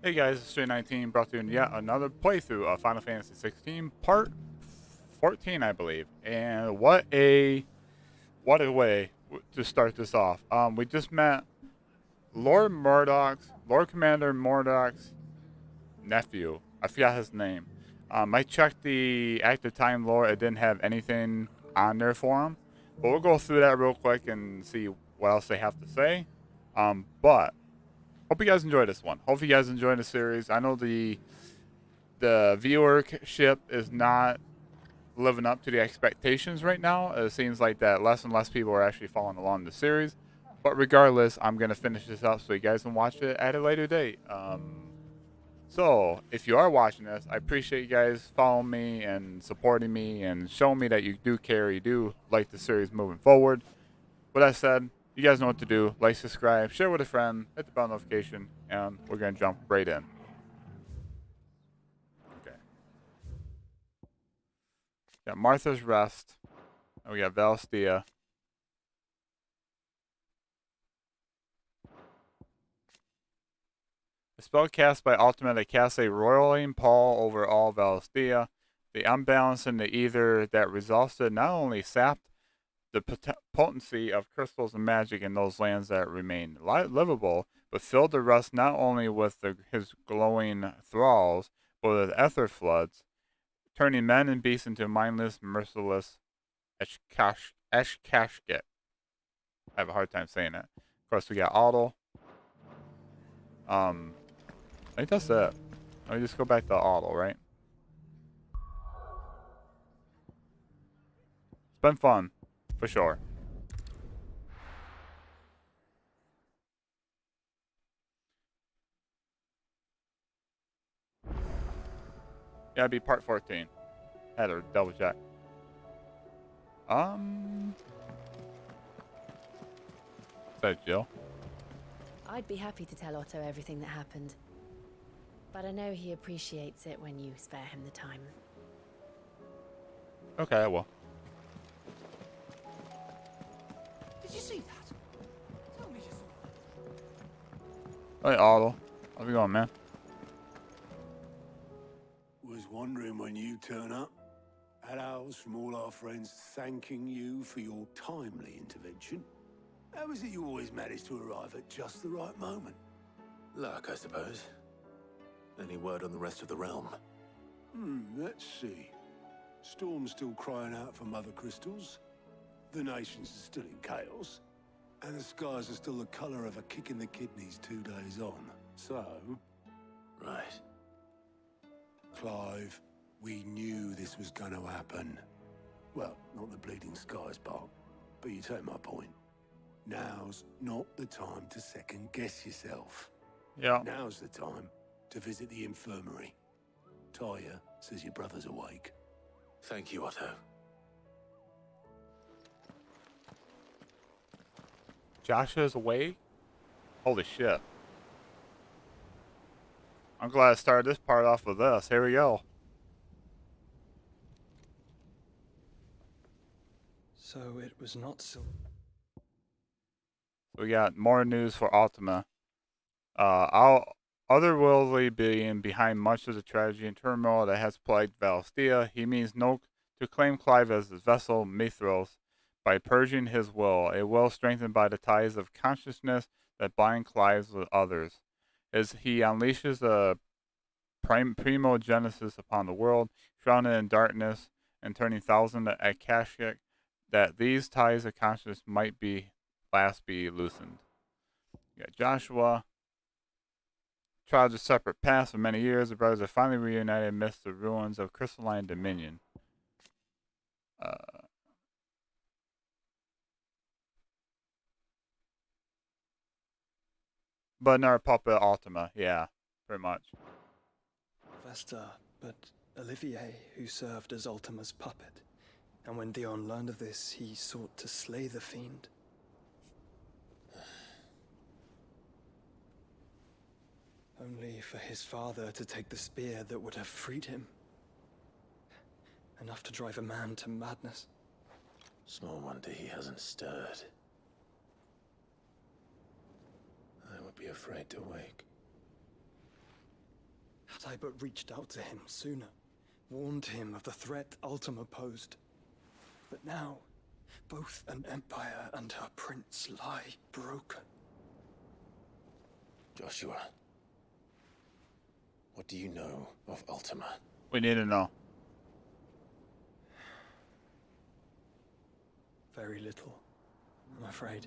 Hey guys, it's J19 brought to you in yet another playthrough of Final Fantasy XVI, part 14, I believe. And what a way to start this off. We just met Lord Commander Murdoch's nephew. I forgot his name. I checked the active time lore; it didn't have anything on there for him. But we'll go through that real quick and see what else they have to say. But hope you guys enjoy this one. Hope you guys enjoy the series. I know the viewership is not living up to the expectations right now. It seems like that less and less people are actually following along the series. But regardless, I'm gonna finish this up so you guys can watch it at a later date. So if you are watching this, I appreciate you guys following me and supporting me and showing me that you do care, you do like the series moving forward. With that said, you guys know what to do. Like, subscribe, share with a friend, hit the bell notification, and we're gonna jump right in. Okay. Got Martha's Rest. And we got Valestia. A spell cast by Ultimate that casts a roiling pall over all Valestia. The unbalance in the ether that resulted not only sapped the potency of crystals and magic in those lands that remained livable, but filled the rest not only with his glowing thralls, but with ether floods, turning men and beasts into mindless, merciless Eshkashket. I have a hard time saying it. Of course, we got Otto. I think that's it. Let me just go back to Otto, right? It's been fun, for sure. Yeah, it'd be part 14. Had to double check. Is that Jill? I'd be happy to tell Otto everything that happened. But I know he appreciates it when you spare him the time. Okay, well. Did you see that? Tell me you saw that. Hey, Otto. How's it going, man? Was wondering when you turn up. Had ours from all our friends thanking you for your timely intervention. How is it you always manage to arrive at just the right moment? Luck, I suppose. Any word on the rest of the realm? Let's see. Storm's still crying out for mother crystals. The nations are still in chaos. And the skies are still the color of a kick in the kidneys 2 days on. So... Right. Clive, we knew this was going to happen. Well, not the bleeding skies part, but you take my point. Now's not the time to second guess yourself. Yeah. Now's the time to visit the infirmary. Taya says your brother's awake. Thank you, Otto. Joshua's away? Holy shit. I'm glad I started this part off with this. Here we go. So it was not so. We got more news for Ultima. Our otherworldly being behind much of the tragedy and turmoil that has plagued Valestia, he means no to claim Clive as his vessel, Mithros, by purging his will, a will strengthened by the ties of consciousness that bind Clive with others. As he unleashes a primogenesis upon the world, shrouded in darkness, and turning thousands at Akashic, that these ties of consciousness might be loosened. You got Joshua. Tribes of separate paths for many years, the brothers are finally reunited amidst the ruins of Crystalline Dominion. But another puppet Ultima, yeah, pretty much. Vesta, but Olivier, who served as Ultima's puppet. And when Dion learned of this, he sought to slay the fiend. Only for his father to take the spear that would have freed him. Enough to drive a man to madness. Small wonder he hasn't stirred. I would be afraid to wake. I but reached out to him sooner, warned him of the threat Ultima posed. But now, both an empire and her prince lie broken. Joshua, what do you know of Ultima? We need to know. Very little, I'm afraid.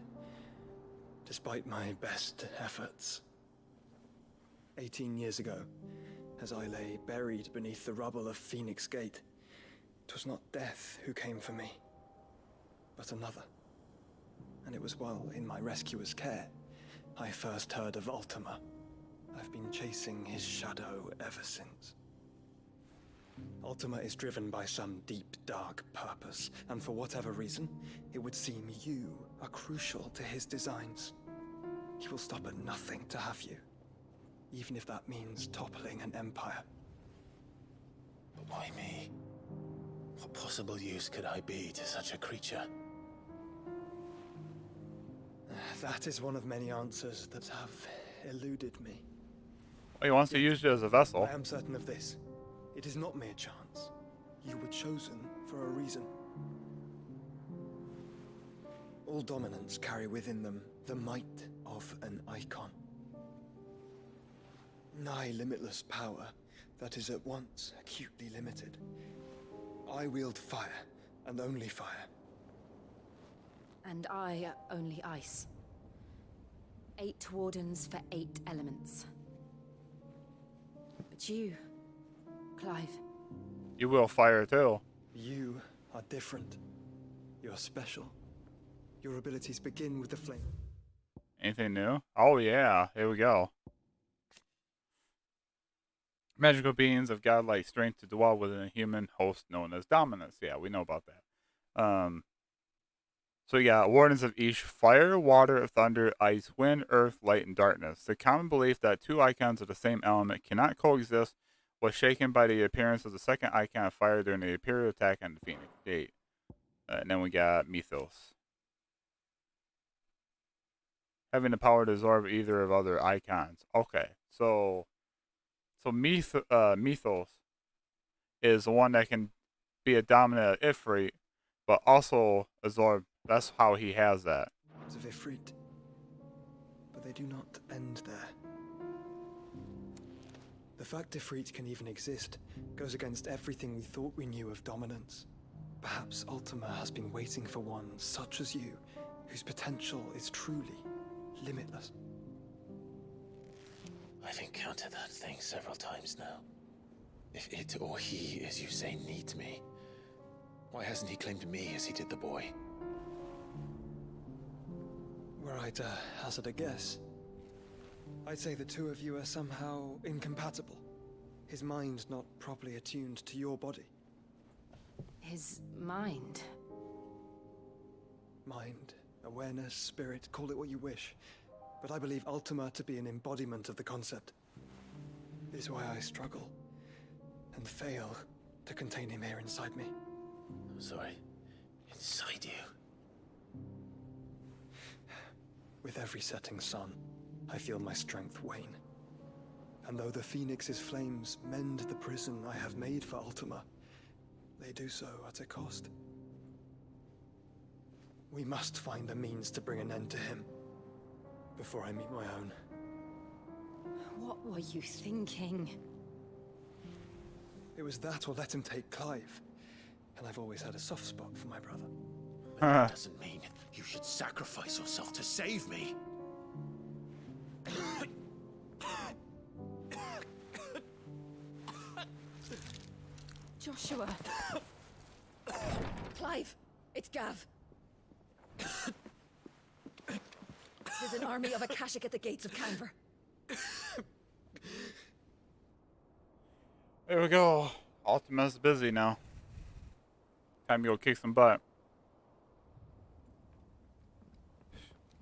Despite my best efforts. 18 years ago, as I lay buried beneath the rubble of Phoenix Gate, 'twas not death who came for me, but another. And it was while in my rescuer's care, I first heard of Ultima. I've been chasing his shadow ever since. Ultima is driven by some deep, dark purpose, and for whatever reason, it would seem you are crucial to his designs. He will stop at nothing to have you, even if that means toppling an empire. But why me? What possible use could I be to such a creature? That is one of many answers that have eluded me. Well, he wants to use you as a vessel. I am certain of this. It is not mere chance. You were chosen for a reason. All dominants carry within them the might of an icon. Nigh limitless power that is at once acutely limited. I wield fire, and only fire. And I only ice. 8 wardens for 8 elements. But you, Clive. You will fire too. You are different. You're special. Your abilities begin with the flame. Anything new? Oh yeah, here we go. Magical beings of godlike strength to dwell within a human host known as dominants. Yeah, we know about that. So you got wardens of each fire, water, thunder, ice, wind, earth, light, and darkness. The common belief that 2 icons of the same element cannot coexist was shaken by the appearance of the second icon of fire during the Imperial attack on the Phoenix Gate. And then we got Mythos. Having the power to absorb either of other icons. Okay, so Mythos is the one that can be a dominant Ifrit, but also absorb. That's how he has that. Of Ifrit. But they do not end there. The fact Ifrit can even exist goes against everything we thought we knew of dominance. Perhaps Ultima has been waiting for one such as you, whose potential is truly limitless. I've encountered that thing several times now. If it or he, as you say, needs me, why hasn't he claimed me as he did the boy? Were I to hazard a guess, I'd say the two of you are somehow incompatible. His mind not properly attuned to your body. His mind. Mind, awareness, spirit, call it what you wish. But I believe Ultima to be an embodiment of the concept. It is why I struggle and fail to contain him here inside me. I'm sorry. Inside you? With every setting sun, I feel my strength wane. And though the Phoenix's flames mend the prison I have made for Ultima, they do so at a cost. We must find a means to bring an end to him before I meet my own. What were you thinking? It was that or let him take Clive. And I've always had a soft spot for my brother. But that doesn't mean you should sacrifice yourself to save me. Joshua. Clive, it's Gav. There's an army of Akashic at the gates of Canver. There we go. Ultima's busy now. Time to go kick some butt.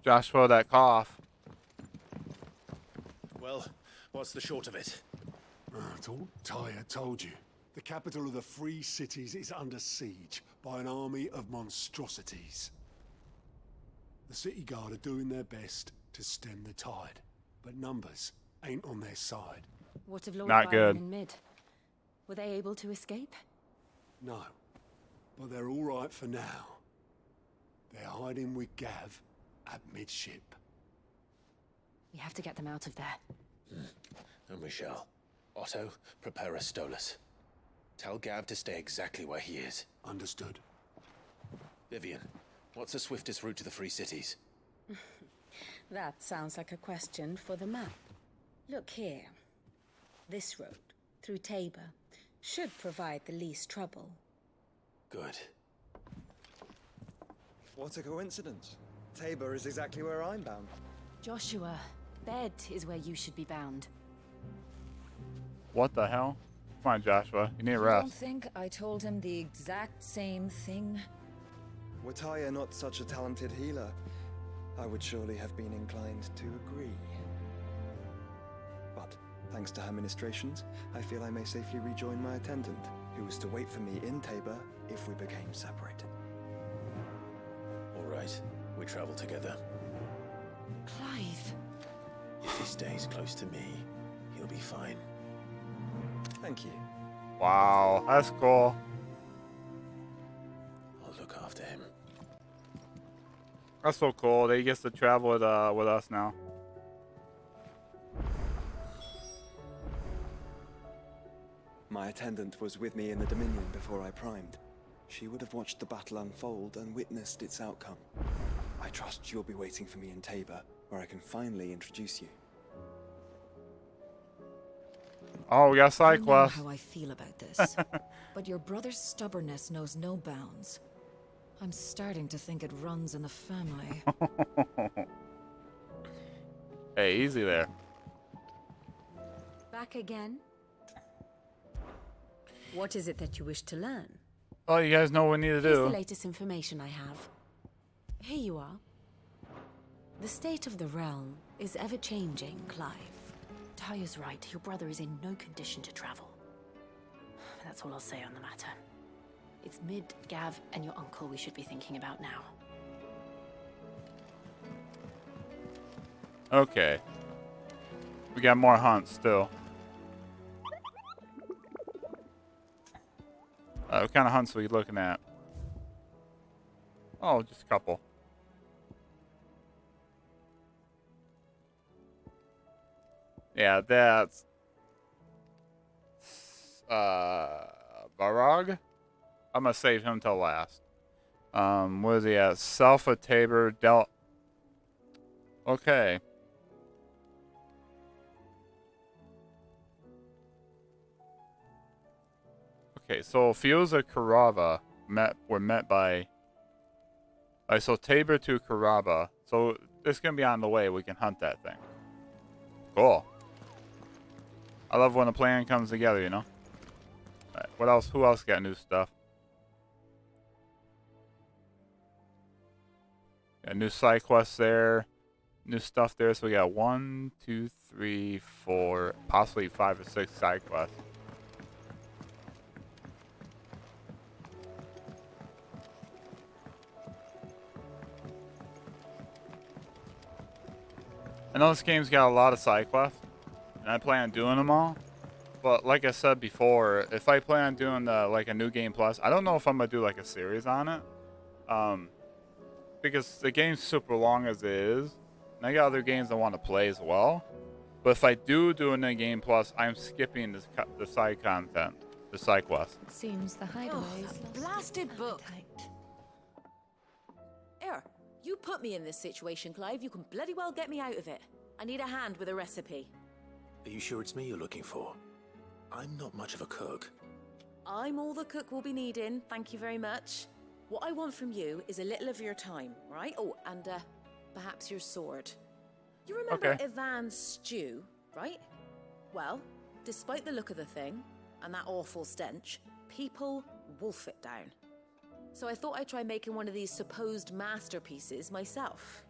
Joshua, that cough. Well, what's the short of it? Tyre told you. The capital of the Free Cities is under siege by an army of monstrosities. The City Guard are doing their best to stem the tide, but numbers ain't on their side. What of Lord Not Byron good. and Mid? Were they able to escape? No, but they're all right for now. They're hiding with Gav at midship. We have to get them out of there. And we shall. Otto, prepare a Stolas. Tell Gav to stay exactly where he is. Understood. Vivian, what's the swiftest route to the Free Cities? That sounds like a question for the map. Look here. This road, through Tabor, should provide the least trouble. Good. What a coincidence. Tabor is exactly where I'm bound. Joshua, bed is where you should be bound. What the hell? Come on, Joshua. You need a You don't rest. think I told him the exact same thing? Were Tyre not such a talented healer, I would surely have been inclined to agree. But, thanks to her ministrations, I feel I may safely rejoin my attendant, who was to wait for me in Tabor if we became separated. All right, we travel together. Clive! If he stays close to me, he'll be fine. Thank you. Wow, that's cool. I'll look after him. That's so cool that he gets to travel with us now. My attendant was with me in the Dominion before I primed. She would have watched the battle unfold and witnessed its outcome. I trust you'll be waiting for me in Tabor, where I can finally introduce you. Oh, we got side You know quests. how I feel about this, but your brother's stubbornness knows no bounds. I'm starting to think it runs in the family. Hey, easy there. Back again? What is it that you wish to learn? Oh, you guys know what we need to Here's the do. latest information I have. Here you are. The state of the realm is ever-changing, Clive. Tyre's right. Your brother is in no condition to travel. That's all I'll say on the matter. It's Mid, Gav, and your uncle we should be thinking about now. Okay. We got more hunts still. What kind of hunts are we looking at? Oh, just a couple. Yeah, that's Varag. I'm gonna save him till last. What is he at? Salfa Tabor Del. Okay. Okay, so Fiuza Karava were met by. Alright, so Tabor to Karava. So it's gonna be on the way. We can hunt that thing. Cool. I love when a plan comes together, you know. Alright, what else? Who else got new stuff? Got new side quests there. New stuff there. So we got 1, 2, 3, 4, possibly 5 or 6 side quests. I know this game's got a lot of side quests, and I plan on doing them all. But like I said before, if I plan on doing like a new game plus, I don't know if I'm gonna do like a series on it, because the game's super long as it is, and I got other games I want to play as well. But if I do a new game plus, I'm skipping the side content, the side quest. It seems the hideaways. that blasted book. Here, you put me in this situation, Clive. You can bloody well get me out of it. I need a hand with a recipe. Are you sure it's me you're looking for? I'm not much of a cook. I'm all the cook will be needing, thank you very much. What I want from you is a little of your time, right? Oh, and perhaps your sword. You remember Okay. Ivan's stew, right? Well, despite the look of the thing, and that awful stench, people wolf it down. So I thought I'd try making one of these supposed masterpieces myself.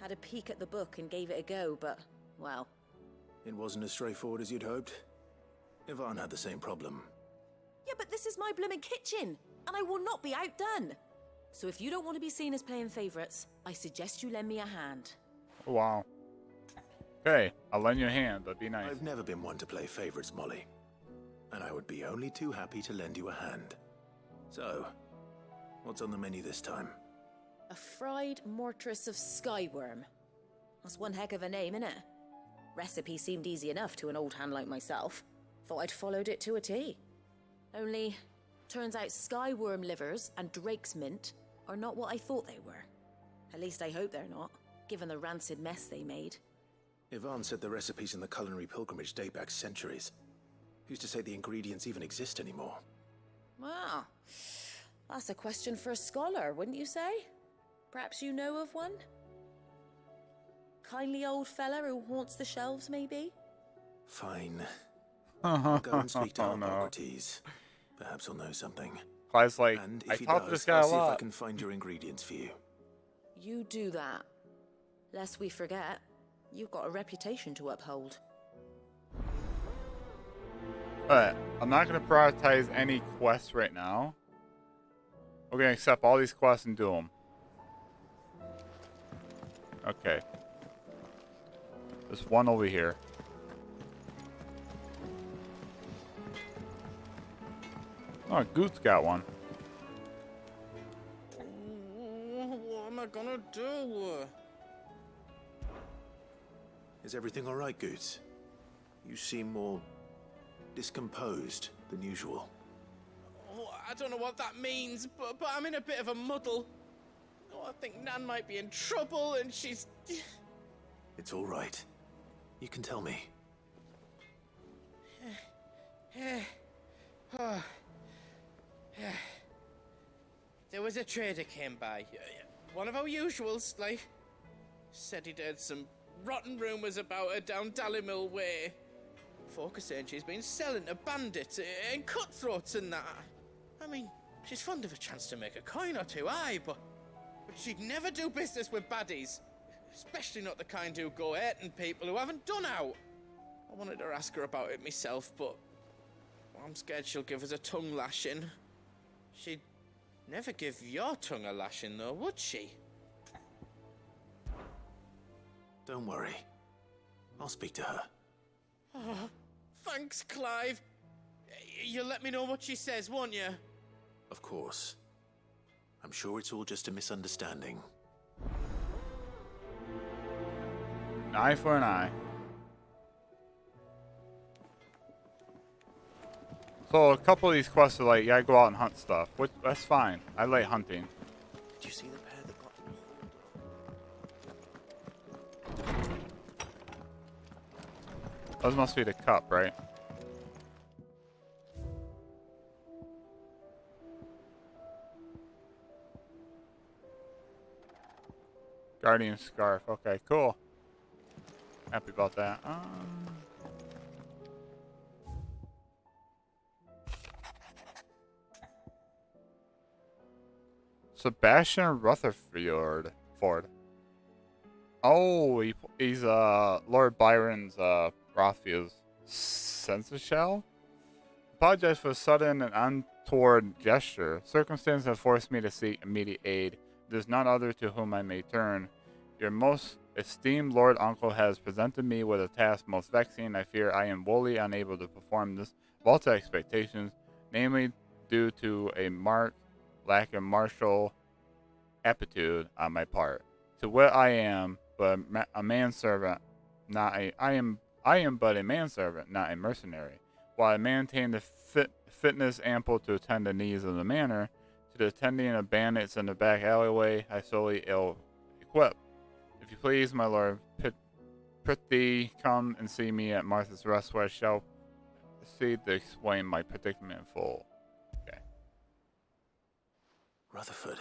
Had a peek at the book and gave it a go, but, well... It wasn't as straightforward as you'd hoped. Ivan had the same problem. Yeah, but this is my blooming kitchen, and I will not be outdone. So if you don't want to be seen as playing favourites, I suggest you lend me a hand. Wow. Okay, I'll lend you a hand, but be nice. I've never been one to play favorites, Molly. And I would be only too happy to lend you a hand. So, what's on the menu this time? A fried mortress of skyworm. That's one heck of a name, innit? Recipe seemed easy enough to an old hand like myself. Thought I'd followed it to a T. Only, turns out skyworm livers and drake's mint are not what I thought they were. At least I hope they're not, given the rancid mess they made. Yvonne said the recipes in the culinary pilgrimage date back centuries. Who's to say the ingredients even exist anymore? Well, that's a question for a scholar, wouldn't you say? Perhaps you know of one? Kindly old fella who haunts the shelves, maybe? Fine. I'll go and speak to Oh, no. Hippocrates. Perhaps he'll know something. Clive's like, And I if he talked to does, this guy I'll a see if I lot. can find your ingredients for you. You do that. Lest we forget, you've got a reputation to uphold. But I'm not going to prioritize any quests right now. We're going to accept all these quests and do them. Okay. There's one over here. Oh, Goot's got one. What am I gonna do? Is everything all right, Goots? You seem more discomposed than usual. Oh, I don't know what that means, but I'm in a bit of a muddle. Oh, I think Nan might be in trouble, and she's... It's all right. You can tell me. There was a trader came by. One of our usuals, like. Said he'd heard some rotten rumours about her down Dallymill Way. Folk are saying she's been selling to bandits and cutthroats and that. I mean, she's fond of a chance to make a coin or two, aye, but she'd never do business with baddies. Especially not the kind who go hurting people who haven't done out. I wanted to ask her about it myself, but I'm scared she'll give us a tongue lashing. She'd never give your tongue a lashing, though, would she? Don't worry. I'll speak to her. Oh, thanks, Clive. You'll let me know what she says, won't you? Of course. I'm sure it's all just a misunderstanding. An eye for an eye. So a couple of these quests are like, yeah, go out and hunt stuff. Which, that's fine. I like hunting. Did you see the pair that got... Those must be the cup, right? Guardian Scarf. Okay, cool. Happy about that. Sebastian Rutherford. Oh, he's Lord Byron's Rothfield's seneschal. Apologize for a sudden and untoward gesture. Circumstances have forced me to seek immediate aid. There's none other to whom I may turn. Your most esteemed Lord Uncle has presented me with a task most vexing. I fear I am wholly unable to perform this vault expectations, namely due to a marked lack of martial aptitude on my part. To what I am but a manservant, I am but a manservant, not a mercenary. While I maintain the fitness ample to attend the needs of the manor, to the attending of bandits in the back alleyway, I solely ill-equipped. If you please, my lord, prithee come and see me at Martha's Rest, where I shall proceed to explain my predicament in full. Okay. Rutherford.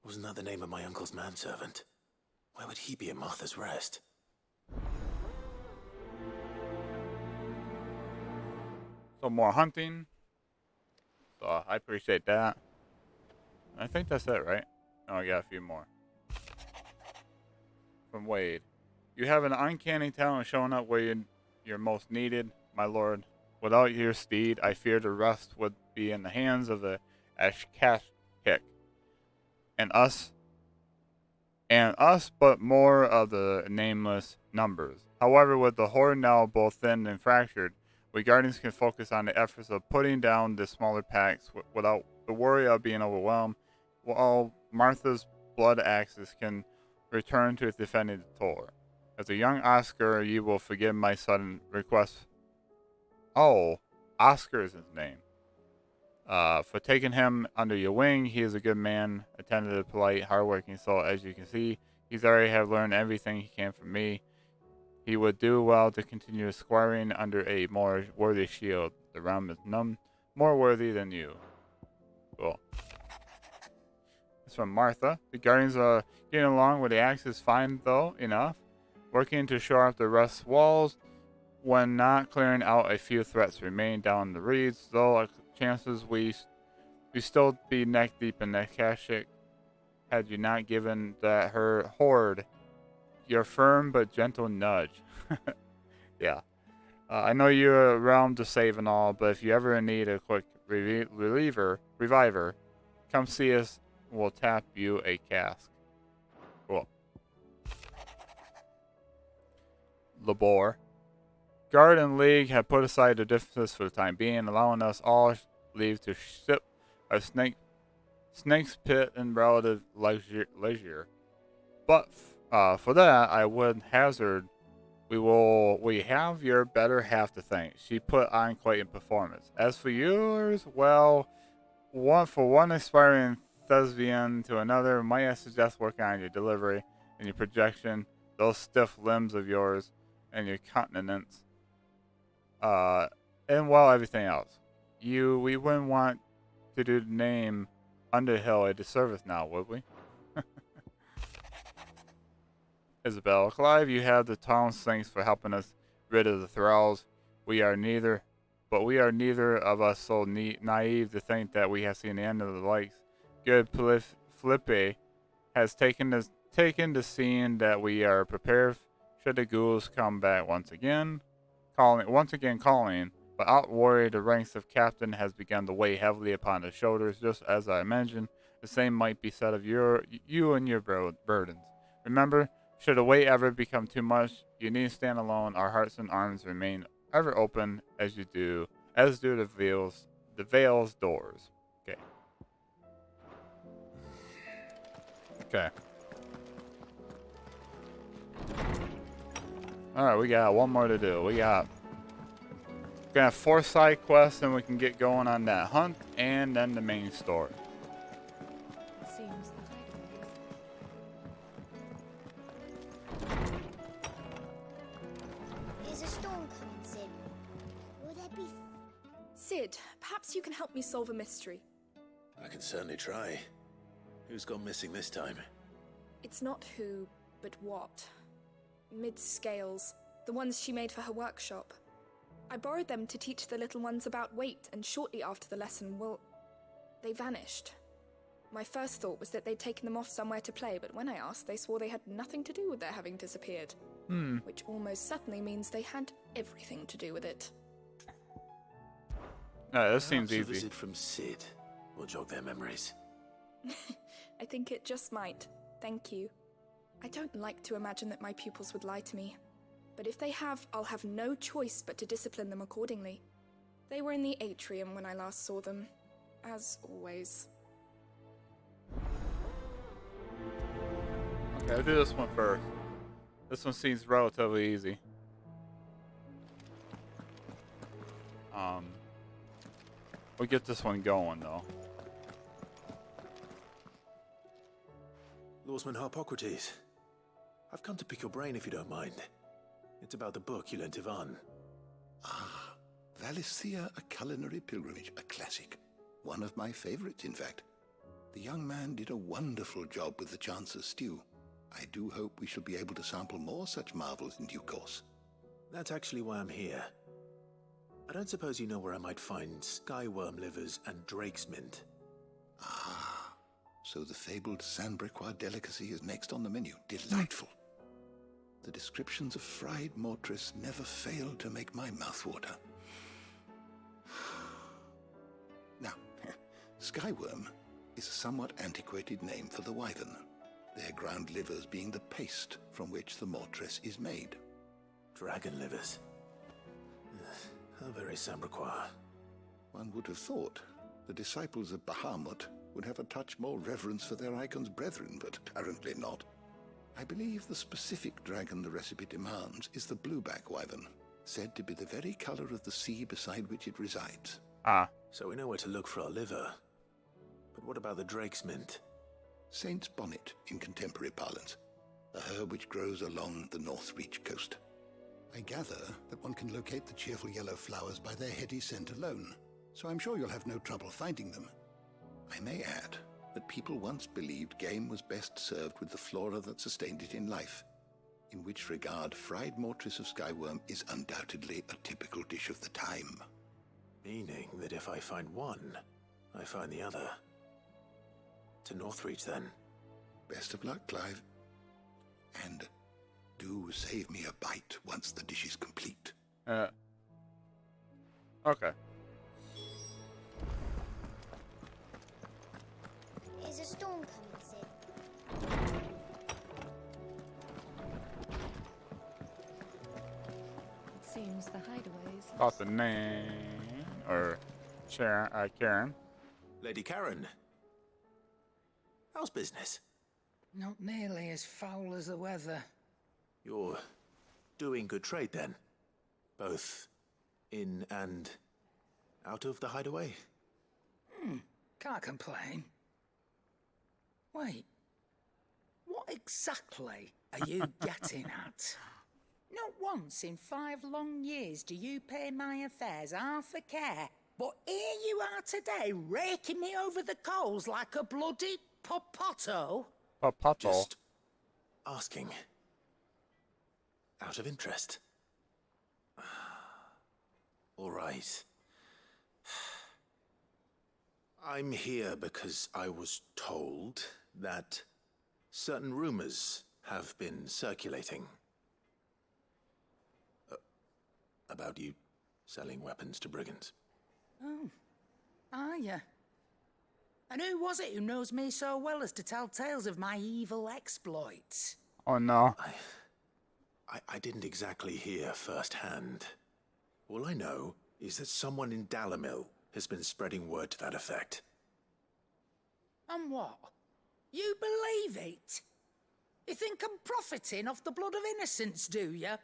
Wasn't that the name of my uncle's manservant? Why would he be at Martha's Rest? So more hunting. So I appreciate that. I think that's it, right? Oh, I got a few more. From Wade. You have an uncanny talent of showing up where you're most needed, my lord. Without your steed, I fear the rest would be in the hands of the Ashkashik. And and us, but more of the nameless numbers. However, with the horde now both thin and fractured, we Guardians can focus on the efforts of putting down the smaller packs without the worry of being overwhelmed, while Martha's blood axes can return to defending the Tor. As a young Oscar, you will forgive my sudden request. Oh, Oscar is his name. For taking him under your wing, he is a good man, attentive, polite, hardworking soul. As you can see, he's already have learned everything he can from me. He would do well to continue squaring under a more worthy shield. The realm is none more worthy than you. Cool. It's from Martha. The Guardians are getting along with the axes fine, though, enough. Working to shore up the rust walls when not clearing out a few threats remain down the reeds, though chances we still be neck deep in the Kashik had you not given that her horde your firm but gentle nudge. Yeah. I know you're around to save and all, but if you ever need a quick reviver, come see us. We'll tap you a cask. Cool. Labor. Guard and League have put aside their differences for the time being, allowing us all leave to sip our snake's pit in relative leisure. But for that, I would hazard we have your better half to thank. She put on quite a performance. As for yours, well, one aspiring thespian to another, might I suggest working on your delivery and your projection, those stiff limbs of yours, and your continence. And well, everything else. We wouldn't want to do the name Underhill a disservice now, would we? Isabel, Clive, you have the town's thanks for helping us rid of the thralls. We are neither of us so naive to think that we have seen the end of the likes. Good Felipe has taken the scene that we are prepared should the ghouls come back once again calling, but outwarrior the ranks of captain has begun to weigh heavily upon the shoulders. Just as I mentioned, the same might be said of you and your burdens. Remember, should the weight ever become too much, you need to stand alone. Our hearts and arms remain ever open as do the veil's doors. Okay. Alright, we got one more to do. We're gonna have 4 side quests, and we can get going on that hunt and then the main story. Seems the hideaway. Is a storm coming, Sid? Will there be... Sid, perhaps you can help me solve a mystery. I can certainly try. Who's gone missing this time? It's not who, but what. Mid-scales, the ones she made for her workshop. I borrowed them to teach the little ones about weight, and shortly after the lesson, well, they vanished. My first thought was that they'd taken them off somewhere to play, but when I asked, they swore they had nothing to do with their having disappeared. Which almost certainly means they had everything to do with it. That seems Perhaps easy. A visit from Sid will jog their memories. I think it just might. Thank you. I don't like to imagine that my pupils would lie to me. But if they have, I'll have no choice but to discipline them accordingly. They were in the atrium when I last saw them, as always. Okay, I'll do this one first. This one seems relatively easy. We'll get this one going, though. Lawsman Harpocrates, I've come to pick your brain if you don't mind. It's about the book you lent Ivan. Ah, Valisthea, A Culinary Pilgrimage, a classic. One of my favorites, in fact. The young man did a wonderful job with the Chance's stew. I do hope we shall be able to sample more such marvels in due course. That's actually why I'm here. I don't suppose you know where I might find skyworm livers and drake's mint. Ah, so the fabled Sandbricois delicacy is next on the menu. Delightful. The descriptions of fried mortress never failed to make my mouth water. Now, skyworm is a somewhat antiquated name for the wyvern. their ground livers being the paste from which the mortress is made. Dragon livers. How very Sambraquois. One would have thought the disciples of Bahamut would have a touch more reverence for their icon's brethren, but apparently not. I believe the specific dragon the recipe demands is the blueback wyvern, said to be the very color of the sea beside which it resides. Ah. So we know where to look for our liver. But what about the drake's mint? Saint's bonnet in contemporary parlance, a herb which grows along the North Reach coast. I gather that one can locate the cheerful yellow flowers by their heady scent alone, so I'm sure you'll have no trouble finding them. I may add that people once believed game was best served with the flora that sustained it in life, in which regard fried mortress of skyworm is undoubtedly a typical dish of the time. Meaning that if I find one, I find the other. To Northreach, then. Best of luck, Clive. And do save me a bite once the dish is complete. Okay. Is a storm coming, Sid? It seems the hideaways. Got the name, or Karen. Lady Karen. How's business? Not nearly as foul as the weather. You're doing good trade, then? Both in and out of the hideaway? Can't complain. Wait. What exactly are you getting at? Not once in 5 long years do you pay my affairs half a care. But here you are today, raking me over the coals like a bloody popoto. Popoto. Just asking. Out of interest. All right. I'm here because I was told that certain rumors have been circulating about you selling weapons to brigands. Oh, are you? And who was it who knows me so well as to tell tales of my evil exploits? Oh no. I didn't exactly hear firsthand. All I know is that someone in Dalimil has been spreading word to that effect. And what? You believe it? You think I'm profiting off the blood of innocents, do you?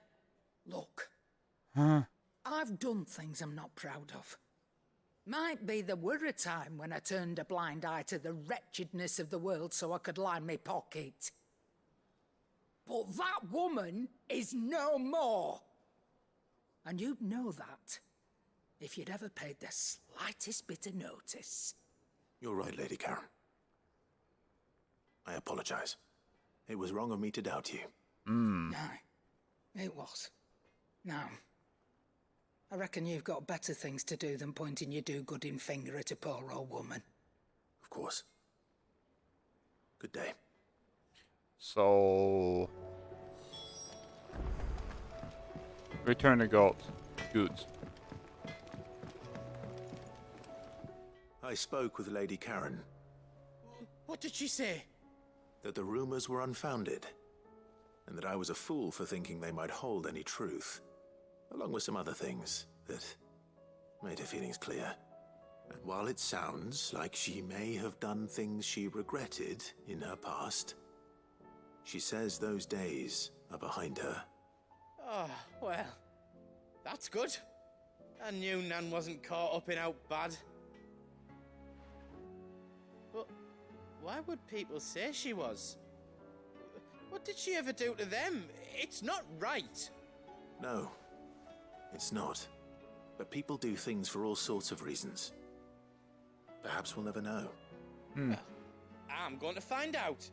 Look, I've done things I'm not proud of. Might be there were a time when I turned a blind eye to the wretchedness of the world so I could line my pocket. But that woman is no more. And you'd know that if you'd ever paid the slightest bit of notice. You're right, Lady Karen. I apologize. It was wrong of me to doubt you. No, it was. Now, I reckon you've got better things to do than pointing your do-gooding finger at a poor old woman. Of course. Good day. So, return to Goods. I spoke with Lady Karen. What did she say? That the rumors were unfounded, and that I was a fool for thinking they might hold any truth, along with some other things that made her feelings clear. And while it sounds like she may have done things she regretted in her past, she says those days are behind her. Oh, well, that's good. I knew Nan wasn't caught up in out bad. But why would people say she was? What did she ever do to them? It's not right. No, it's not. But people do things for all sorts of reasons. Perhaps we'll never know. Well, I'm going to find out.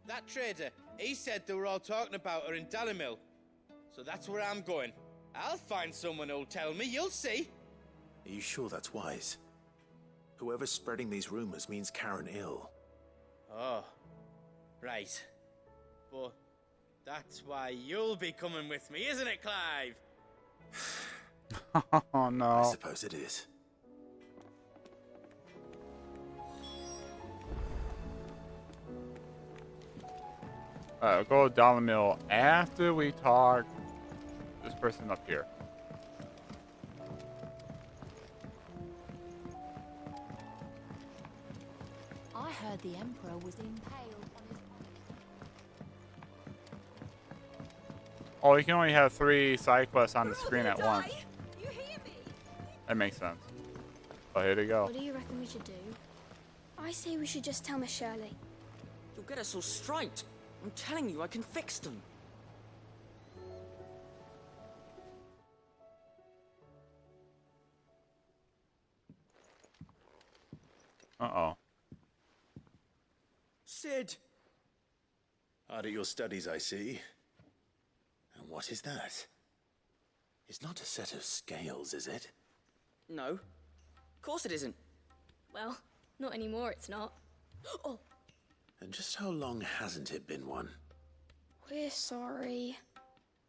That trader, he said they were all talking about her in Dalimil. So that's where I'm going. I'll find someone who'll tell me, you'll see. Are you sure that's wise? Whoever's spreading these rumors means Karen ill. Oh, right. But that's why you'll be coming with me, isn't it, Clive? Oh no. I suppose it is. Alright, we'll go down the mill after we talk this person up here. I heard the Emperor was impaled on his... Oh, you can only have 3 side quests on the screen at once. You hear me? That makes sense. Oh, here they go. What do you reckon we should do? I say we should just tell Miss Shirley. You'll get us all straight. I'm telling you, I can fix them. Uh-oh. Sid! Hard at your studies, I see. And what is that? It's not a set of scales, is it? No. Of course it isn't. Well, not anymore, it's not. Oh, And just how long hasn't it been one? we're sorry.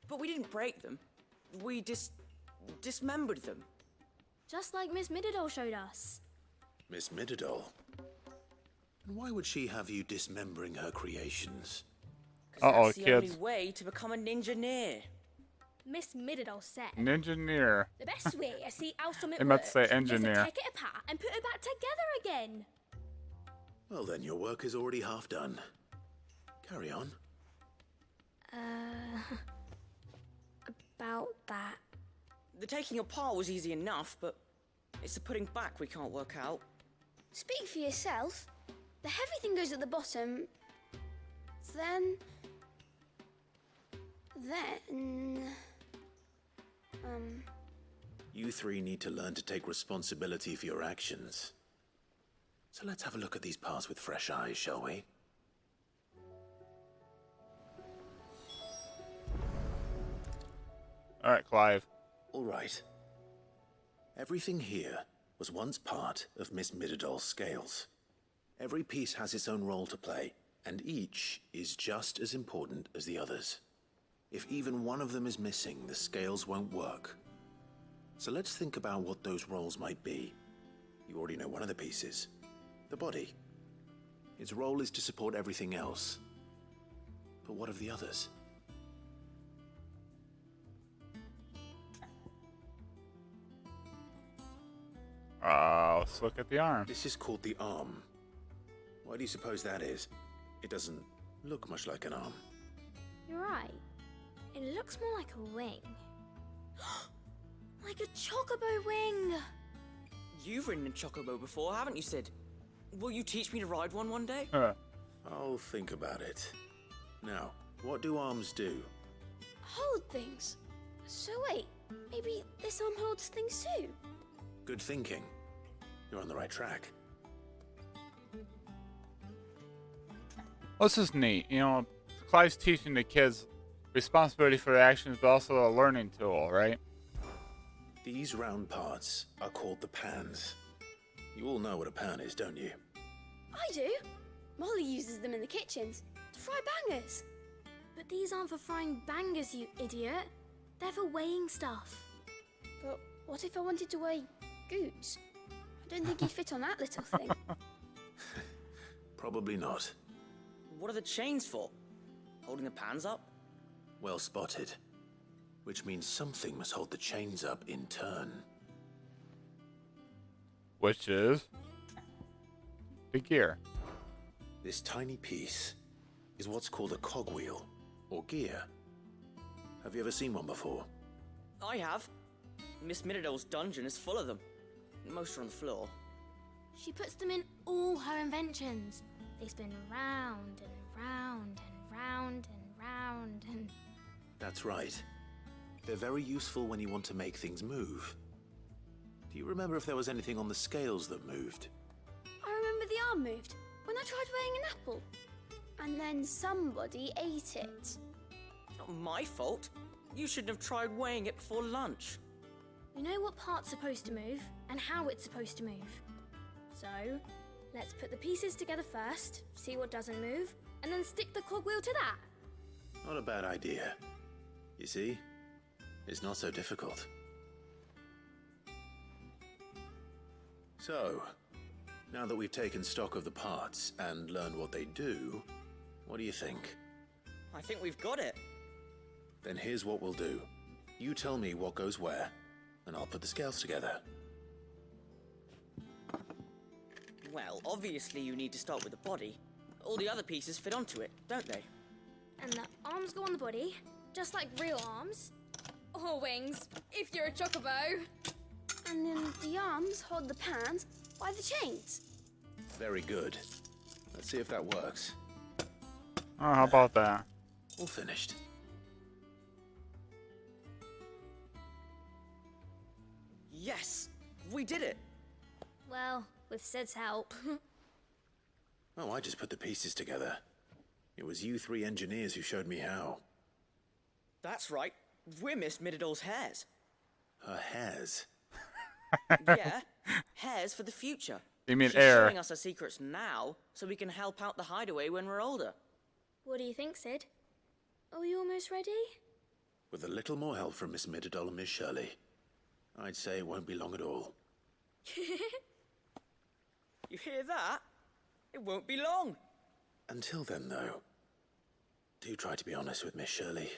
But we didn't break them. We dismembered them. Just like Miss Mididol showed us. Miss Mididol? And why would she have you dismembering her creations? Uh-oh, That's the kids. only way to become a ninja-neer. Miss Mididol said Ninja-neer. the best way to see how something I meant to works say engineer. is to take it apart and put it back together again. Well, then your work is already half done. Carry on. About that. The taking apart was easy enough, but it's the putting back we can't work out. Speak for yourself. The heavy thing goes at the bottom. Then... You 3 need to learn to take responsibility for your actions. So let's have a look at these parts with fresh eyes, shall we? Alright, Clive. All right. Everything here was once part of Miss Mididol's scales. Every piece has its own role to play, and each is just as important as the others. If even one of them is missing, the scales won't work. So let's think about what those roles might be. You already know one of the pieces. The body. Its role is to support everything else. But what of the others? Let's look at the arm. This is called the arm. Why do you suppose that is? It doesn't look much like an arm. You're right. It looks more like a wing. Like a chocobo wing! You've ridden a chocobo before, haven't you, Sid? Will you teach me to ride one day? I'll think about it. Now, what do arms do? Hold things. So wait, maybe this arm holds things too? Good thinking. You're on the right track. Well, this is neat. You know, Clive's teaching the kids responsibility for their actions, but also a learning tool, right? These round parts are called the pans. You all know what a pan is, don't you? I do. Molly uses them in the kitchens to fry bangers. But these aren't for frying bangers, you idiot. They're for weighing stuff. But what if I wanted to weigh goods? I don't think he'd fit on that little thing. Probably not. What are the chains for? Holding the pans up? Well spotted. Which means something must hold the chains up in turn. Which is the gear. This tiny piece is what's called a cogwheel, or gear. Have you ever seen one before? I have. Miss Mididol's dungeon is full of them. Most are on the floor. She puts them in all her inventions. They spin round and round and round and round and... That's right. They're very useful when you want to make things move. Do you remember if there was anything on the scales that moved? I remember the arm moved when I tried weighing an apple. And then somebody ate it. It's not my fault. You shouldn't have tried weighing it before lunch. We know what part's supposed to move and how it's supposed to move. So, let's put the pieces together first, see what doesn't move, and then stick the cogwheel to that. Not a bad idea. You see? It's not so difficult. So, now that we've taken stock of the parts and learned what they do, what do you think? I think we've got it. Then here's what we'll do. You tell me what goes where, and I'll put the scales together. Well, obviously you need to start with the body. All the other pieces fit onto it, don't they? And the arms go on the body, just like real arms. Or wings, if you're a chocobo. And then the arms hold the pans by the chains. Very good. Let's see if that works. Oh, how about that? All finished. Yes! We did it! Well, with Sid's help. Oh, I just put the pieces together. It was you three engineers who showed me how. That's right. We're Miss Mididol's hairs. Her hairs? Yeah, hairs for the future. You mean She's air? showing us her secrets now, so we can help out the hideaway when we're older. What do you think, Sid? Are you almost ready? With a little more help from Miss Mididol and Miss Shirley, I'd say it won't be long at all. You hear that? It won't be long. Until then, though, do try to be honest with Miss Shirley.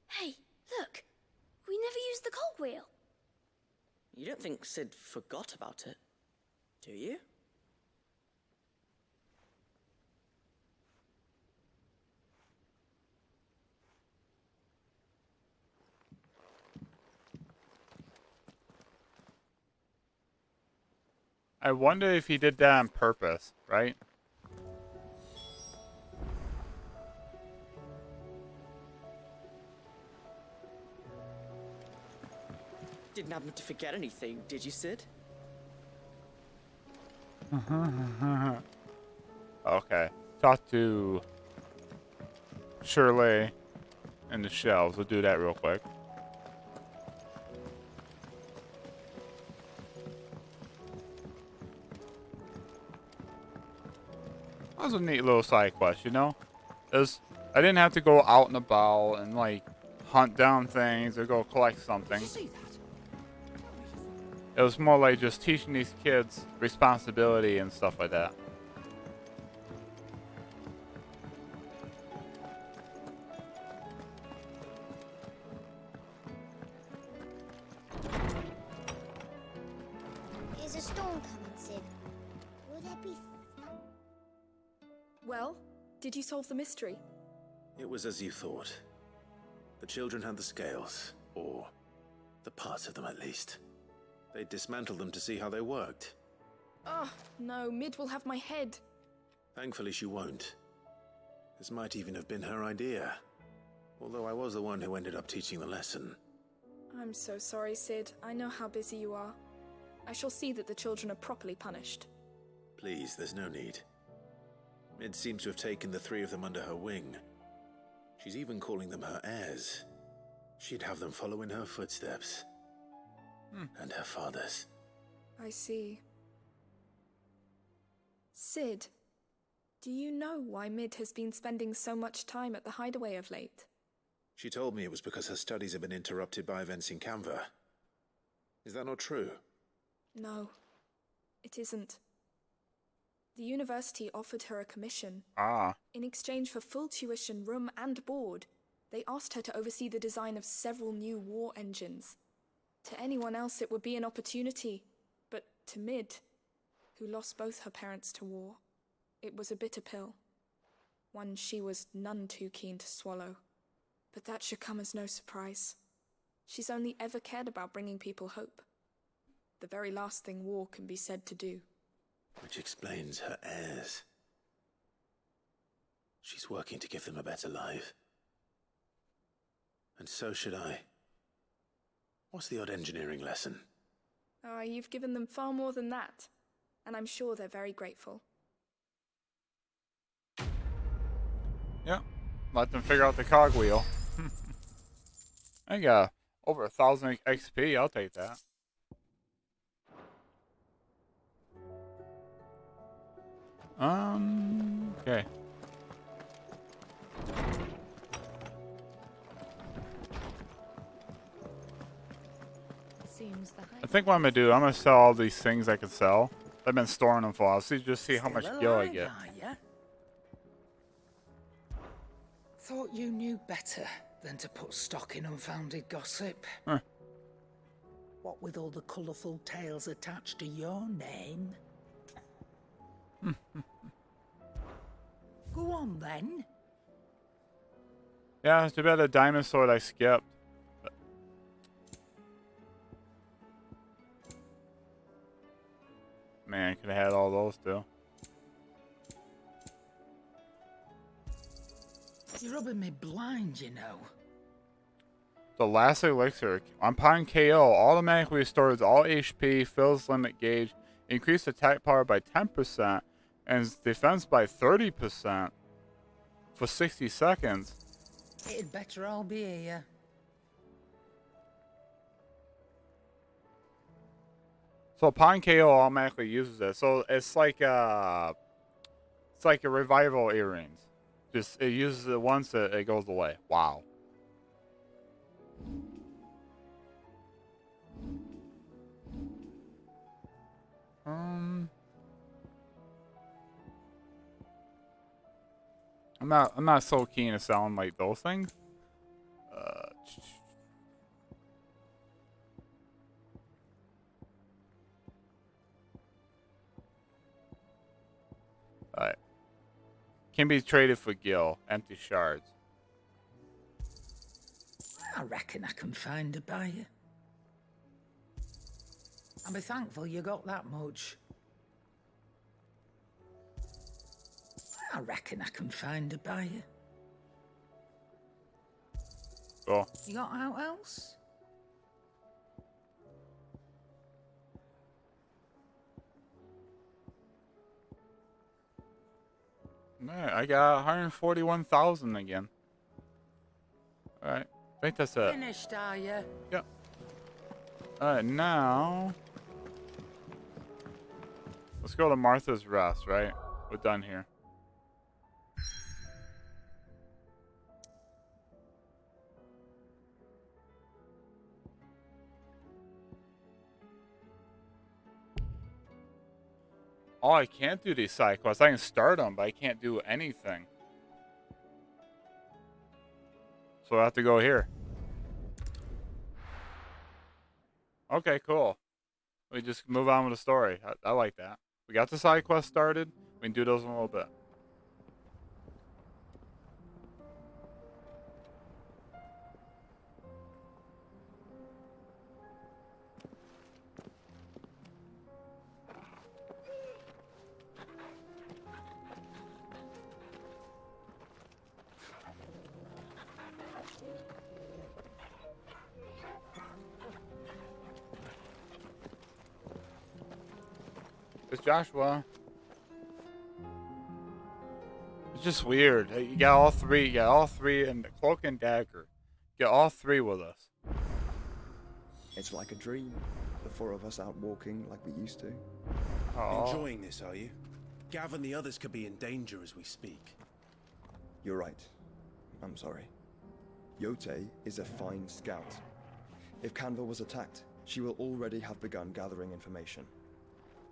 Hey, look! We never used the cogwheel. You don't think Sid forgot about it, do you? I wonder if he did that on purpose, right? Didn't happen to forget anything, did you, Sid? Okay. Talk to Shirley and the shelves. We'll do that real quick. That was a neat little side quest, you know? I didn't have to go out and about and like hunt down things or go collect something. It was more like just teaching these kids responsibility and stuff like that. Is a storm coming, Sid? Will there be... Well, did you solve the mystery? It was as you thought. The children had the scales, or the parts of them at least. They dismantled them to see how they worked. Oh, no, Mid will have my head. Thankfully she won't. This might even have been her idea. Although I was the one who ended up teaching the lesson. I'm so sorry, Sid. I know how busy you are. I shall see that the children are properly punished. Please, there's no need. Mid seems to have taken the three of them under her wing. She's even calling them her heirs. She'd have them follow in her footsteps. And her father's. I see. Sid, do you know why Mid has been spending so much time at the hideaway of late? She told me it was because her studies have been interrupted by events in Canva. Is that not true? No, it isn't. The university offered her a commission. In exchange for full tuition, room and board, they asked her to oversee the design of several new war engines. To anyone else it would be an opportunity, but to Mid, who lost both her parents to war, it was a bitter pill. One she was none too keen to swallow. But that should come as no surprise. She's only ever cared about bringing people hope. The very last thing war can be said to do. Which explains her heirs. She's working to give them a better life. And so should I. What's the odd engineering lesson? Oh, you've given them far more than that. And I'm sure they're very grateful. Yeah. Let them figure out the cogwheel. I got over 1,000 XP. I'll take that. Okay. Seems the I think what I'm gonna do, I'm gonna sell all these things I can sell, I've been storing them for a while. Just see how much gil I get. Are ya? Thought you knew better than to put stock in unfounded gossip. Huh. What with all the colourful tales attached to your name? Go on then. Yeah, it's too bad the diamond sword I skipped. But... Man, I could have had all those too. You're rubbing me blind, you know. The last elixir. Upon KO, automatically restores all HP, fills limit gauge, increase attack power by 10%, and defense by 30% for 60 seconds. It'd better all be here. So upon KO, automatically uses it. So it's like a revival earrings. Just it uses it once, it goes away. Wow. I'm not so keen to selling like those things. Alright. Can be traded for gil, empty shards. I reckon I can find a buyer. I'll be thankful you got that much. I reckon I can find a buyer. Cool. You got out else? Alright, I got 141,000 again. Alright, I think that's it. Finished, are you? Yep. Alright, now... Let's go to Martha's Rest, right? We're done here. Oh, I can't do these side quests. I can start them, but I can't do anything. So I have to go here. Okay, cool. We just move on with the story. I like that. We got the side quest started. We can do those in a little bit. It's Joshua. It's just weird. You got all three. You got all three in the cloak and dagger. You got all three with us. It's like a dream. The four of us out walking like we used to. Aww. Enjoying this, are you? Gav and the others could be in danger as we speak. You're right. I'm sorry. Yote is a fine scout. If Canva was attacked, she will already have begun gathering information.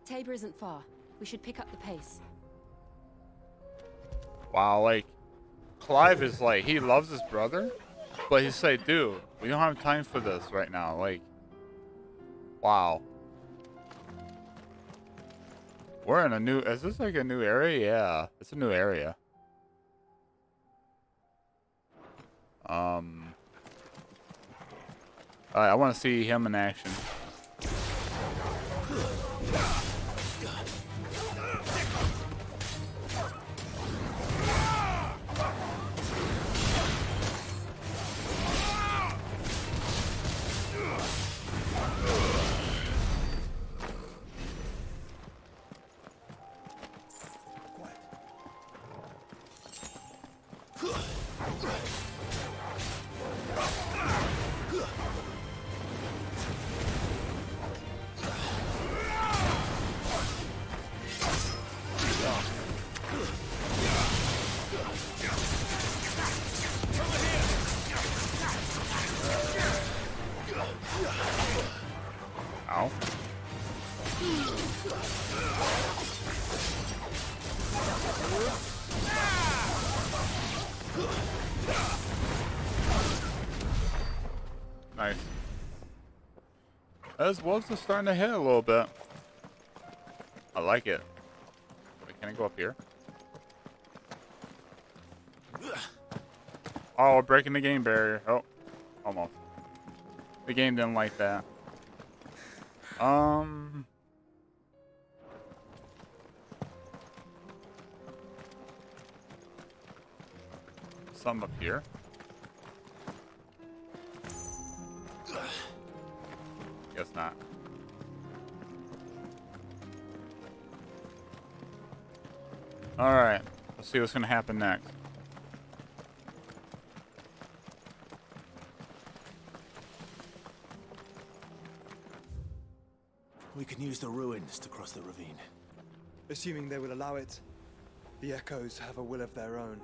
Tabor isn't far. We should pick up the pace. Wow, like, Clive is like, he loves his brother, but he's like, dude, we don't have time for this right now. Like, wow. We're in a new, is this like a new area? Yeah, it's a new area. Alright, I want to see him in action. Ow. Nice. As was just starting to hit a little bit. I like it. Wait, can I go up here? Oh, we're breaking the game barrier. Oh, almost. The game didn't like that. Some up here. Guess not. Alright, let's see what's gonna happen next. We can use the ruins to cross the ravine. Assuming they will allow it, the Echoes have a will of their own.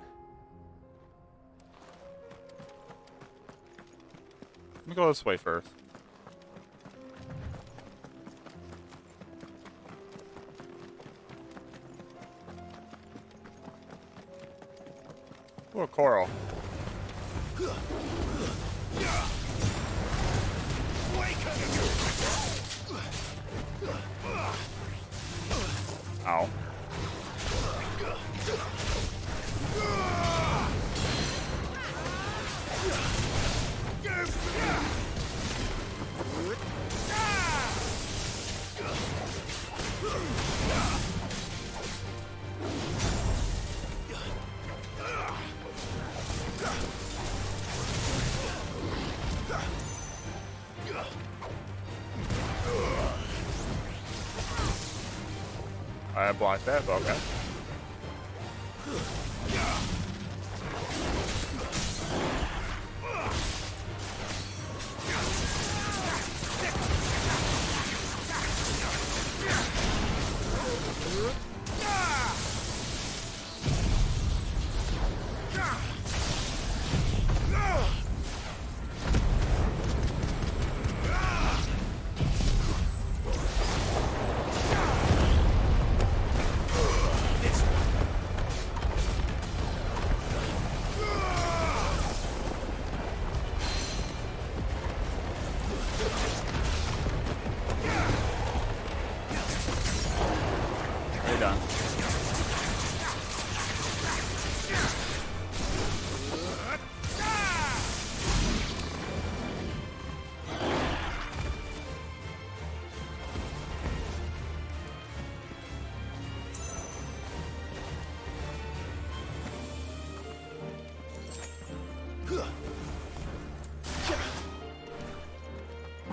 Let me go this way first. Oh, a coral. Ow. I blocked that, but okay.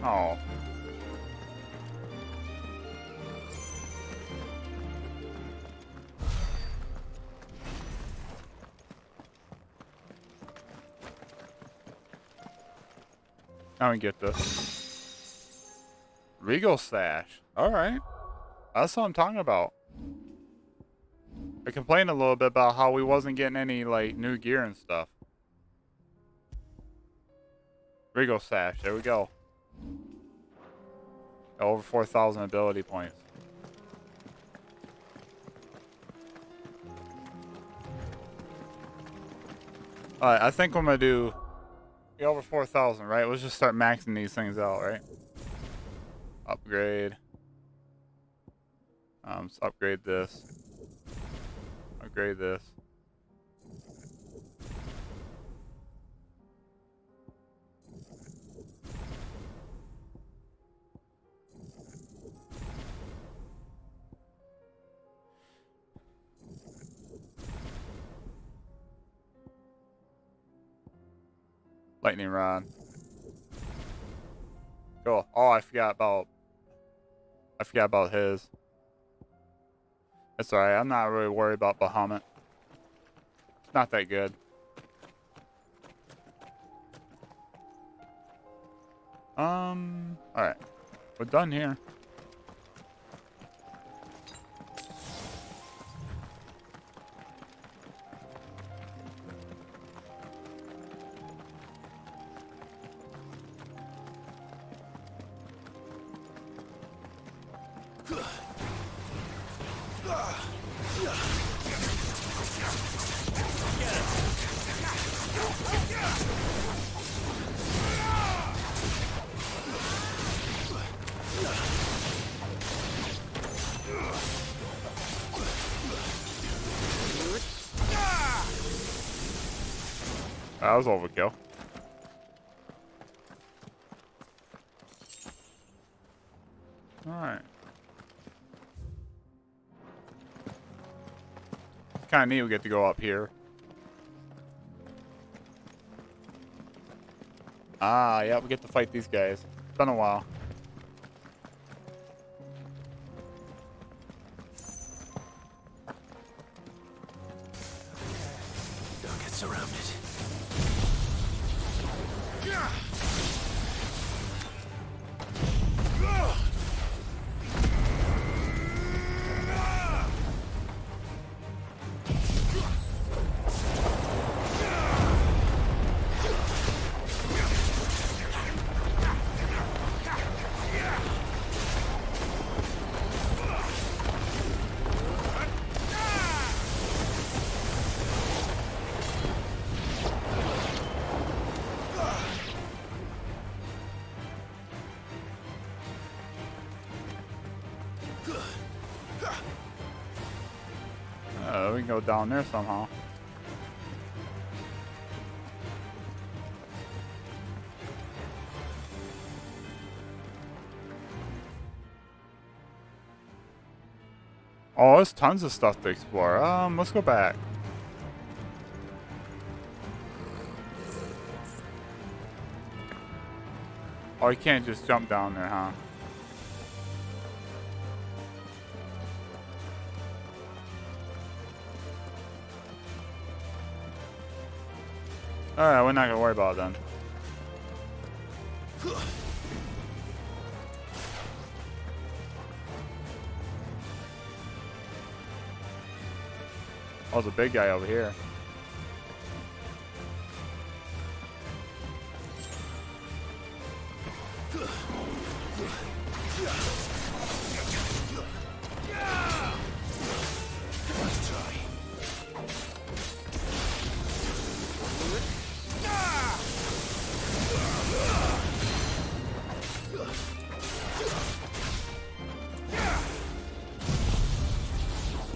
Oh. Now we get this. Regal Sash. Alright. That's what I'm talking about. I complained a little bit about how we wasn't getting any, like, new gear and stuff. Regal Sash. There we go. Over 4,000 ability points. Alright, I think I'm gonna do over 4,000, right? Let's just start maxing these things out, right? Upgrade. Let's upgrade this. Upgrade this. Lightning rod. Cool. Oh, I forgot about his. That's alright. I'm not really worried about Bahamut. It's not that good. Alright. We're done here. That was overkill. Alright. Kind of neat we get to go up here. Ah, yeah, we get to fight these guys. It's been a while. Don't get surrounded. We can go down there somehow. Oh, there's tons of stuff to explore. Let's go back. Oh, you can't just jump down there, huh? Alright, we're not gonna worry about it then. Oh, there's a big guy over here.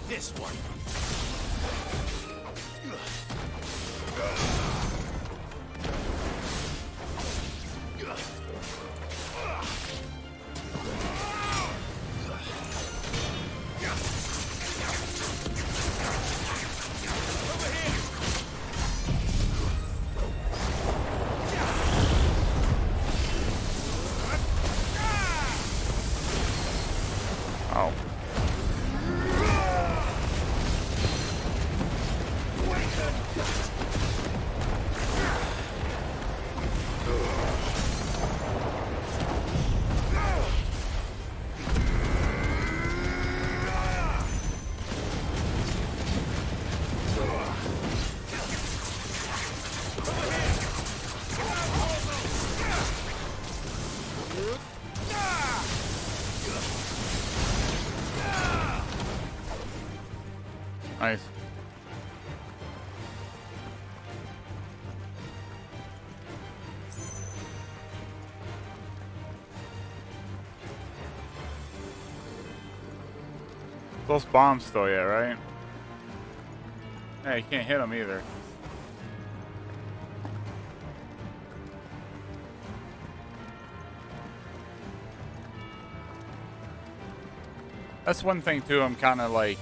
This one. Oh. Nice. Those bombs still yet, right? Yeah, you can't hit them either. That's one thing too, I'm kind of like,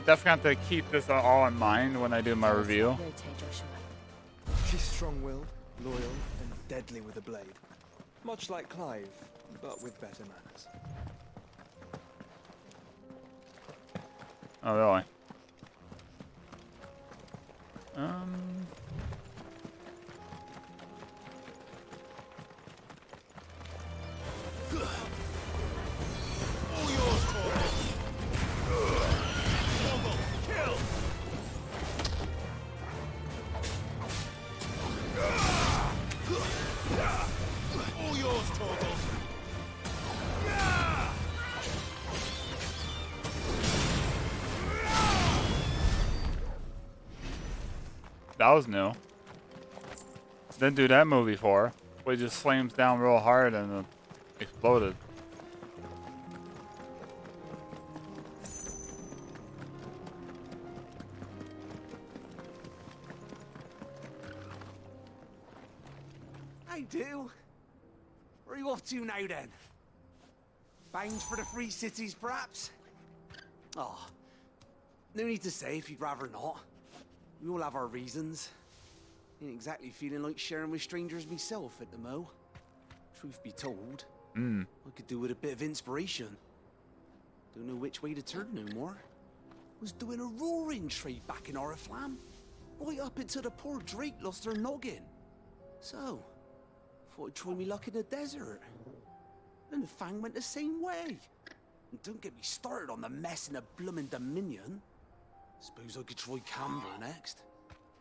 definitely have to keep this all in mind when I do my review. She's strong-willed, loyal, and deadly with a blade. Much like Clive, but with better manners. Oh, really? That was new. Didn't do that movie before. But he just slams down real hard and exploded. I do. Where are you off to now, then? Bound for the Free Cities, perhaps? Oh, no need to say if you'd rather not. We all have our reasons. Ain't exactly feeling like sharing with strangers myself at the mo. Truth be told, I could do with a bit of inspiration. Don't know which way to turn no more. Was doing a roaring trade back in Oriflamme. Right up until the poor Drake lost her noggin. So, thought I'd try me luck in the desert. And the Fang went the same way. And don't get me started on the mess in the bloomin' Dominion. Suppose I could try Canberra next.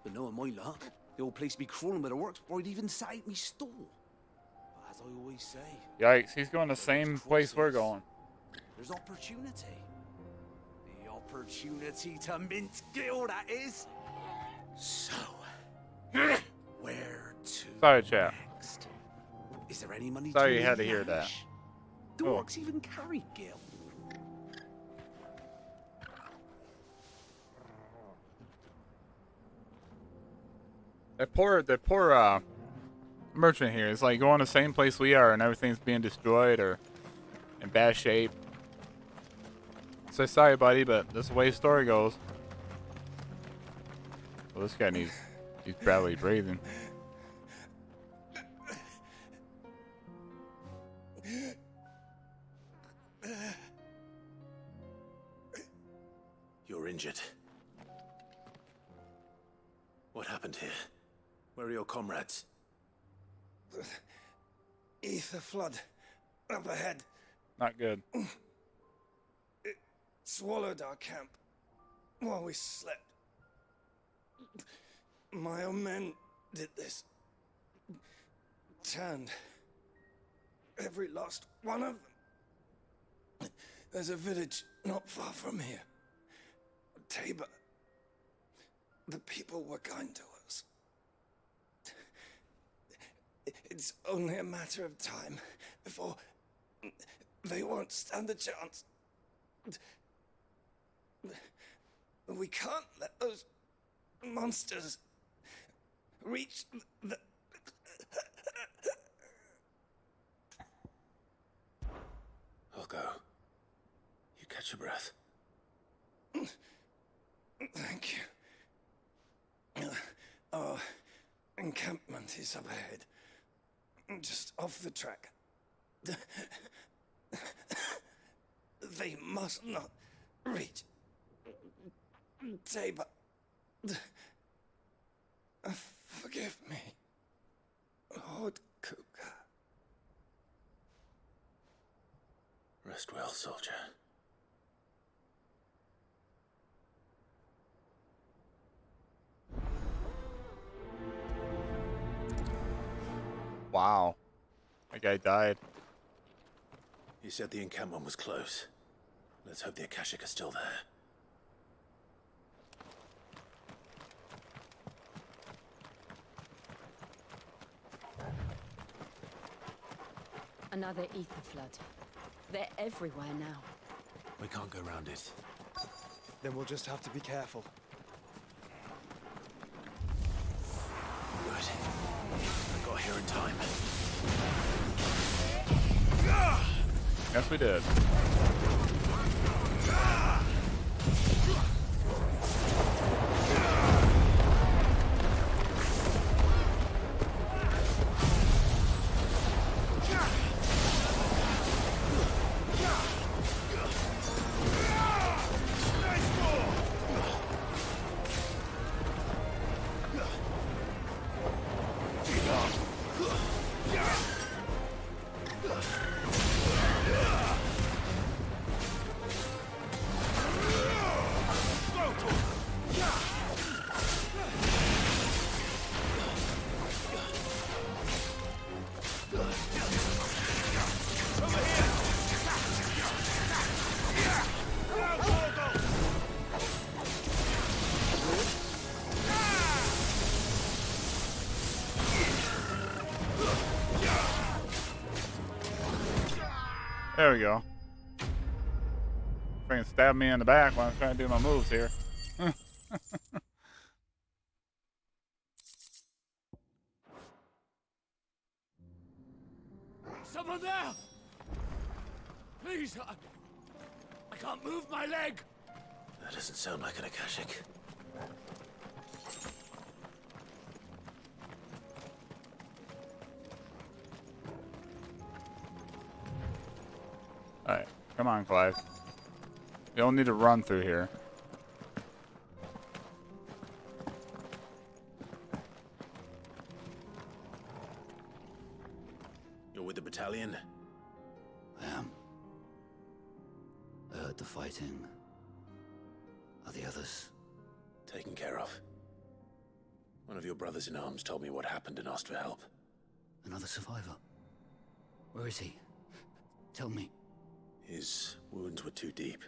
But knowing my luck, the old place be crawling with the works before I'd even sat out me stall. But as I always say... Yikes, he's going the same place we're going. There's opportunity. The opportunity to mint Gil, that is. So, where to Sorry, chap. next? Is there any money Sorry to you had to hear that. Yash? Do orcs even carry Gil? That poor merchant here is like going the same place we are, and everything's being destroyed or in bad shape. So sorry, buddy, but this is the way the story goes. Well, this guy he's barely breathing. You're injured. What happened here? Where are your comrades? Ether flood. Up ahead. Not good. It swallowed our camp while we slept. My own men did this. Turned every last one of them. There's a village not far from here. Tabor. The people were kind to us. It's only a matter of time before they won't stand a chance. We can't let those monsters reach the... I'll go. You catch your breath. Thank you. Our encampment is up ahead. Just off the track. They must not reach Tabor. Forgive me, Lord Kuka. Rest well, soldier. Wow. That guy died. You said the encampment was close. Let's hope the Akashic are still there. Another ether flood. They're everywhere now. We can't go around it. Then we'll just have to be careful. Good. I got here in time. Yes, we did. There we go. Freaking stab me in the back when I'm trying to do my moves here. Someone there! Please, I can't move my leg! That doesn't sound like an Akashic. Alright, come on, Clive. You don't need to run through here. You're with the battalion? I am. I heard the fighting. Are the others? Taken care of. One of your brothers in arms told me what happened and asked for help. Another survivor? Where is he? Tell me. His wounds were too deep.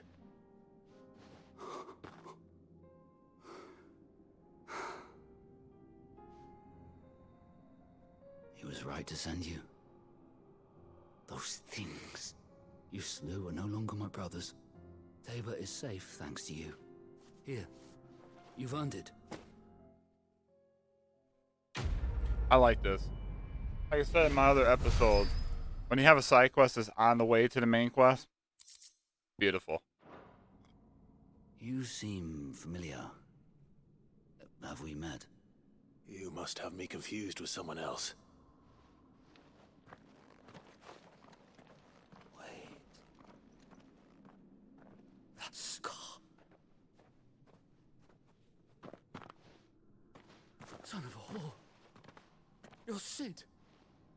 He was right to send you. Those things you slew are no longer my brothers. Tabor is safe thanks to you. Here, you've earned it. I like this. Like I said in my other episode, when you have a side quest that's on the way to the main quest, beautiful. You seem familiar. Have we met? You must have me confused with someone else. That scar. Son of a whore. You're Sid.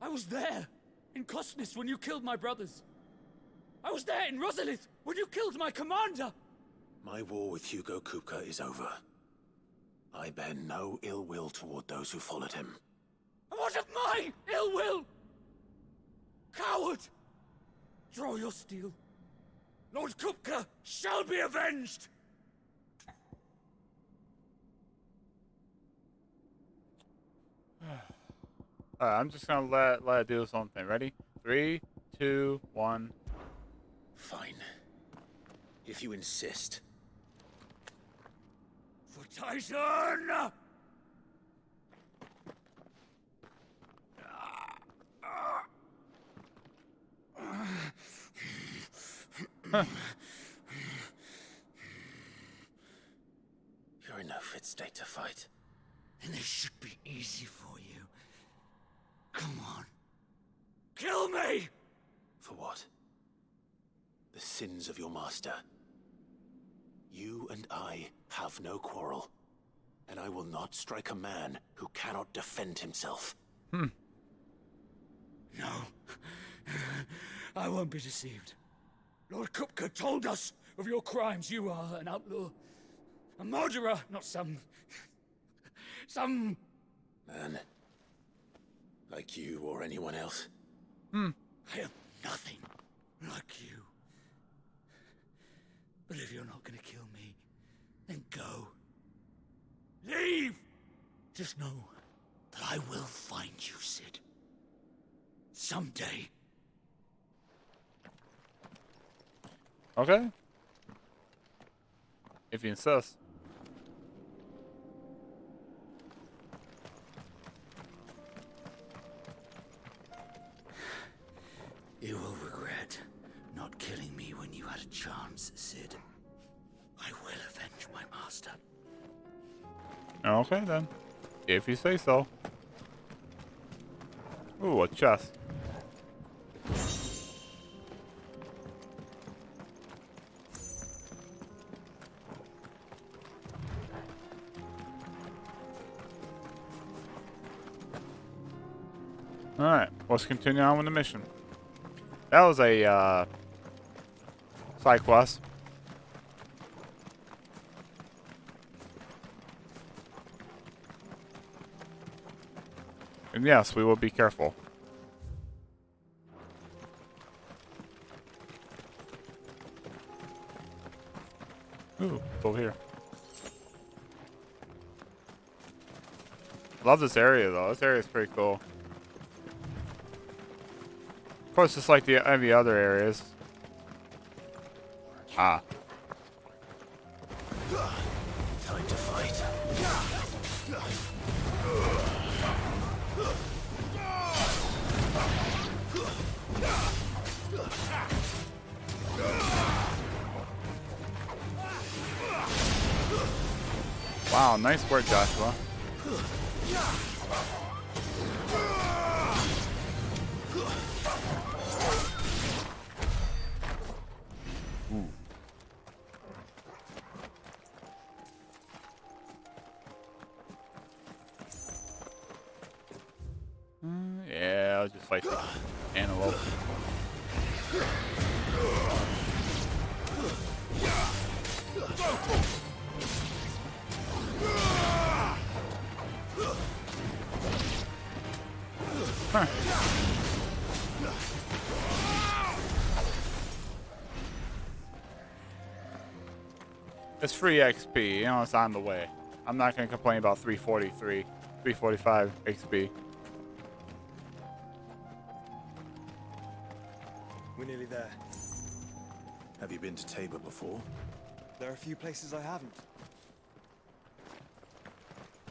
I was there in Cosnes when you killed my brothers. I was there in Rosalith when you killed my commander. My war with Hugo Kupka is over. I bear no ill will toward those who followed him. And what of my ill will? Coward! Draw your steel. Lord Kupka shall be avenged! I'm just gonna let it do its own thing. Ready? 3, 2, 1. Fine. If you insist. For Tyson! You're in no fit state to fight. And this should be easy for you. Come on. Kill me! For what? The sins of your master. You and I have no quarrel. And I will not strike a man who cannot defend himself. No. I won't be deceived. Lord Kupka told us of your crimes. You are an outlaw. A murderer, not some man. Like you or anyone else. I am nothing like you. But if you're not gonna kill me, then go. Leave! Just know that I will find you, Sid. Someday. Okay. If you insist. You will regret not killing me when you had a chance, Sid. I will avenge my master. Okay then. If you say so. Ooh, a chest. Alright, let's continue on with the mission. That was a side quest. And yes, we will be careful. Ooh, it's over here. Love this area though. This area is pretty cool. Of course, just like the other areas. Ah. Time to fight. Oh, nice work, Joshua. Ooh. Yeah, I'll just fight the antelope. Huh. It's free XP, you know, it's on the way. I'm not gonna complain about 343, 345 XP. We're nearly there. Have you been to Tabor before? There are a few places I haven't.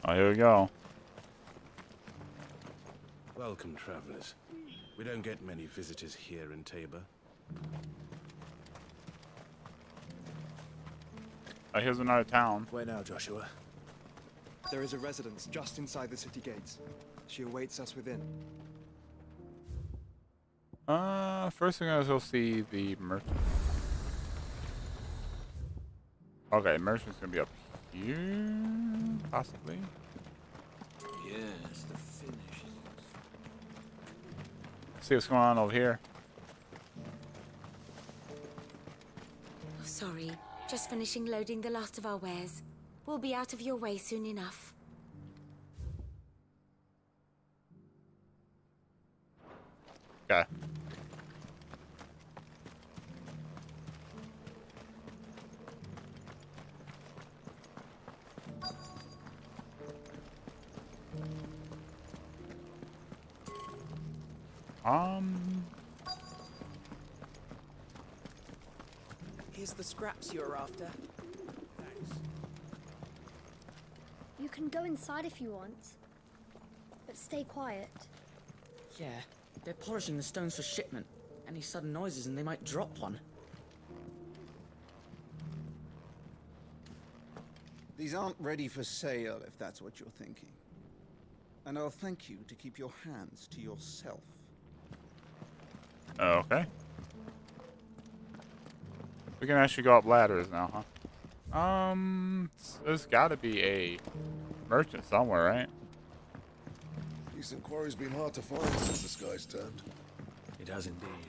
Oh, here we go. Welcome, travelers. We don't get many visitors here in Tabor. Oh, here's another town. Where now, Joshua? There is a residence just inside the city gates. She awaits us within. First we're gonna go see the merchant. Okay, merchant's gonna be up here, possibly. Yes, the finish. See what's going on over here. Oh, sorry. Just finishing loading the last of our wares. We'll be out of your way soon enough. Okay. Here's the scraps you're after. You can go inside if you want, but stay quiet. Yeah, they're polishing the stones for shipment. Any sudden noises and they might drop one. These aren't ready for sale, if that's what you're thinking. And I'll thank you to keep your hands to yourself. Okay. We can actually go up ladders now, huh? There's gotta be a merchant somewhere, right? Decent quarry's been hard to find since the sky's turned. It has indeed.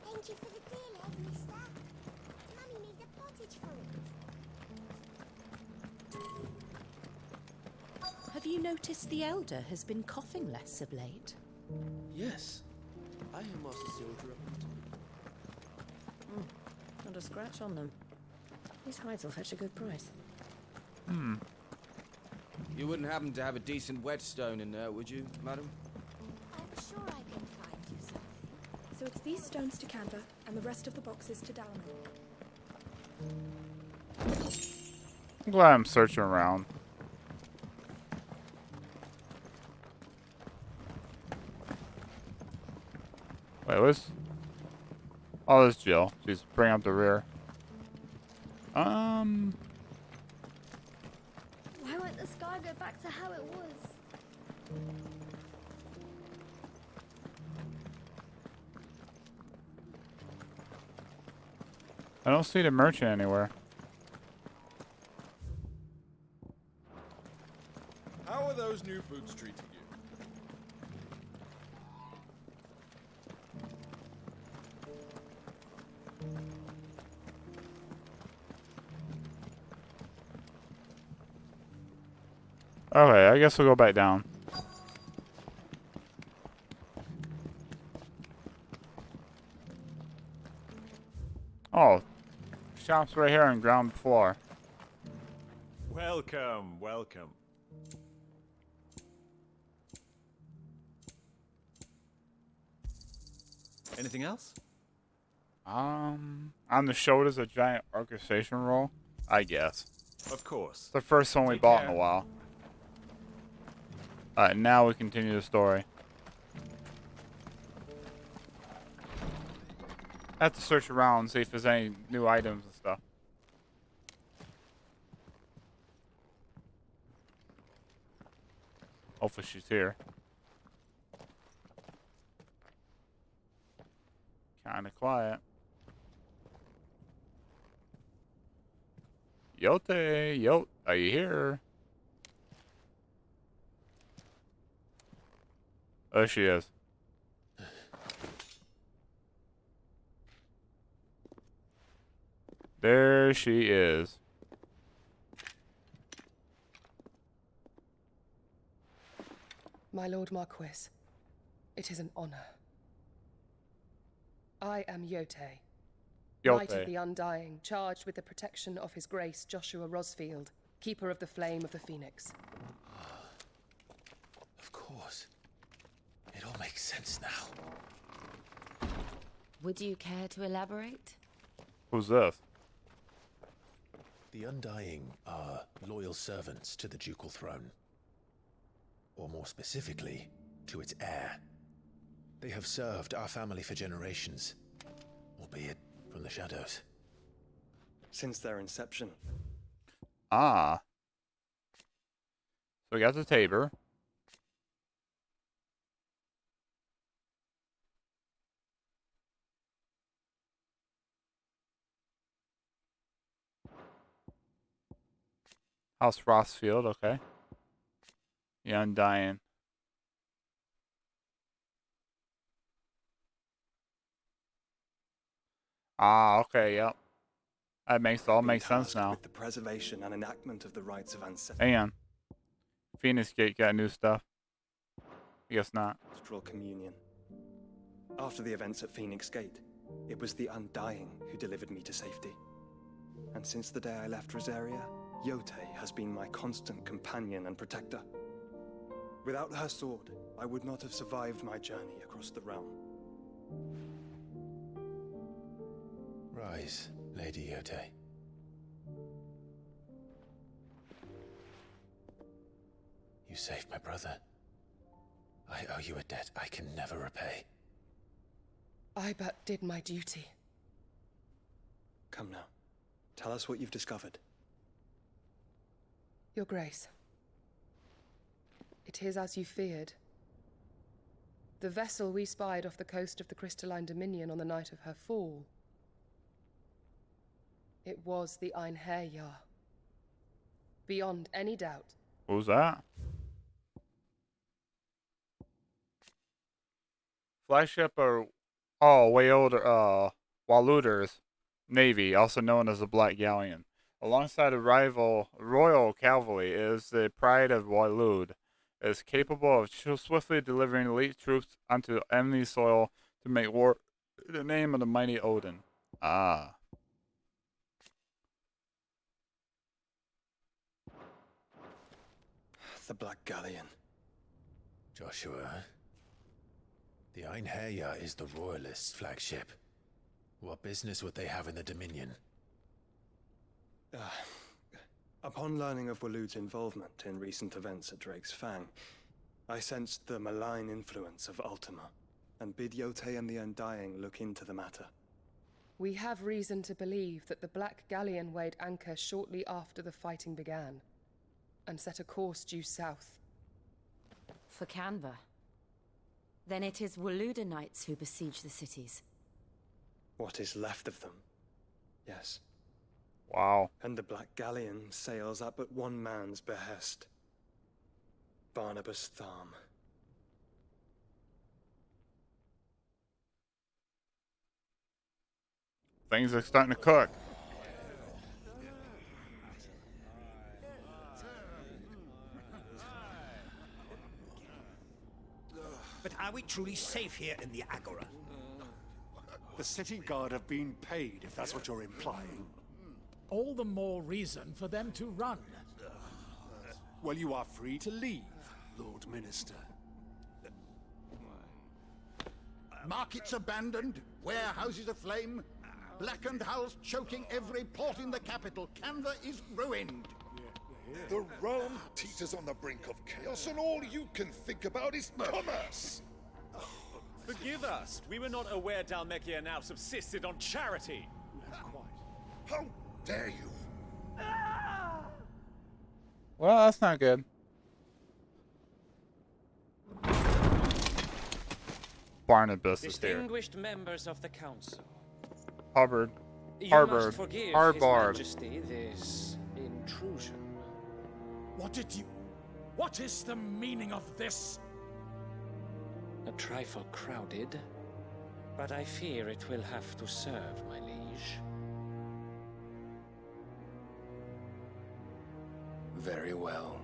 Thank you for the deal, Ed, mister. Mummy made the pottage for it. Have you noticed the Elder has been coughing less of late? Yes. I hear Master Silver. Not a scratch on them. These hides will fetch a good price. You wouldn't happen to have a decent whetstone in there, would you, madam? I'm sure I can find you something. So it's these stones to Canva, and the rest of the boxes to Dalaman. I'm glad I'm searching around. Wait, what's... Oh, this Jill. She's bringing up the rear. Why won't the sky go back to how it was? I don't see the merchant anywhere. How are those new boots treating you? Okay, I guess we'll go back down. Oh, shop's right here on ground floor. Welcome, welcome. Anything else? On the shoulders a giant orchestration roll, I guess. Of course. It's the first one we Take bought care. in a while. Alright, now we continue the story. I have to search around and see if there's any new items and stuff. Hopefully she's here. Kinda quiet. Yote, yo, are you here? There she is. There she is. My Lord Marquis, it is an honor. I am Yote, Knight of the Undying, charged with the protection of His Grace Joshua Rosfield, Keeper of the Flame of the Phoenix. Of course. It all makes sense now. Would you care to elaborate? Who's this? The Undying are loyal servants to the ducal throne. Or more specifically, to its heir. They have served our family for generations, albeit from the shadows. Since their inception. Ah. So we got the Tabor. House Rossfield, okay. The Undying. Ah, okay, yep. That makes all makes sense now. With the preservation and enactment of the rights of ancestors. Hang on. Phoenix Gate got new stuff. I guess not. Ancestral communion. After the events at Phoenix Gate, it was the Undying who delivered me to safety. And since the day I left Rosaria, Yote has been my constant companion and protector. Without her sword, I would not have survived my journey across the realm. Rise, Lady Yote. You saved my brother. I owe you a debt I can never repay. I but did my duty. Come now. Tell us what you've discovered. Your Grace. It is as you feared. The vessel we spied off the coast of the Crystalline Dominion on the night of her fall. It was the Einherjar. Beyond any doubt. Who's that? Flagship or way older Waluder's Navy, also known as the Black Galleon. Alongside a rival Royal Cavalry, it is the pride of Walud. It is capable of swiftly delivering elite troops onto enemy soil to make war in the name of the mighty Odin. Ah. The Black Galleon. Joshua, the Einherjar is the Royalists' flagship. What business would they have in the Dominion? Upon learning of Walud's involvement in recent events at Drake's Fang, I sensed the malign influence of Ultima, and bid Yote and the Undying look into the matter. We have reason to believe that the Black Galleon weighed anchor shortly after the fighting began, and set a course due south. For Canva. Then it is Waluda Knights who besiege the cities. What is left of them? Yes. Wow. And the Black Galleon sails up at one man's behest. Barnabas Tharm. Things are starting to cook. But are we truly safe here in the Agora? The city guard have been paid, if that's what you're implying. All the more reason for them to run. Well, you are free to leave, Lord Minister. Markets abandoned, warehouses aflame, blackened hulls choking every port in the capital. Canva is ruined. The realm teeters on the brink of chaos, and all you can think about is commerce. Forgive us. We were not aware Dhalmekia now subsisted on charity. How dare you? Well, that's not good. Barnabas is here. Distinguished members of the council. Hubbard. You Harvard. must forgive His Harvard. Majesty this intrusion. What is the meaning of this? A trifle crowded, but I fear it will have to serve, my liege. Very well.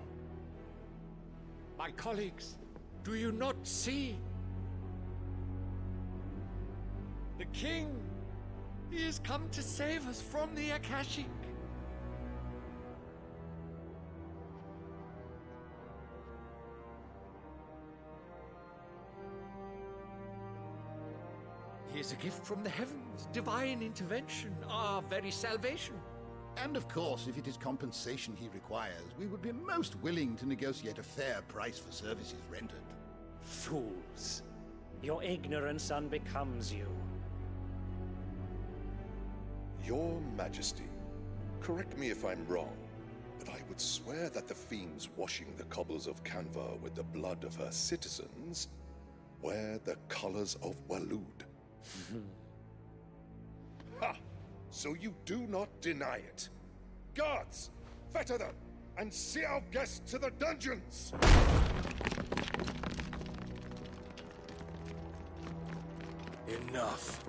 My colleagues, do you not see? The king! He has come to save us from the Akashic. He is a gift from the heavens, divine intervention, our very salvation. And of course, if it is compensation he requires, we would be most willing to negotiate a fair price for services rendered. Fools! Your ignorance unbecomes you. Your Majesty, correct me if I'm wrong, but I would swear that the fiends washing the cobbles of Canva with the blood of her citizens wear the colors of Waloed. Ha! So you do not deny it. Guards, fetter them, and see our guests to the dungeons! Enough.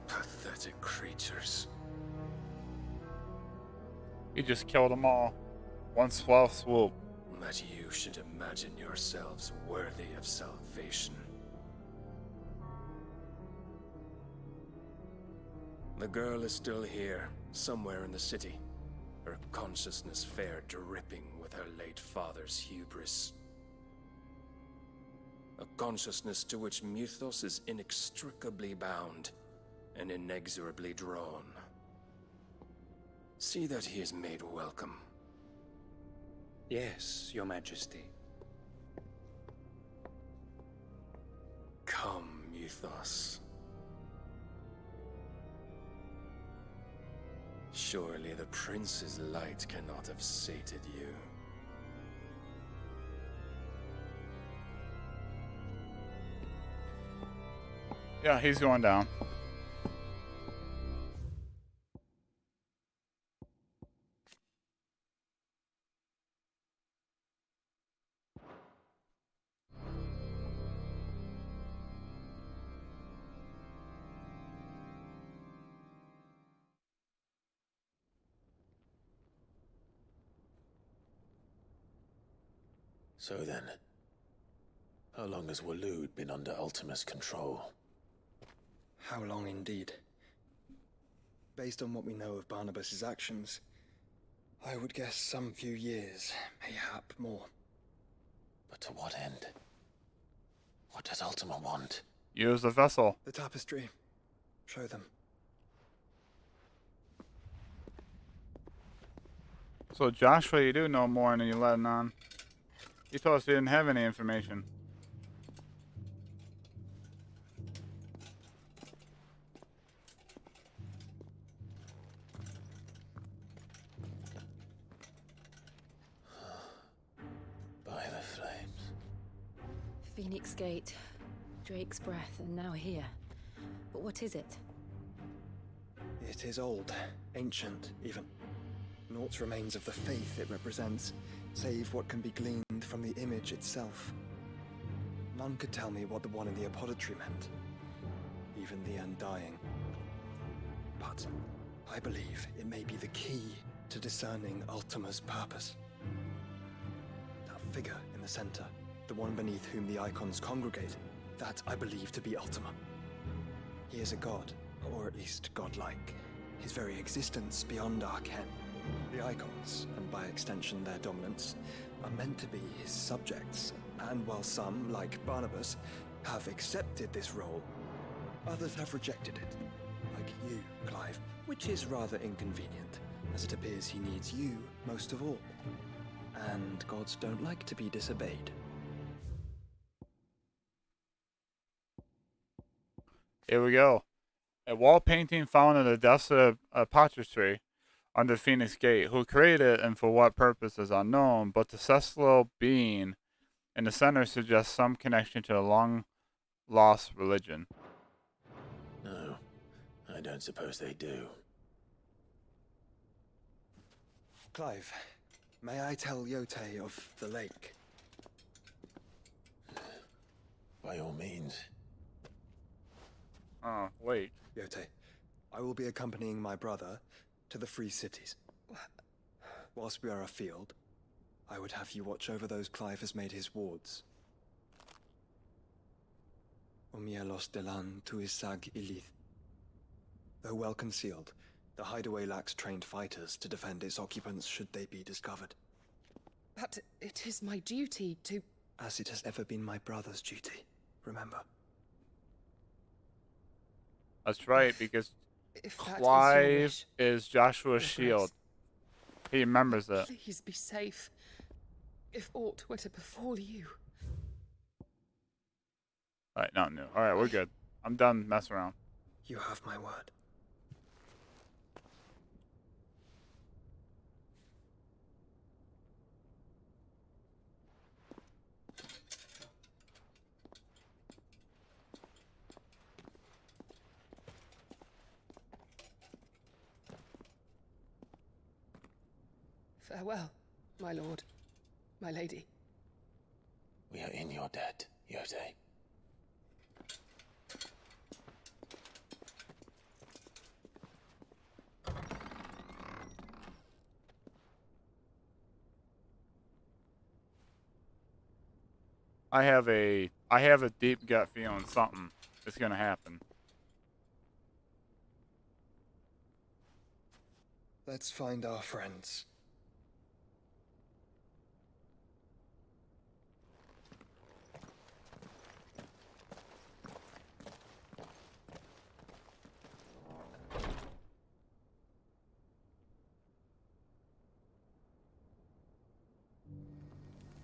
Pathetic creatures. He just killed them all. One swell swoop. That you should imagine yourselves worthy of salvation. The girl is still here, somewhere in the city. Her consciousness fair dripping with her late father's hubris. A consciousness to which Mythos is inextricably bound and inexorably drawn. See that he is made welcome. Yes, Your Majesty. Come, Mythos. Surely the prince's light cannot have sated you. Yeah, he's going down. So then, how long has Waloed been under Ultima's control? How long indeed? Based on what we know of Barnabas's actions, I would guess some few years, mayhap more. But to what end? What does Ultima want? Use the vessel. The tapestry. Show them. So Joshua, you do know more than you're letting on. You told us you didn't have any information. By the flames. Phoenix Gate, Drake's Breath, and now here. But what is it? It is old, ancient, even. Naught remains of the faith it represents, save what can be gleaned from the image itself. None could tell me what the one in the apothecary meant, even the Undying. But I believe it may be the key to discerning Ultima's purpose. That figure in the center, the one beneath whom the icons congregate, that I believe to be Ultima. He is a god, or at least godlike, his very existence beyond our ken. The icons, and by extension their dominants, are meant to be his subjects, and while some, like Barnabas, have accepted this role, others have rejected it, like you, Clive, which is rather inconvenient, as it appears he needs you most of all. And gods don't like to be disobeyed. Here we go. A wall painting found in the depths of a pottery under Phoenix Gate. Who created it and for what purpose is unknown, but the celestial being in the center suggests some connection to a long-lost religion. No, I don't suppose they do. Clive, may I tell Yote of the lake? By all means. Oh, wait. Yote, I will be accompanying my brother to the Free Cities. Whilst we are afield, I would have you watch over those Clive has made his wards. Omielos delan tuisag ilith. Though well concealed, the hideaway lacks trained fighters to defend its occupants should they be discovered. But it is my duty to... As it has ever been my brother's duty, remember. That's right, because If that Clive your is Joshua's Your shield. He remembers it. Please be safe. If aught were to befall you. Alright, nothing new. Alright, we're good. I'm done messing around. You have my word. Farewell, my lord, my lady. We are in your debt, Yote. I have a deep gut feeling something is gonna happen. Let's find our friends.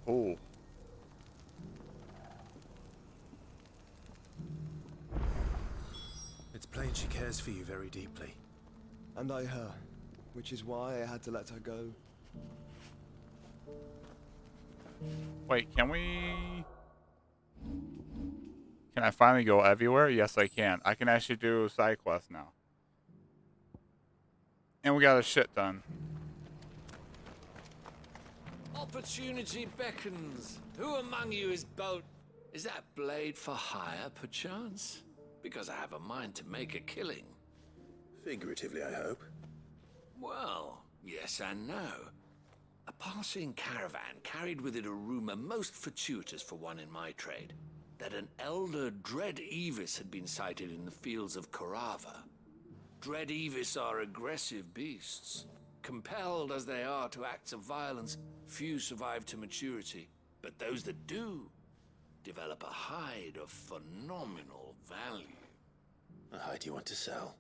Cool. It's plain she cares for you very deeply. And I her, which is why I had to let her go. Wait, can we... Can I finally go everywhere? Yes, I can. I can actually do side quests now. And we got a shit done. Opportunity beckons. Who among you is bold? Is that blade for hire, perchance? Because I have a mind to make a killing. Figuratively, I hope. Well, yes and no. A passing caravan carried with it a rumor most fortuitous for one in my trade, that an elder Dread Evis had been sighted in the fields of Korava. Dread Evis are aggressive beasts. Compelled as they are to acts of violence, few survive to maturity, but those that do develop a hide of phenomenal value. A hide you want to sell?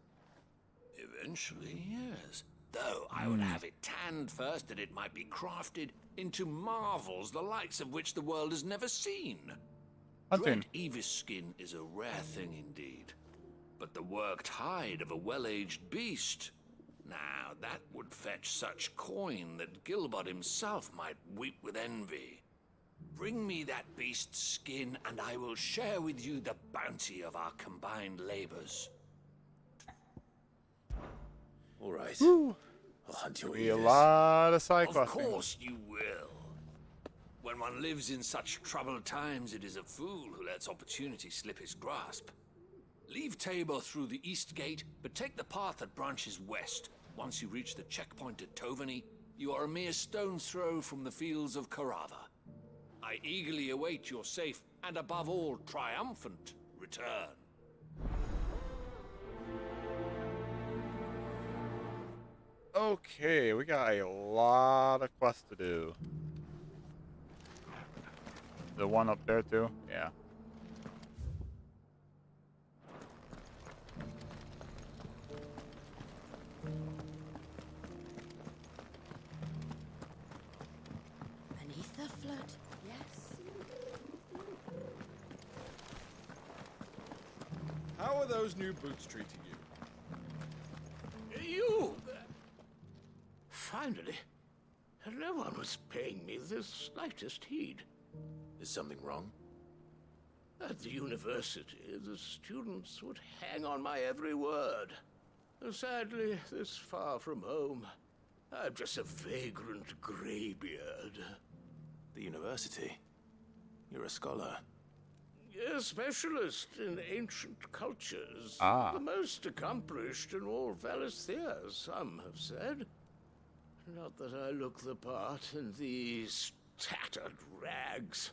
Eventually, yes. Though I would have it tanned first that it might be crafted into marvels the likes of which the world has never seen. Dread Evis skin is a rare thing indeed. But the worked hide of a well-aged beast, now that would fetch such coin that Gilbert himself might weep with envy. Bring me that beast's skin, and I will share with you the bounty of our combined labors. All right. Woo. I'll hunt your Be a lot of side Of questing. course you will. When one lives in such troubled times, it is a fool who lets opportunity slip his grasp. Leave Tabor through the east gate, but take the path that branches west. Once you reach the checkpoint at Tovany, you are a mere stone's throw from the fields of Korava. I eagerly await your safe, and above all, triumphant return. Okay, we got a lot of quests to do. The one up there too? Yeah. Beneath the flood, yes. How are those new boots treating you? finally. No one was paying me the slightest heed. Is something wrong? At the university, the students would hang on my every word. Sadly, this far from home, I'm just a vagrant greybeard. The university? You're a scholar. A specialist in ancient cultures. Ah. The most accomplished in all Valisthea, some have said. Not that I look the part in these tattered rags.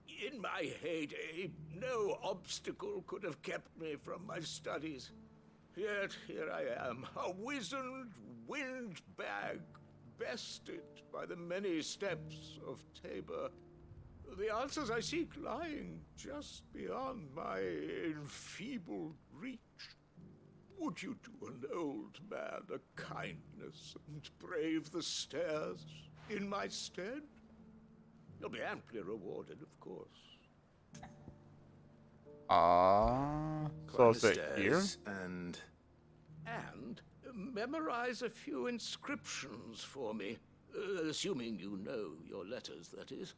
In my heyday, no obstacle could have kept me from my studies. Yet here I am, a wizened windbag, bested by the many steps of Tabor. The answers I seek lying just beyond my enfeebled reach. Would you do an old man a kindness and brave the stairs in my stead? You'll be amply rewarded, of course. So is it here? And Memorize a few inscriptions for me, assuming you know your letters, that is.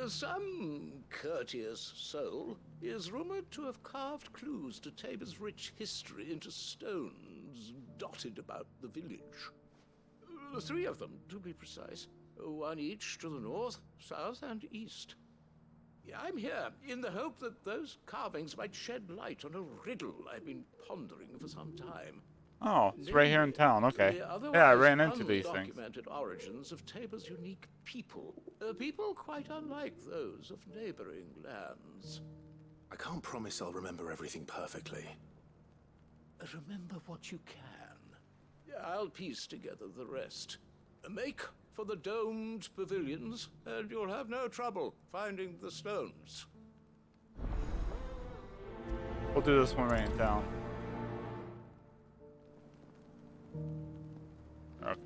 Some courteous soul is rumored to have carved clues to Tabor's rich history into stones dotted about the village. 3 of them, to be precise. 1 each to the north, south, and east. I'm here in the hope that those carvings might shed light on a riddle I've been pondering for some time. Oh, it's right here in town. Okay. The Yeah, I ran into these things. undocumented origins of Tabor's unique people. People quite unlike those of neighboring lands. I can't promise I'll remember everything perfectly. Remember what you can. I'll piece together the rest. Make for the domed pavilions, and you'll have no trouble finding the stones. We'll do this one right in town. Okay.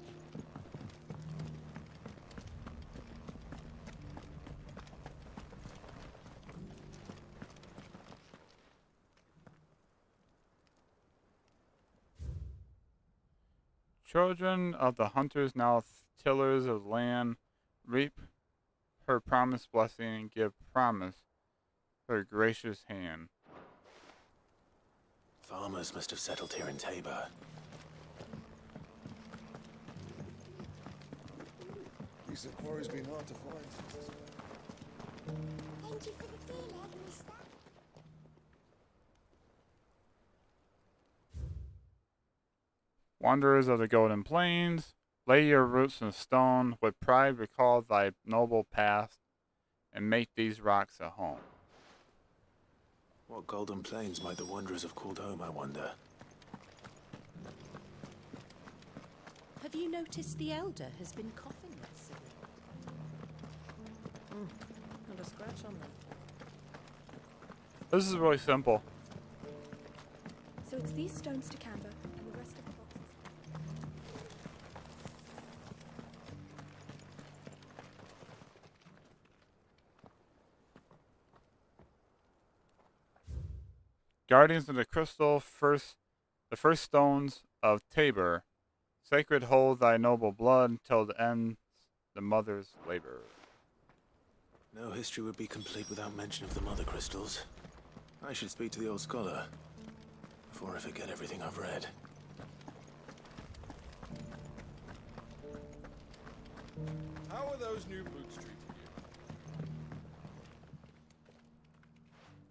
Children of the hunters, now tillers of land, reap her promised blessing and give promise her gracious hand. Farmers must have settled here in Tabor. Recent quarry's been hard to find. Thank you for the deal, mister. Wanderers of the Golden Plains, lay your roots in stone, with pride recall thy noble past, and make these rocks a home. What golden plains might the wanderers have called home, I wonder? Have you noticed the elder has been coughing recently? Not a scratch on them. This is really simple. So it's these stones to Canva and the rest of the boxes. Guardians of the Crystal, the first stones of Tabor, sacred hold thy noble blood till the ends the mother's labor. No history would be complete without mention of the mother crystals. I should speak to the old scholar before I forget everything I've read. How are those new boots treating you?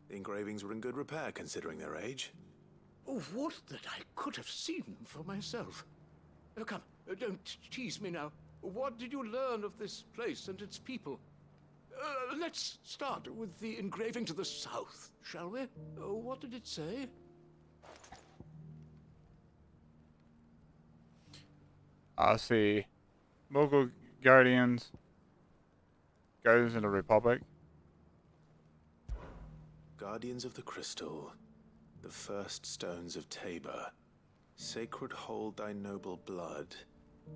The engravings were in good repair considering their age. Oh, would that I could have seen them for myself. Come, don't tease me now. What did you learn of this place and its people? Let's start with the engraving to the south, shall we? What did it say? I'll see. Mogul Guardians. Guardians of the Republic. Guardians of the Crystal, the first stones of Tabor, sacred hold thy noble blood,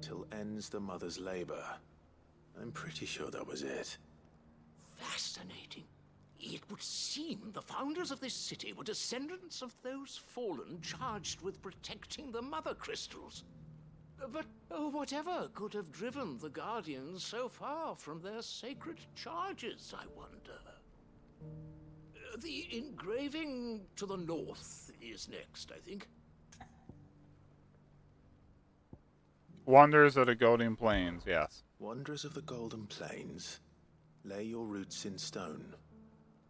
till ends the mother's labor. I'm pretty sure that was it. Fascinating. It would seem the founders of this city were descendants of those fallen charged with protecting the mother crystals. But whatever could have driven the Guardians so far from their sacred charges, I wonder? The engraving to the north is next, I think. Wonders of the Golden Plains, yes. Wonders of the Golden Plains, lay your roots in stone.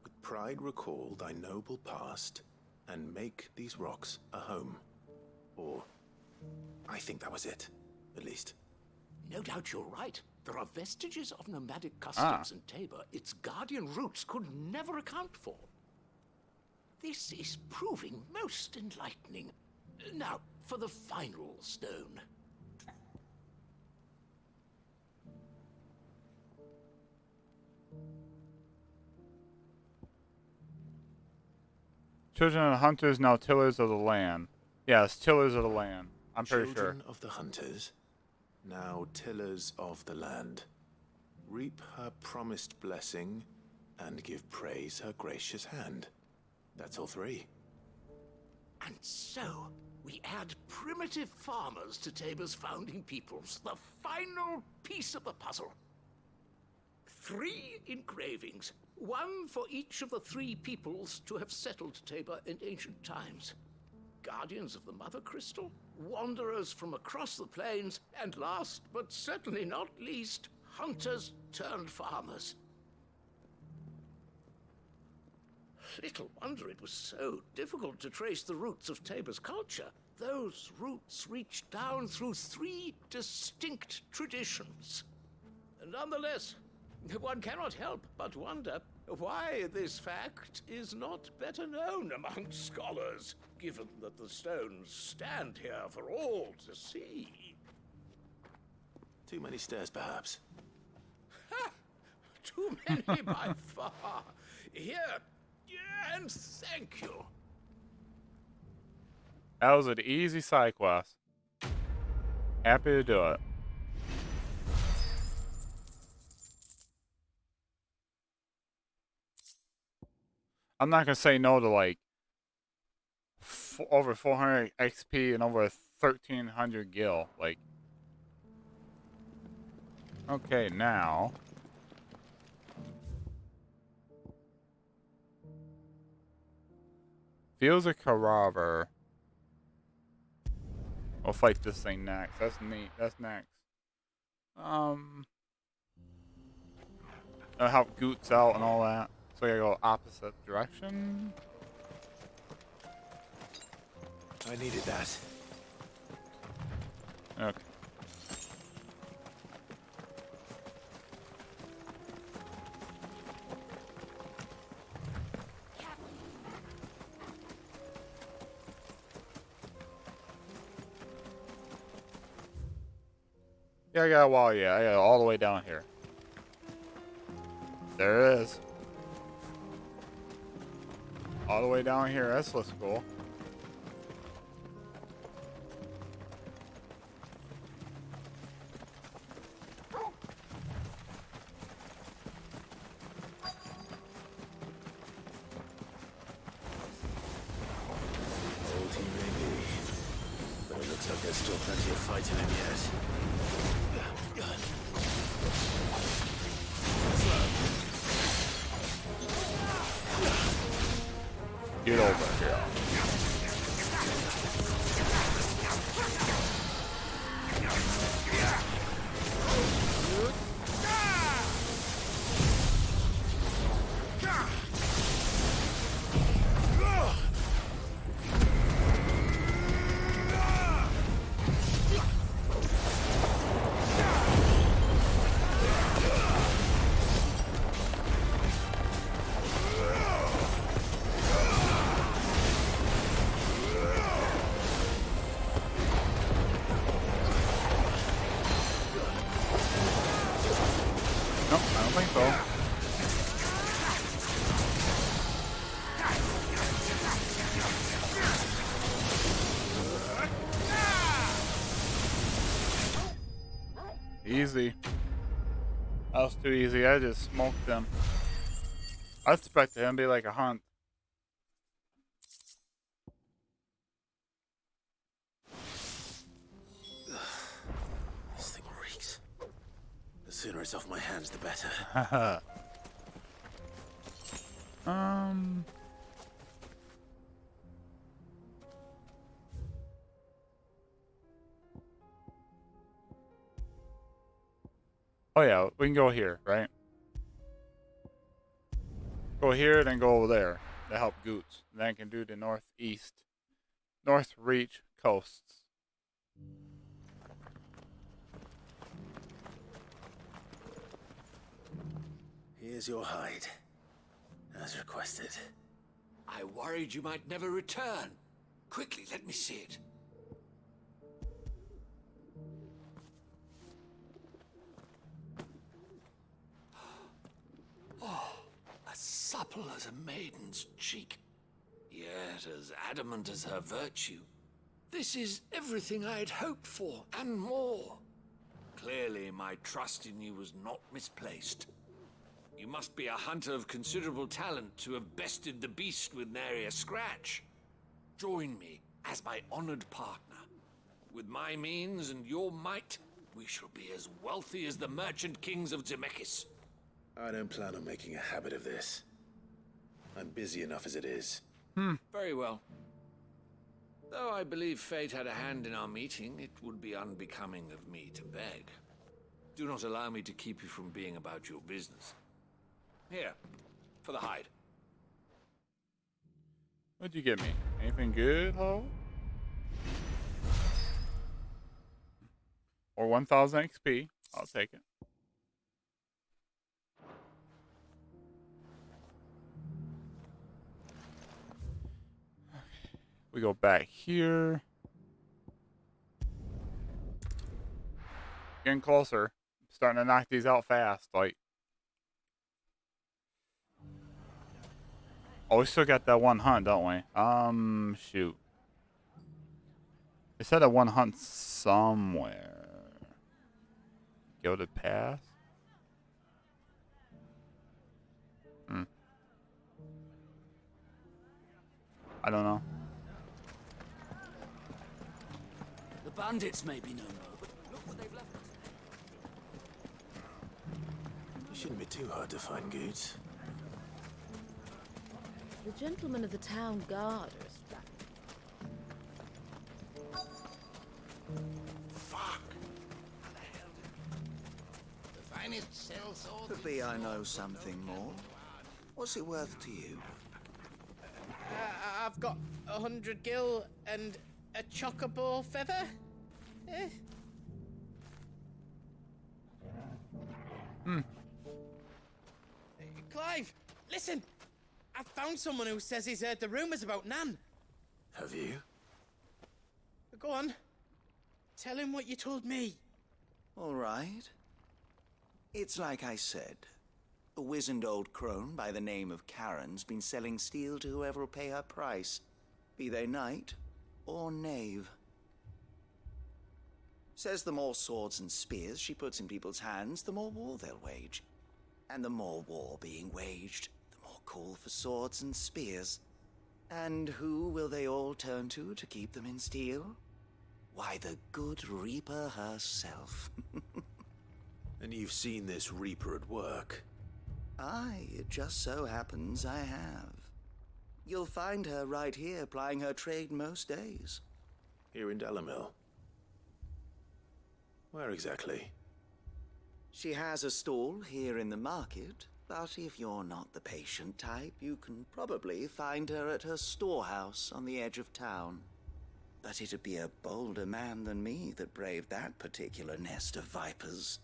With pride recall thy noble past, and make these rocks a home. Or, I think that was it, at least. No doubt you're right. There are vestiges of nomadic customs in Tabor its guardian roots could never account for. This is proving most enlightening. Now, for the final stone. Children of the hunters, now tillers of the land. Yes, tillers of the land. I'm pretty sure. Children of the hunters, now tillers of the land. Reap her promised blessing, and give praise her gracious hand. That's all three. And so, we add primitive farmers to Tabor's founding peoples, the final piece of the puzzle. 3 engravings, one for each of the 3 peoples to have settled Tabor in ancient times. Guardians of the Mother Crystal, wanderers from across the plains, and last but certainly not least, hunters turned farmers. Little wonder it was so difficult to trace the roots of Tabor's culture. Those roots reach down through 3 distinct traditions. Nonetheless, one cannot help but wonder why this fact is not better known among scholars, given that the stones stand here for all to see. Too many stairs, perhaps. Ha! Too many by far. Here, and thank you. That was an easy side quest. Happy to do it. I'm not gonna say no to like over 400 XP and over 1300 gil. Like, okay, now Fields of Caraver. We'll fight this thing next. That's neat. That's next. Help Goots out and all that. So I gotta go opposite direction. I needed that. Okay. Yeah, I got a wall, yeah. I got it all the way down here. There it is. All the way down here. That looks cool. Old he may be, but it looks like there's still plenty of fight in him yet. Get over here. Easy. That was too easy. I just smoked them. I expected him to be like a hunt. Sooner it's off my hands, the better. Oh yeah, we can go here, right? Go here, then go over there to help Goots. Then I can do the northeast, North Reach coasts. Here's your hide, as requested. I worried you might never return. Quickly, let me see it. Oh, as supple as a maiden's cheek, yet as adamant as her virtue. This is everything I had hoped for, and more. Clearly, my trust in you was not misplaced. You must be a hunter of considerable talent to have bested the beast with nary a scratch. Join me as my honored partner. With my means and your might, we shall be as wealthy as the merchant kings of Zemeckis. I don't plan on making a habit of this. I'm busy enough as it is. Very well. Though I believe fate had a hand in our meeting, it would be unbecoming of me to beg. Do not allow me to keep you from being about your business. Here, for the hide. What'd you get me? Anything good, ho? Or 1,000 XP. I'll take it. We go back here. Getting closer. Starting to knock these out fast. Like, oh, we still got that one hunt, don't we? Shoot. They said that one hunt somewhere. Gilded Pass? I don't know. The bandits may be no more, but look what they've left us. You shouldn't be too hard to find, Goots. The gentlemen of the town guard are strapped. The finest cell swords. Could be I know something more. What's it worth to you? I've got 100 gil and a chocobo feather. Clive, listen! I found someone who says he's heard the rumors about Nan. Have you? Go on. Tell him what you told me. All right. It's like I said. A wizened old crone by the name of Karen's been selling steel to whoever will pay her price, be they knight or knave. Says the more swords and spears she puts in people's hands, the more war they'll wage. And the more war being waged, the more call for swords and spears. And who will they all turn to keep them in steel? Why, the good Reaper herself. And you've seen this Reaper at work? Aye, it just so happens I have. You'll find her right here plying her trade most days. Here in Delamil? Where exactly? She has a stall here in the market, but if you're not the patient type, you can probably find her at her storehouse on the edge of town. But it'd be a bolder man than me that braved that particular nest of vipers.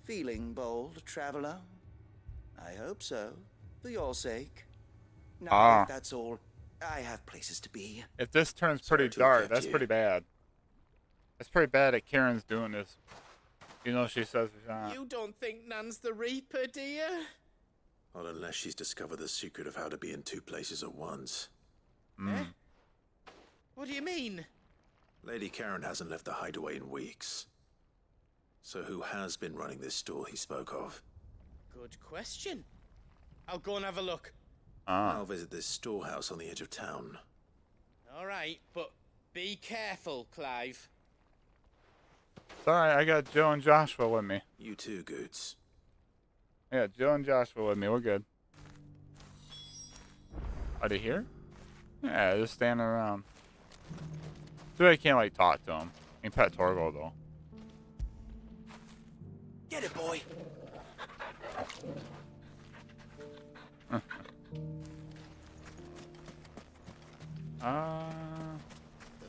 Feeling bold, traveler? I hope so, for your sake. Now, if that's all, I have places to be. If this turns pretty dark, that's pretty bad. It's pretty bad that Karen's doing this. You know, she says it's not. You don't think Nan's the Reaper, do you? Not unless she's discovered the secret of how to be in two places at once. Eh? What do you mean? Lady Karen hasn't left the hideaway in weeks. So who has been running this stall he spoke of? Good question. I'll go and have a look. I'll visit this storehouse on the edge of town. All right, but be careful, Clive. It's alright, I got Joe and Joshua with me. You too, Goots. Yeah, Joe and Joshua with me. We're good. Are they here? Yeah, just standing around. So I can't like talk to them. I can pet Torgo though. Get it, boy. The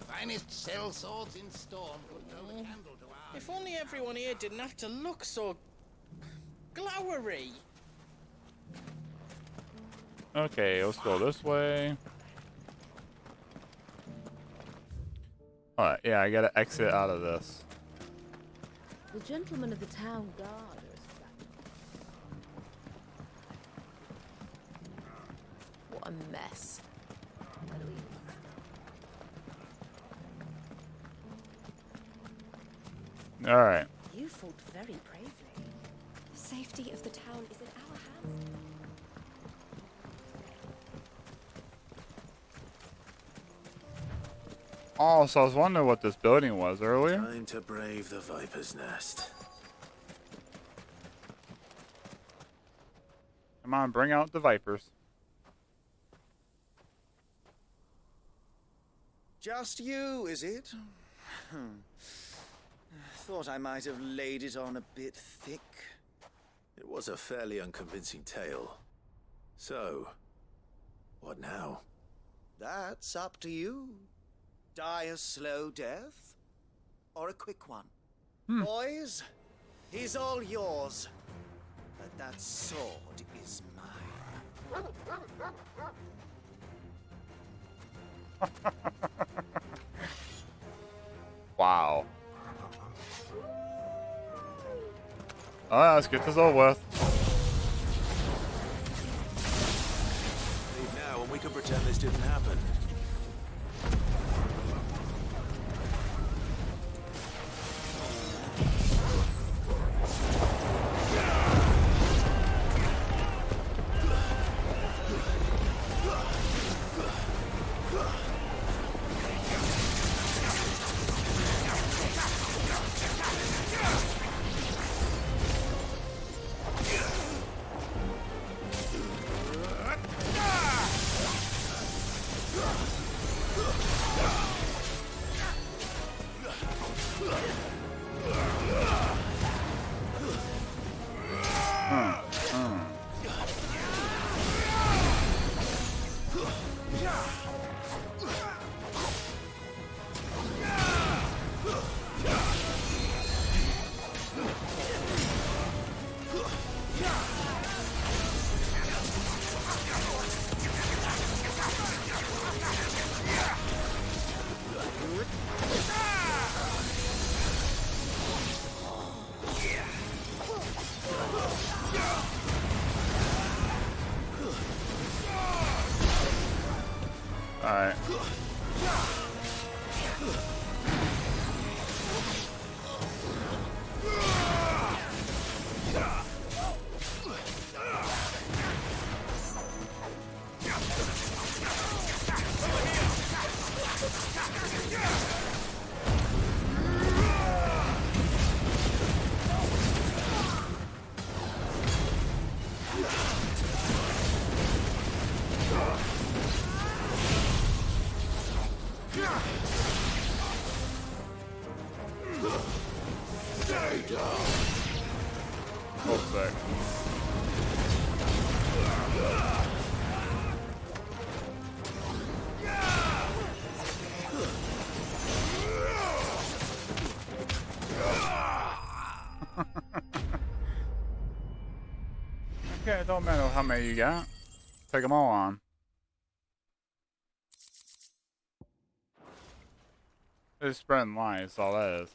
finest cell swords in Storm could throw a candle to ours. If only everyone here didn't have to look so glowery. Okay, let's go this way. Alright, yeah, I gotta exit out of this. The gentlemen of the town guard are what a mess. Alright. You fought very bravely. The safety of the town is in our hands. Oh, so I was wondering what this building was earlier. Time to brave the Viper's Nest. Come on, bring out the Vipers. Just you, is it? Thought I might have laid it on a bit thick. It was a fairly unconvincing tale. So, what now? That's up to you. Die a slow death, or a quick one. Boys, he's all yours. But that sword is mine. Wow. Alright, let's get this over with. Leave now and we can pretend this didn't happen. Alright. Okay, it don't matter how many you got. Take them all on. It's spreading lies, all that is.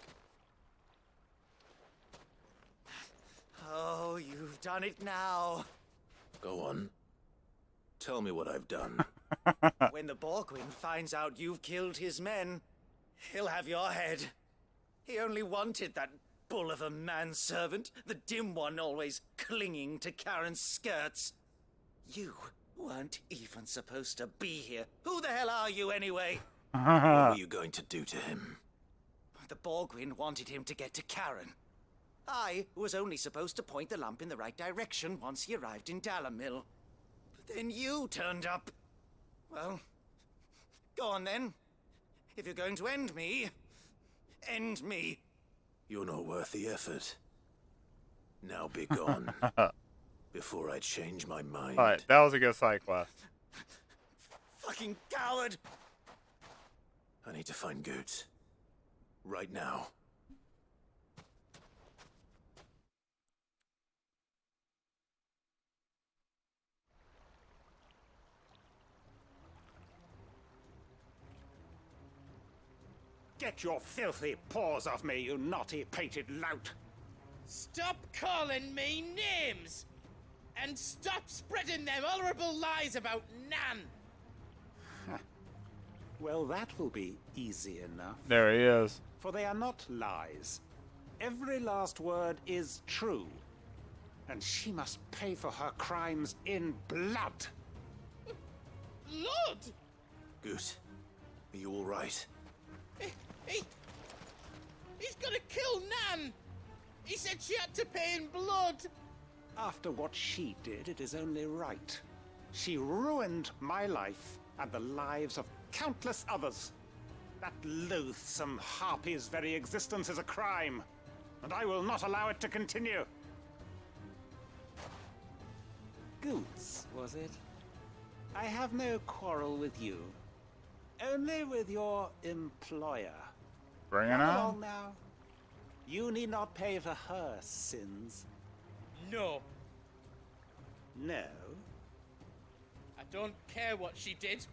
Oh, you've done it now. Go on. Tell me what I've done. When the Borgwyn finds out you've killed his men, he'll have your head. He only wanted that bull of a manservant, the dim one always clinging to Karen's skirts. You weren't even supposed to be here. Who the hell are you anyway? What were you going to do to him? The Borgwyn wanted him to get to Karen. I was only supposed to point the lamp in the right direction once he arrived in Dalamil. But then you turned up. Well, go on then. If you're going to end me, end me. You're not worth the effort. Now be gone. Before I change my mind. Alright, that was a good side quest. Fucking coward! I need to find Goots. Right now. Get your filthy paws off me, you naughty-pated lout! Stop calling me names! And stop spreading them horrible lies about Nan! Well, that will be easy enough. There he is. For they are not lies. Every last word is true. And she must pay for her crimes in blood. Blood? Goot, are you all right? He's gonna kill Nan! He said she had to pay in blood! After what she did, it is only right. She ruined my life and the lives of countless others. That loathsome harpy's very existence is a crime, and I will not allow it to continue. Goots, was it? I have no quarrel with you. Only with your employer. Bring it Come on. along now. You need not pay for her sins. No. No? I don't care what she did.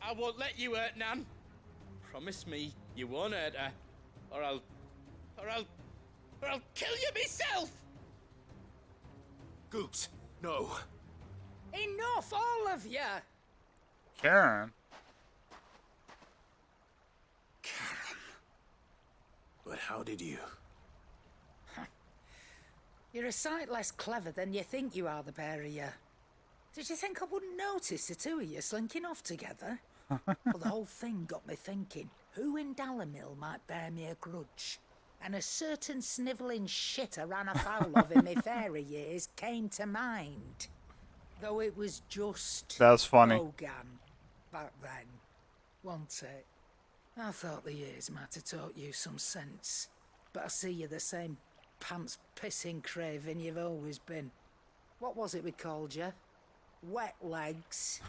I won't let you hurt Nan. Promise me you won't hurt her, or I'll kill you myself. Goots, no. Enough, all of you. Karen. But how did you? You're a sight less clever than you think you are, the pair of you. Did you think I wouldn't notice the two of you slinking off together? Well, the whole thing got me thinking, who in Dalamil might bear me a grudge? And a certain snivelling shit I ran afoul of in my fairy years came to mind. Though it was just... That's funny. Logan back then, wasn't it? I thought the years might have taught you some sense. But I see you're the same pants-pissing craven you've always been. What was it we called you? Wet legs.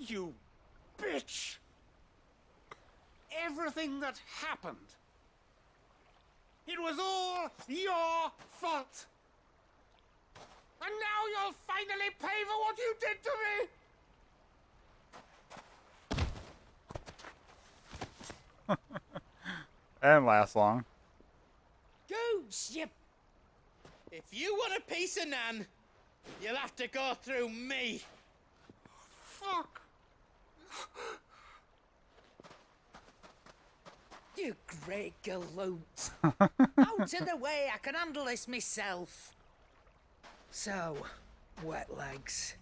You bitch! Everything that happened, it was all your fault! And now you'll finally pay for what you did to me! And last long. Goots, you... If you want a piece of Nan, you'll have to go through me. Fuck. You great galoot. Out of the way, I can handle this myself. So, wet legs,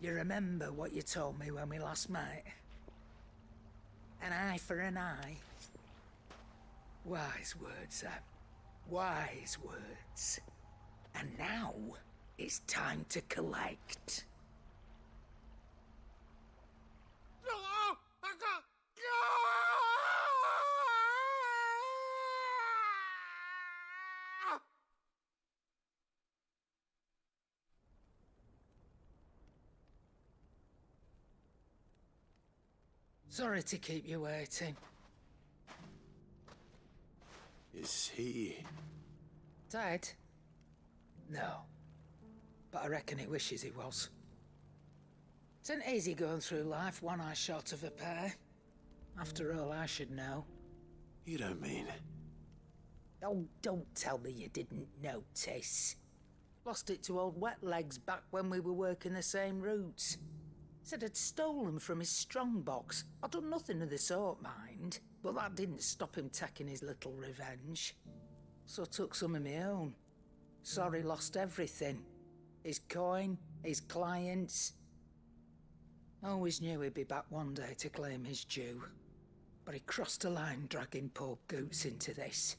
you remember what you told me when we last met? An eye for an eye. Wise words, Sam. Wise words. And now, it's time to collect. Sorry to keep you waiting. Is he... Dead? No. But I reckon he wishes he was. It ain't easy going through life one eye short of a pair. After all, I should know. You don't mean... Oh, don't tell me you didn't notice. Lost it to old Wet Legs back when we were working the same routes. Said I'd stolen from his strongbox. I'd done nothing of the sort, mind. But that didn't stop him taking his little revenge. So I took some of my own. Sorry, lost everything. His coin, his clients. Always knew he'd be back one day to claim his due. But he crossed a line dragging poor Goots into this.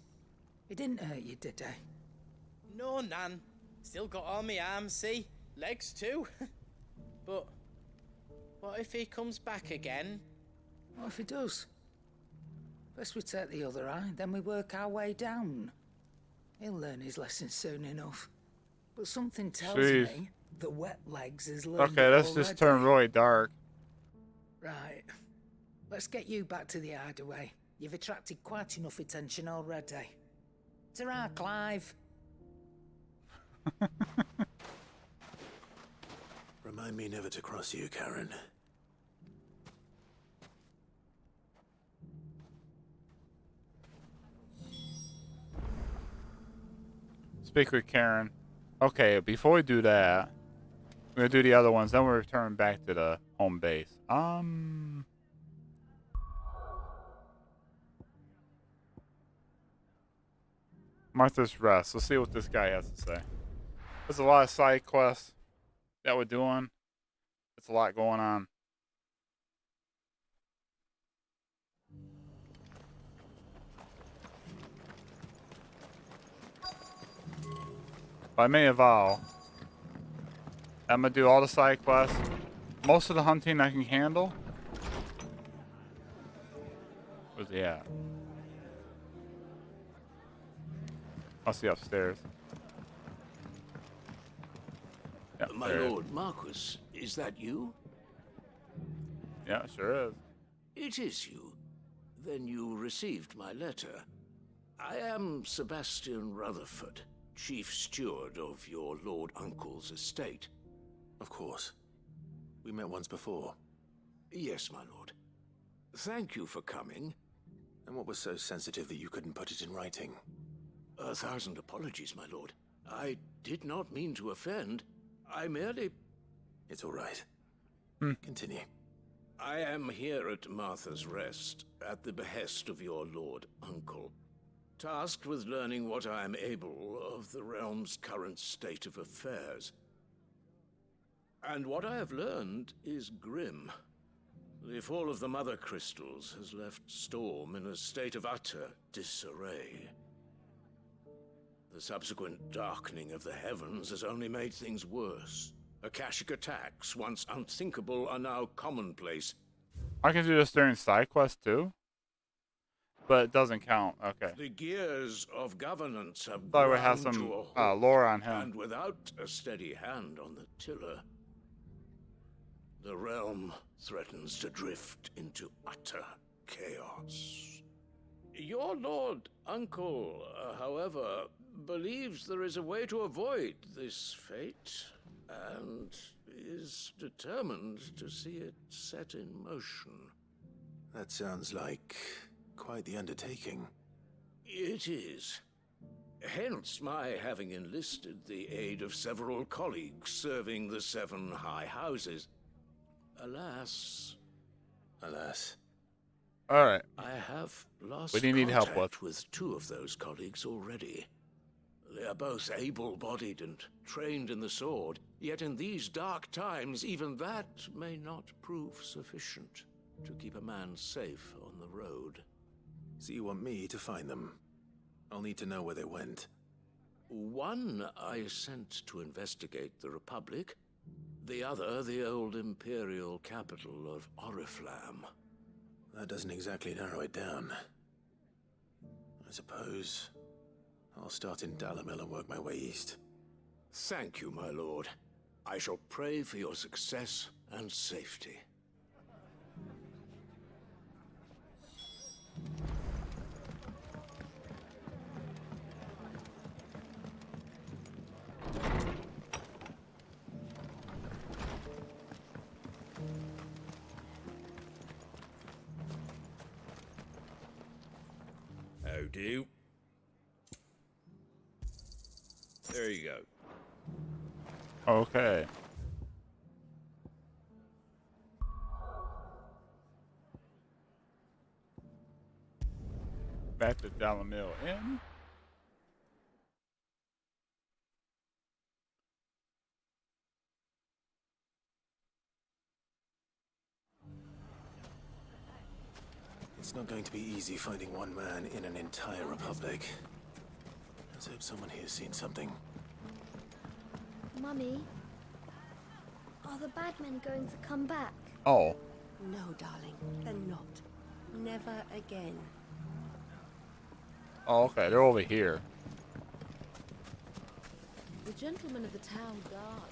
He didn't hurt you, did he? No, Nan. Still got all my arms, see? Legs too. But what if he comes back again? What if he does? First we take the other eye, then we work our way down. He'll learn his lesson soon enough. But something tells me the wet legs has learned Okay, let's just turn really dark. Right. Let's get you back to the hideaway. You've attracted quite enough attention already. Ta-ra, Clive. Remind me never to cross you, Karen. Speak with Karen. Okay, before we do that, we're gonna do the other ones, then we'll return back to the home base. Martha's Rest. Let's see what this guy has to say. There's a lot of side quests that we're doing. It's a lot going on. I may avow I'm gonna do all the side quests. Most of the hunting I can handle. Where's he at? I'll see upstairs. Yeah, My lord Marquis, is that you? Yeah, sure is. It is you. Then you received my letter. I am Sebastian Rutherford, Chief Steward of your Lord Uncle's estate. Of course. We met once before. Yes, my lord. Thank you for coming. And what was so sensitive that you couldn't put it in writing? 1,000 apologies, my lord. I did not mean to offend. I merely... It's all right. Continue. I am here at Martha's Rest, at the behest of your Lord Uncle, tasked with learning what I am able of the realm's current state of affairs. And what I have learned is grim. The fall of the Mother Crystals has left Storm in a state of utter disarray. The subsequent darkening of the heavens has only made things worse. Akashic attacks, once unthinkable, are now commonplace. I can do this during side quests too? But it doesn't count. Okay. The gears of governance have Thought we had ground some to a halt, lore on him. and without a steady hand on the tiller, the realm threatens to drift into utter chaos. Your Lord Uncle, however, believes there is a way to avoid this fate, and is determined to see it set in motion. That sounds like quite the undertaking. It is. Hence my having enlisted the aid of several colleagues serving the 7 high houses. Alas. Alas. All right. I have lost What do you need help contact with 2 of those colleagues already. They are both able-bodied and trained in the sword, yet in these dark times, even that may not prove sufficient to keep a man safe on the road. So you want me to find them? I'll need to know where they went. One I sent to investigate the Republic, the other the old Imperial capital of Oriflamme. That doesn't exactly narrow it down. I suppose I'll start in Dalamil and work my way east. Thank you, my lord. I shall pray for your success and safety. How do? There you go. Okay. Back to Dalamil Inn. It It's not going to be easy finding one man in an entire republic. Let's hope someone here's seen something. Mummy, are the bad men going to come back? Oh. No, darling, they're not. Never again. Oh, okay, they're over here. The gentlemen of the town guard.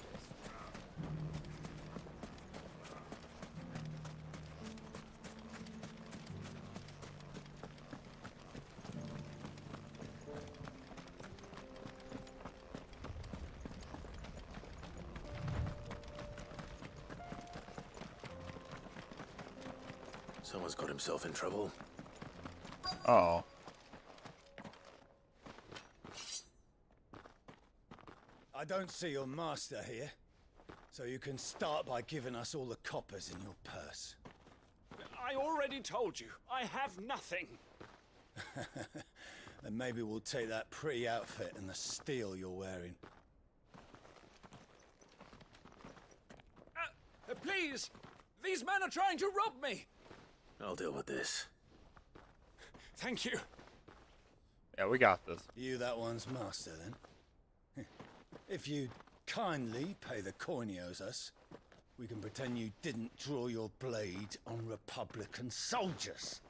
Someone's got himself in trouble. Uh-oh. I don't see your master here, so you can start by giving us all the coppers in your purse. I already told you, I have nothing. Then maybe we'll take that pretty outfit and the steel you're wearing. Please! These men are trying to rob me! I'll deal with this. Thank you. Yeah, we got this. You that one's master, then? If you'd kindly pay the coin he owes us, we can pretend you didn't draw your blade on Republican soldiers.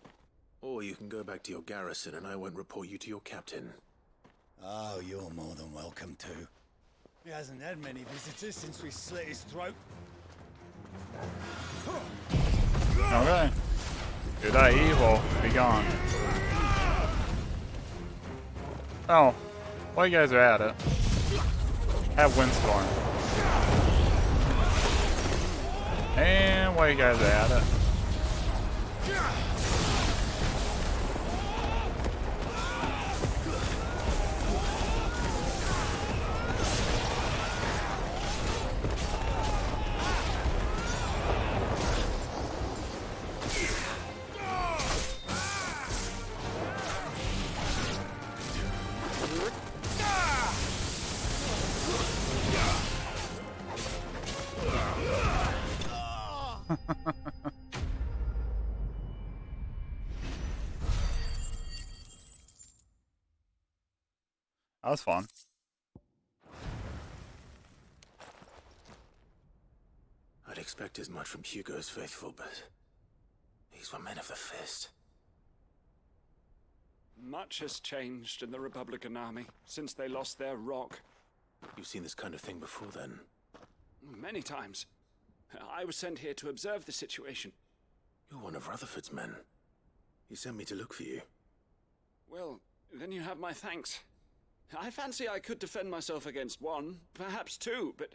Or you can go back to your garrison and I won't report you to your captain. Oh, you're more than welcome to. He hasn't had many visitors since we slit his throat. Okay. You're that evil. Be gone. Oh. While you guys are at it, have Windstorm. And while you guys are at it, that was fun. I'd expect as much from Hugo's faithful, but these were men of the fist. Much has changed in the Republican army since they lost their rock. You've seen this kind of thing before, then? Many times. I was sent here to observe the situation. You're one of Rutherford's men. He sent me to look for you. Well, then you have my thanks. I fancy I could defend myself against one, perhaps two, but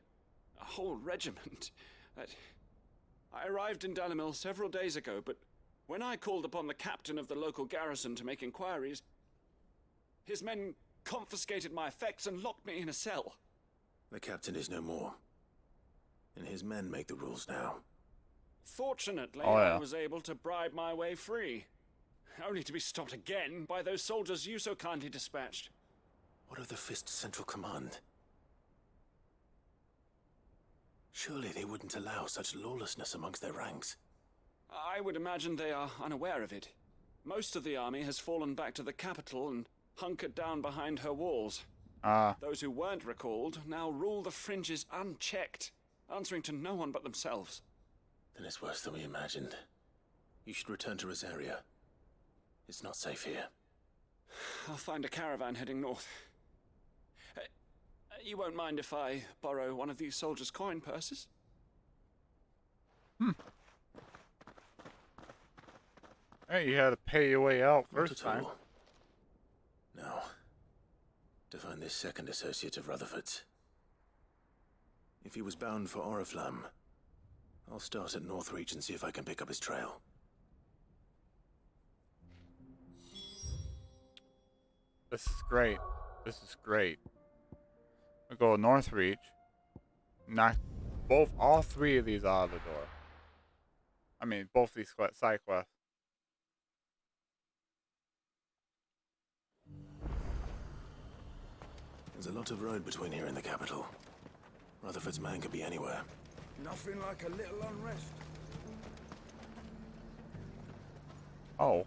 a whole regiment. I arrived in Dalimil several days ago, but when I called upon the captain of the local garrison to make inquiries, his men confiscated my effects and locked me in a cell. The captain is no more, and his men make the rules now. Fortunately, Oh, yeah. I was able to bribe my way free, only to be stopped again by those soldiers you so kindly dispatched. What of the Fist's Central Command? Surely they wouldn't allow such lawlessness amongst their ranks. I would imagine they are unaware of it. Most of the army has fallen back to the capital and hunkered down behind her walls. Those who weren't recalled now rule the fringes unchecked, answering to no one but themselves. Then it's worse than we imagined. You should return to Rosaria. It's not safe here. I'll find a caravan heading north. You won't mind if I borrow one of these soldiers' coin purses? Hey, you had to pay your way out Not first at time. all. No. To find this second associate of Rutherford's. If he was bound for Oriflamme, I'll start at Northreach and see if I can pick up his trail. This is great. This is great. We go Northreach. Knock all three of these out of the door. I mean, both these side quests. There's a lot of road between here and the capital. Rutherford's man could be anywhere. Nothing like a little unrest. Oh.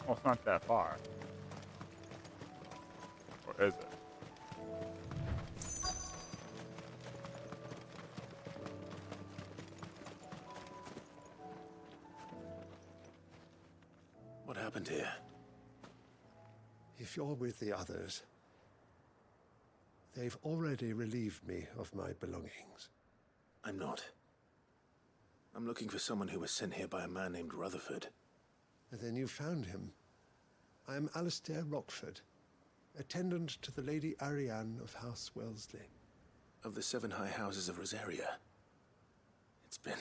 Well, it's not that far. Or is it? What happened here? If you're with the others, they've already relieved me of my belongings. I'm not. I'm looking for someone who was sent here by a man named Rutherford. And then you found him. I am Alistair Rockford, attendant to the Lady Ariane of House Wellesley. Of the 7 high houses of Rosaria. It's been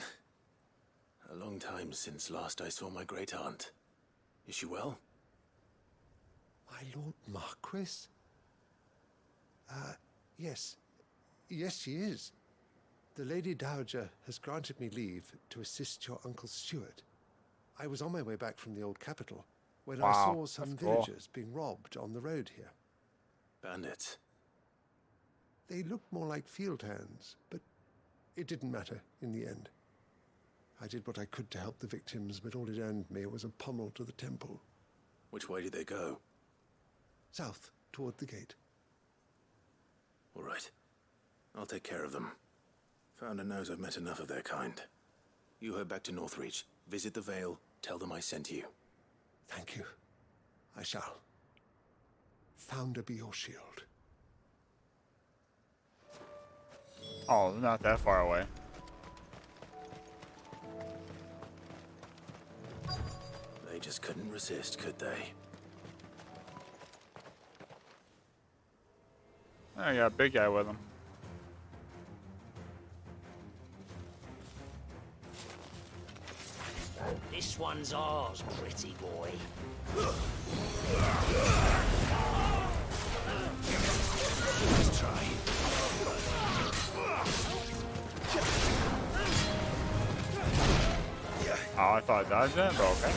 a long time since last I saw my great-aunt. Is she well? My Lord Marquis? Yes. Yes, she is. The Lady Dowager has granted me leave to assist your Uncle Stuart. I was on my way back from the old capital when I saw some villagers being robbed on the road here. Bandits? They looked more like field hands, but it didn't matter in the end. I did what I could to help the victims, but all it earned me was a pummel to the temple. Which way did they go? South, toward the gate. All right. I'll take care of them. Founder knows I've met enough of their kind. You head back to Northreach, visit the Vale, tell them I sent you. Thank you. I shall. Founder be your shield. Oh, not that far away. They just couldn't resist, could they? Oh, yeah, big guy with him. This one's ours, pretty boy. Let's try. Oh, I thought I dodged that, but okay.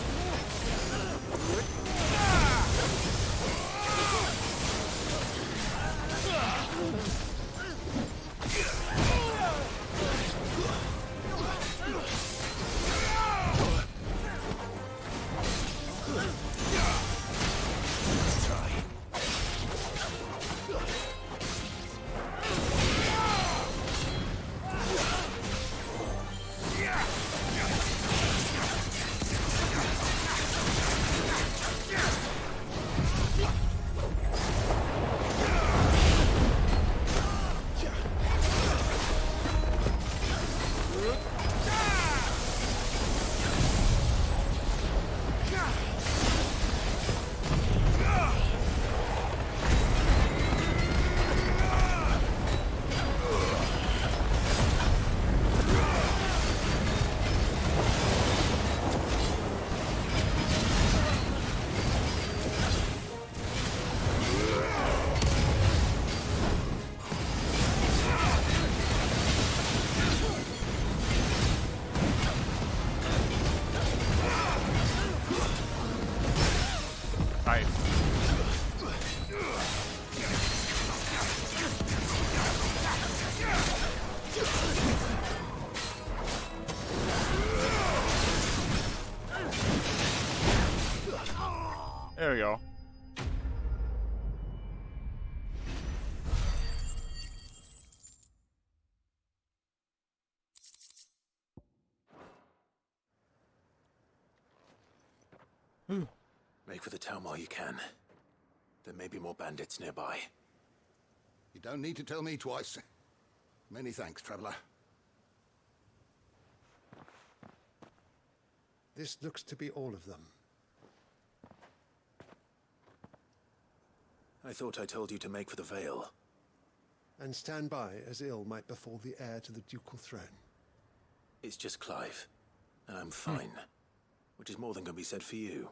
There we go. Make for the town while you can. There may be more bandits nearby. You don't need to tell me twice. Many thanks, traveler. This looks to be all of them. I thought I told you to make for the Vale. And stand by as ill might befall the heir to the ducal throne. It's just Clive, and I'm fine. Which is more than can be said for you.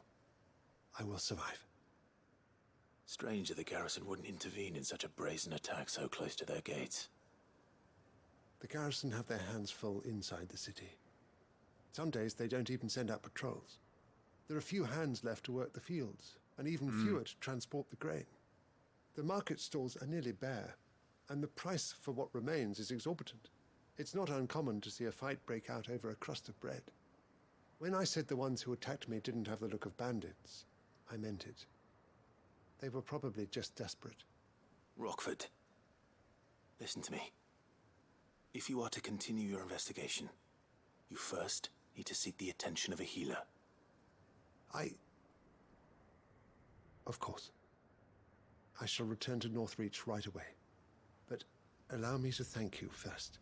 I will survive. Strange that the garrison wouldn't intervene in such a brazen attack so close to their gates. The garrison have their hands full inside the city. Some days they don't even send out patrols. There are few hands left to work the fields, and even fewer to transport the grain. The market stalls are nearly bare, and the price for what remains is exorbitant. It's not uncommon to see a fight break out over a crust of bread. When I said the ones who attacked me didn't have the look of bandits, I meant it. They were probably just desperate. Rockford, listen to me. If you are to continue your investigation, you first need to seek the attention of a healer. Of course. I shall return to Northreach right away. But allow me to thank you first.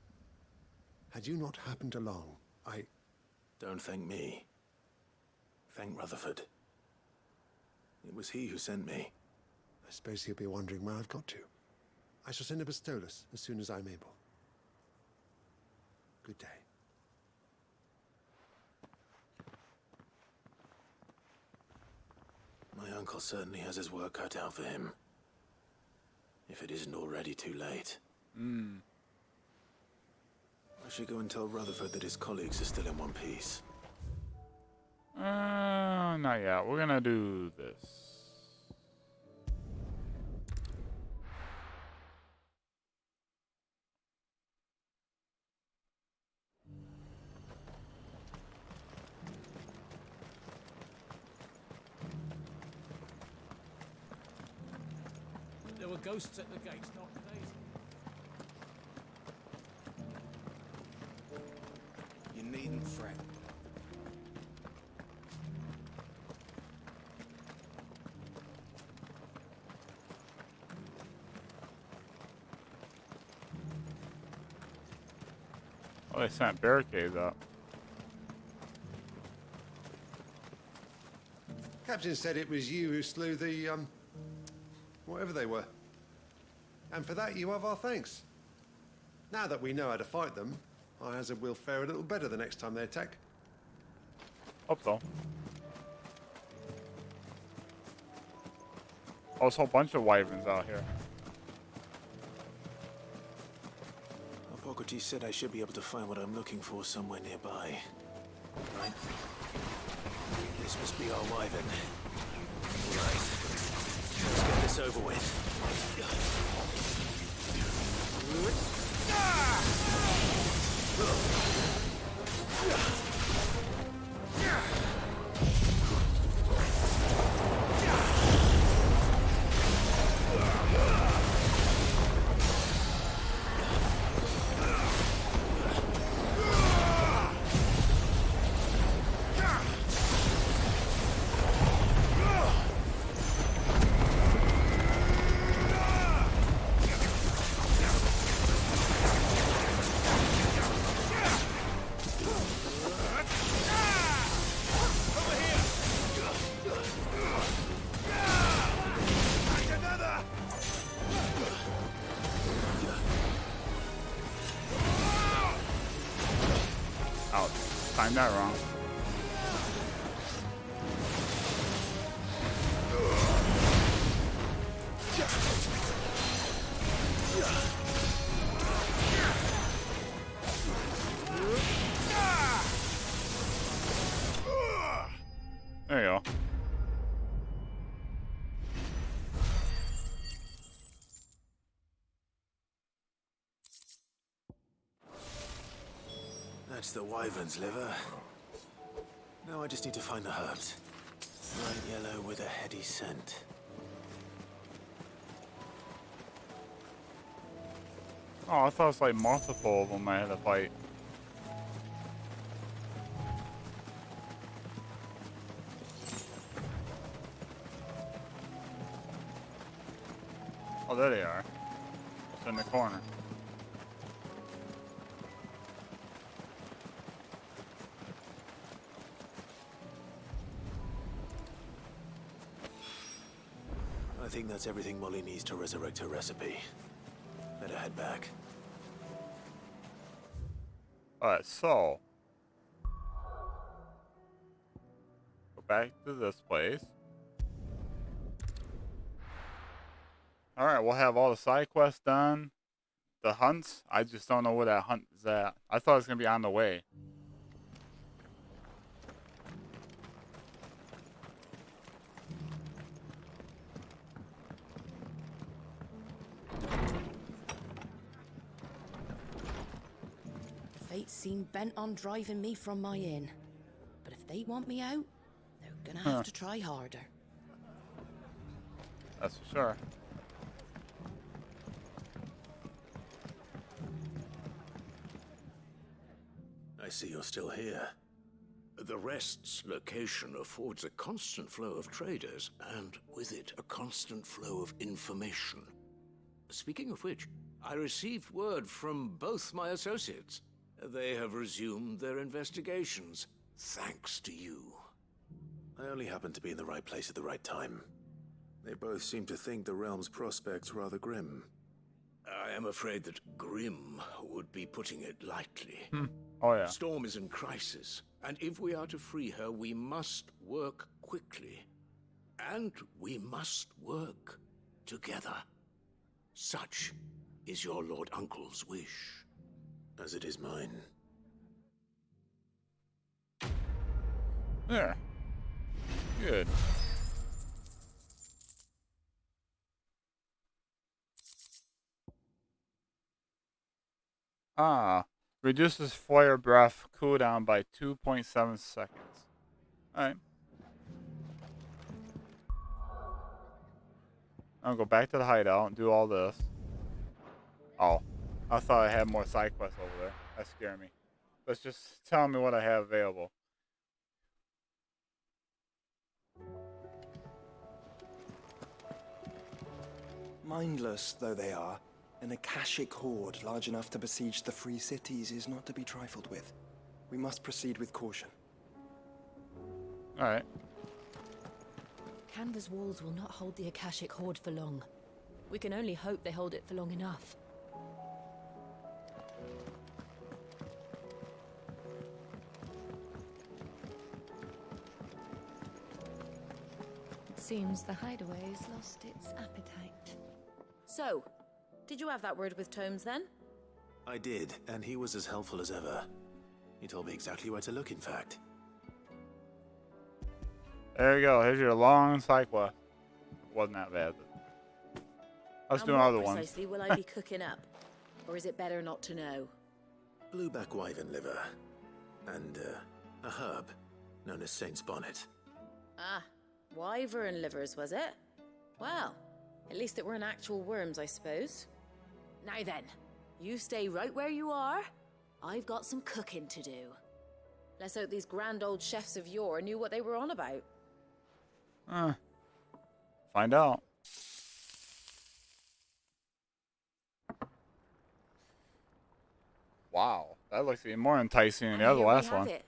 Had you not happened along, Don't thank me. Thank Rutherford. It was he who sent me. I suppose he'll be wondering where I've got to. I shall send a Bistolus as soon as I'm able. Good day. My uncle certainly has his work cut out for him. If it isn't already too late. I should go and tell Rutherford that his colleagues are still in one piece. Not yet. We're gonna do this. There were ghosts at the gates, not days. You needn't fret. Oh, they sent barricades up. Captain said it was you who slew the, whatever they were. And for that, you have our thanks. Now that we know how to fight them, I hazard we'll fare a little better the next time they attack. Hope so. Oh, there's a whole bunch of wyverns out here. Hippocrates said I should be able to find what I'm looking for somewhere nearby. Right? This must be our wyvern. Right. Let's get this over with. Timed that wrong. There you go. That's the wyvern's liver. Now I just need to find the herbs. Bright yellow with a heady scent. Oh, I thought it was like multiple of them I had to fight. Oh, there they are. It's in the corner. I think that's everything Molly needs to resurrect her recipe. Better head back. Alright, so. Go back to this place. Alright, we'll have all the side quests done. The hunts, I just don't know where that hunt is at. I thought it was going to be on the way. Fate seem bent on driving me from my inn. But if they want me out, they're gonna have to try harder. That's for sure. I see you're still here. The Rest's location affords a constant flow of traders, and with it, a constant flow of information. Speaking of which, I received word from both my associates. They have resumed their investigations, thanks to you. I only happened to be in the right place at the right time. They both seem to think the realm's prospects rather grim. I am afraid that grim would be putting it lightly. Oh yeah. Storm is in crisis, and if we are to free her, we must work quickly. And we must work together. Such is your Lord Uncle's wish. As it is mine. There. Good. Reduces flare breath cooldown by 2.7 seconds. Alright. I'll go back to the hideout and do all this. Oh. I thought I had more side quests over there. That scared me. Let's just tell me what I have available. Mindless though they are, an Akashic horde large enough to besiege the free cities is not to be trifled with. We must proceed with caution. Alright. Canva's walls will not hold the Akashic horde for long. We can only hope they hold it for long enough. It seems the hideaway's lost its appetite. So, did you have that word with Tomes then? I did, and he was as helpful as ever. He told me exactly where to look, in fact. There you go. Here's your long side quest. Wasn't that bad. I was doing other ones. Precisely will I be cooking up? Or is it better not to know? Blueback wyvern liver. And, a herb known as Saint's Bonnet. Ah, wyvern livers, was it? Well, at least it weren't actual worms, I suppose. Now then, you stay right where you are. I've got some cooking to do. Let's hope these grand old chefs of yore knew what they were on about. Find out. Wow, that looks even more enticing than the other last one. It.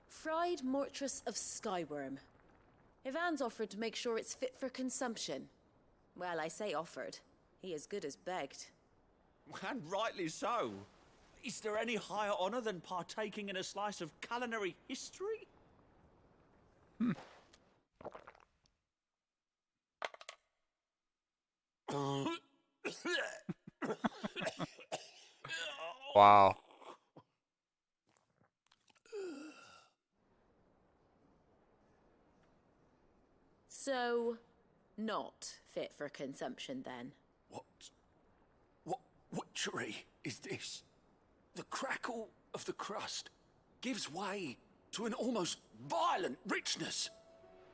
Fried mortress of skyworm. Ivan's offered to make sure it's fit for consumption. Well, I say offered. He as good as begged. And rightly so. Is there any higher honor than partaking in a slice of culinary history? Wow. So, not fit for consumption then? What witchery is this? The crackle of the crust gives way to an almost violent richness.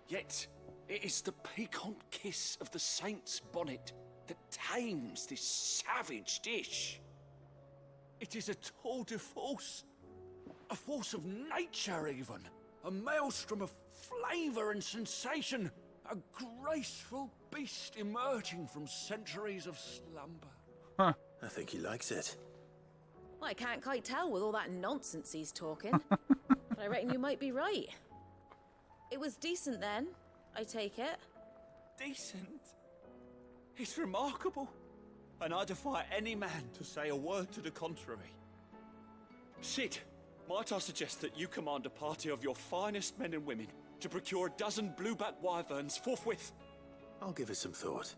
Yet, it is the piquant kiss of the saint's bonnet that tames this savage dish. It is a tour de force, a force of nature even, a maelstrom of flavor and sensation, a graceful beast emerging from centuries of slumber. I think he likes it. Well, I can't quite tell with all that nonsense he's talking. But I reckon you might be right. It was decent then, I take it. Decent? It's remarkable. And I defy any man to say a word to the contrary. Sid, might I suggest that you command a party of your finest men and women to procure a dozen blueback wyverns forthwith? I'll give it some thought.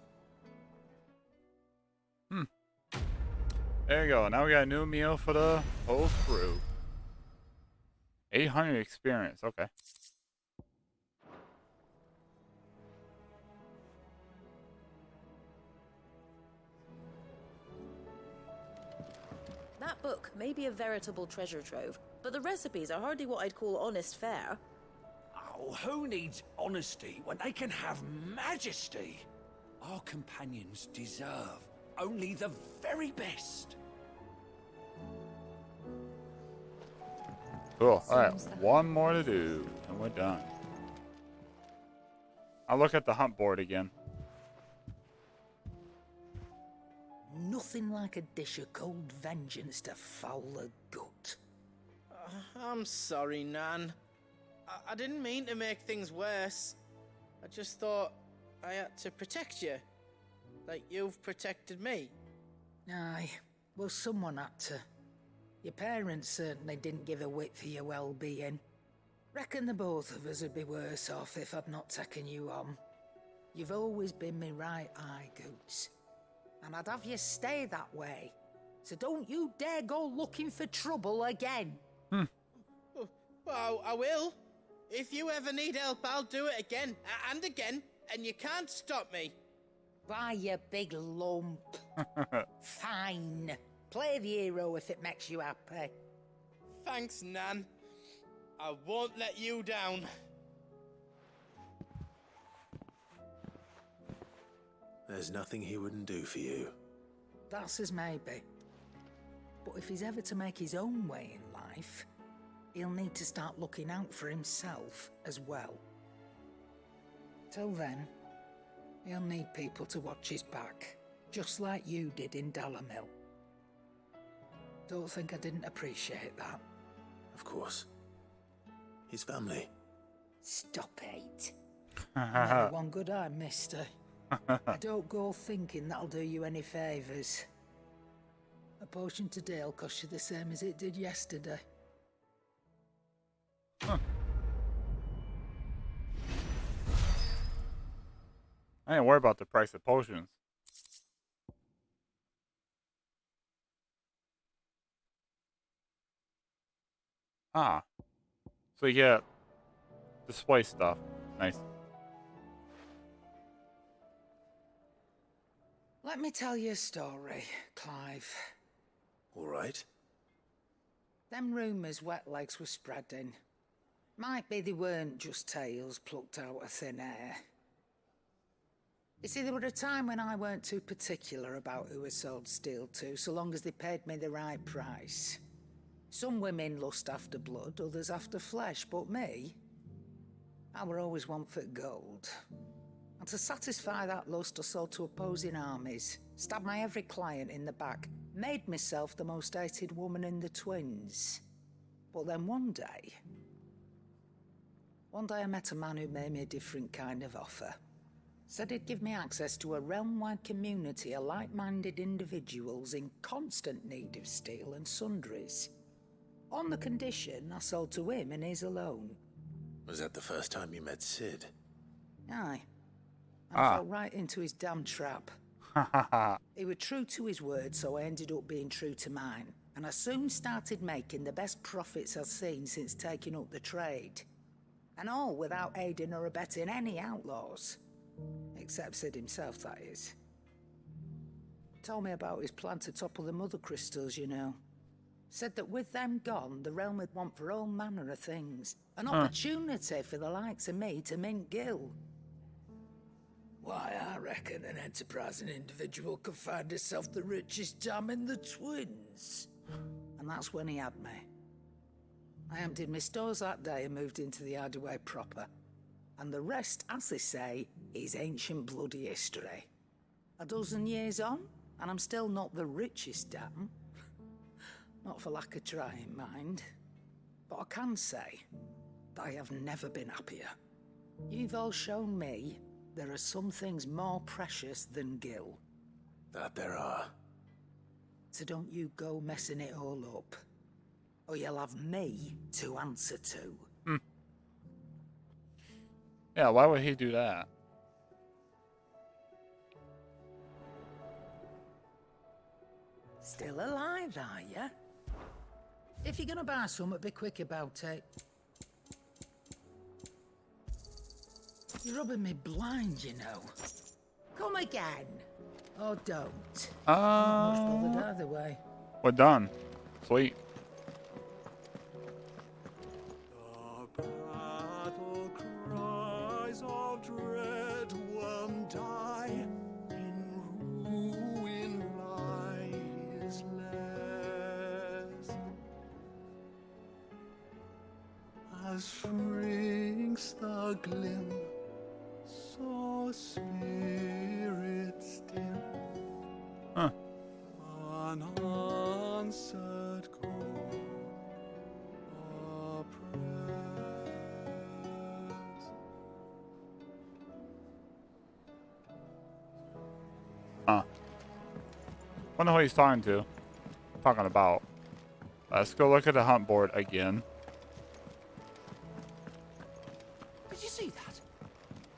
There you go. Now we got a new meal for the whole crew. 800 experience. Okay. That book may be a veritable treasure trove, but the recipes are hardly what I'd call honest fare. Oh, who needs honesty when they can have majesty? Our companions deserve only the very best. Cool. Alright, one more to do, and we're done. I'll look at the hunt board again. Nothing like a dish of cold vengeance to foul the gut. I'm sorry, Nan. I didn't mean to make things worse. I just thought I had to protect you. Like you've protected me. Aye, well, someone had to. Your parents certainly didn't give a whit for your well-being. Reckon the both of us would be worse off if I'd not taken you on. You've always been me right eye, Goots. And I'd have you stay that way. So don't you dare go looking for trouble again. Well, I will. If you ever need help, I'll do it again and again, and you can't stop me. Why, you big lump. Fine. Play the hero if it makes you happy. Thanks, Nan. I won't let you down. There's nothing he wouldn't do for you. That's as maybe. But if he's ever to make his own way in life, he'll need to start looking out for himself as well. Till then, he'll need people to watch his back, just like you did in Dalamil. Don't think I didn't appreciate that. Of course. His family. Stop it. Never one good eye, mister. I don't go thinking that'll do you any favours. A potion today will cost you the same as it did yesterday. Huh. I ain't worried about the price of potions. Ah. So you get display stuff. Nice. Let me tell you a story, Clive. All right. Them rumours Wetlegs were spreading. Might be they weren't just tales plucked out of thin air. You see, there were a time when I weren't too particular about who I sold steel to, so long as they paid me the right price. Some women lust after blood, others after flesh, but me, I were always one for gold. And to satisfy that lust, I sold to opposing armies, stabbed my every client in the back, made myself the most hated woman in the twins. But then one day I met a man who made me a different kind of offer. Said he'd give me access to a realm-wide community of like-minded individuals in constant need of steel and sundries. On the condition I sold to him and his alone. Was that the first time you met Sid? Aye. I fell right into his damn trap. He was true to his word, so I ended up being true to mine. And I soon started making the best profits I've seen since taking up the trade. And all without aiding or abetting any outlaws. Except Sid himself, that is. Told me about his plan to topple the mother crystals, you know. Said that with them gone, the realm would want for all manner of things. An opportunity for the likes of me to mint gil. Why, I reckon an enterprising individual could find himself the richest dam in the twins. And that's when he had me. I emptied my stores that day and moved into the hideaway proper. And the rest, as they say, is ancient bloody history. A dozen years on, and I'm still not the richest dam. Not for lack of trying, mind. But I can say that I have never been happier. You've all shown me there are some things more precious than gil. That there are. So don't you go messing it all up. Or you'll have me to answer to. Yeah, why would he do that? Still alive, are ya? If you're gonna buy something, be quick about it. You're rubbing me blind, you know. Come again. Or don't. I'm not much bothered either way. We're done. Sweet. The battle cries of dread won't die. shrinks the glim, so spirits dim. Huh. Unanswered call or prayers. Huh. Wonder who he's talking to. Talking about. Let's go look at the hunt board again. Did you see that?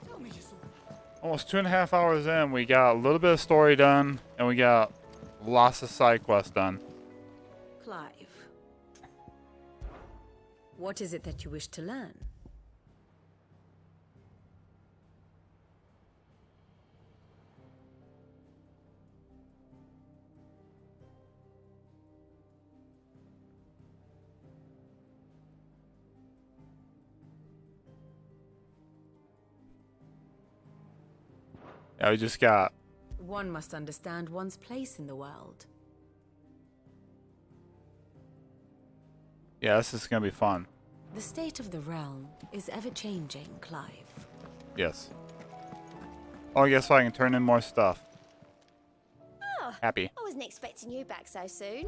Tell me you saw that. Almost 2.5 hours in, we got a little bit of story done, and we got lots of side quests done. Clive, what is it that you wish to learn? Yeah, we just got... One must understand one's place in the world. Yeah, this is gonna be fun. The state of the realm is ever-changing, Clive. Yes. Oh, guess what? I can turn in more stuff. Oh, Happy. I wasn't expecting you back so soon.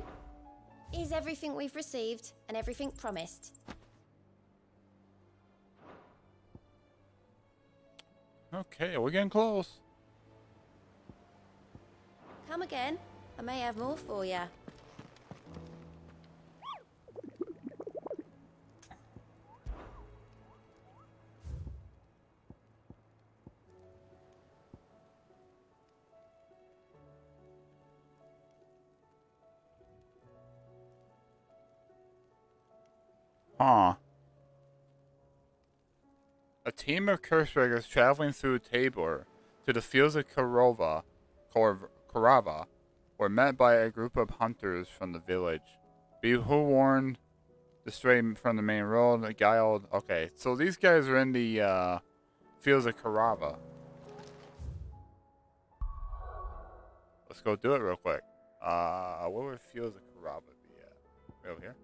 Is everything we've received and everything promised? Okay, we're getting close. Come again. I may have more for you. Huh. A team of Kurshriggers traveling through Tabor to the fields of Karava were met by a group of hunters from the village. Be who warned the stray from the main road, guiled. Okay, so these guys are in the fields of Karava. Let's go do it real quick. Where would fields of Karava be at? Right over here?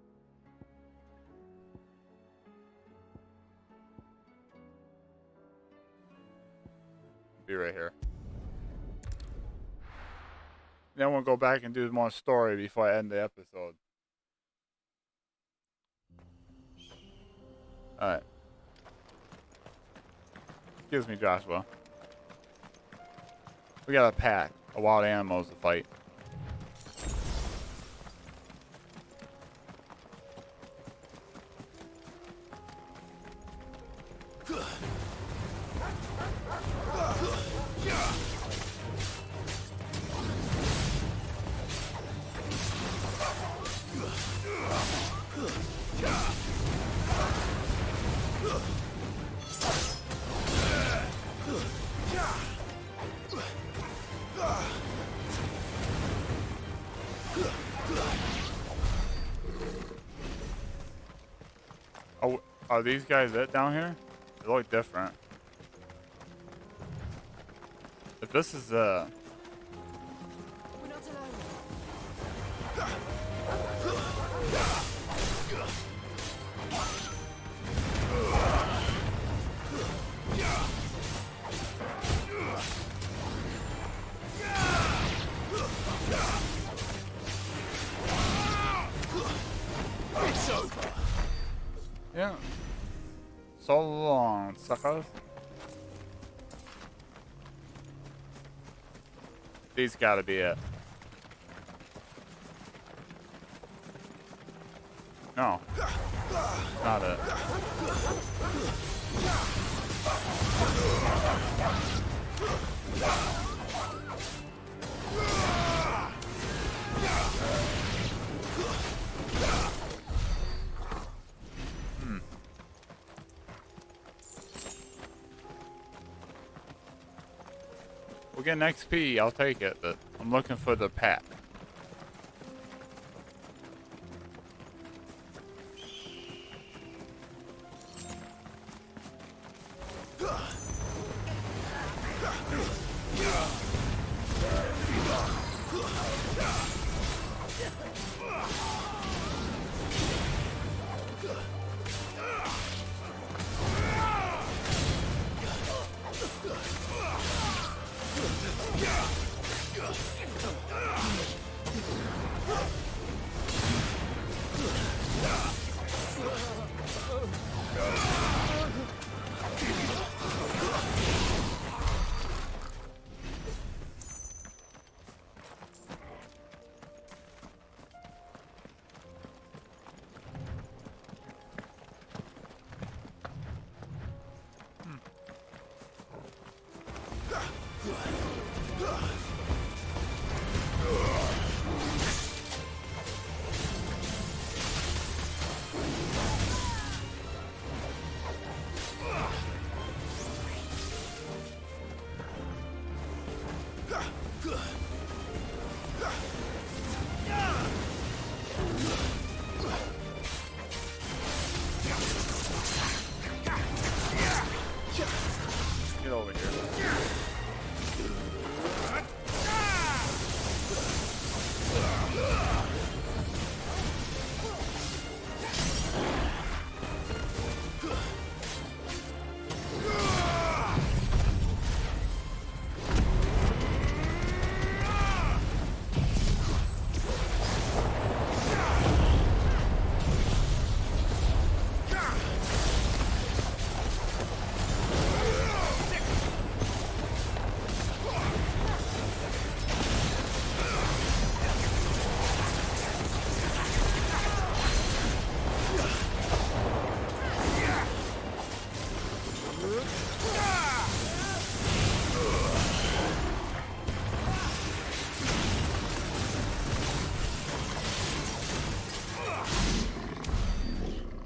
Be right here. Then we'll go back and do more story before I end the episode. Alright. Excuse me, Joshua. We got a pack of wild animals to fight. Oh, are these guys it down here? They look different. If this is yeah. So long, suckers. These gotta be it. No. Not it. We'll get an XP, I'll take it, but I'm looking for the pack.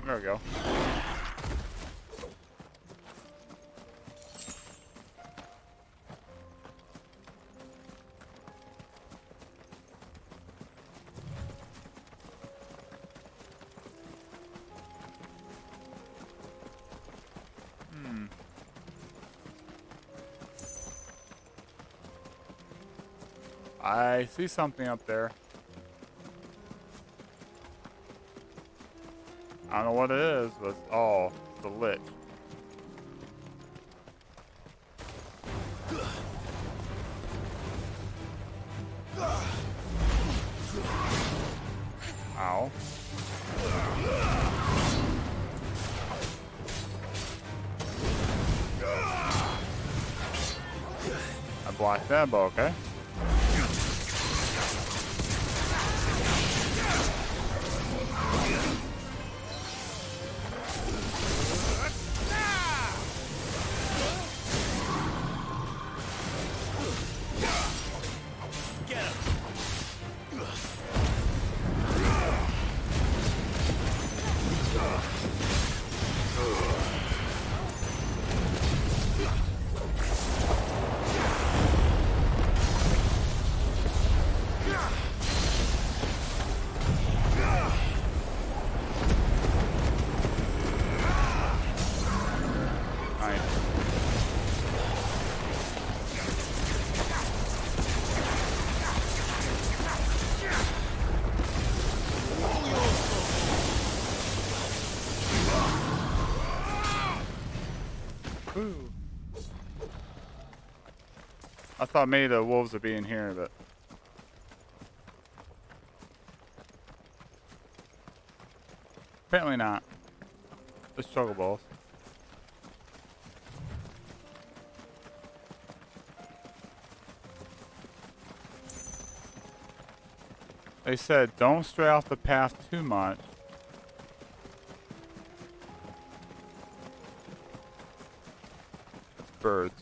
There we go. I see something up there. I don't know what it is, but oh, the lich. Ow. I blocked that, but okay. I thought maybe the wolves would be in here, but apparently not. Just struggle balls. They said don't stray off the path too much. Birds.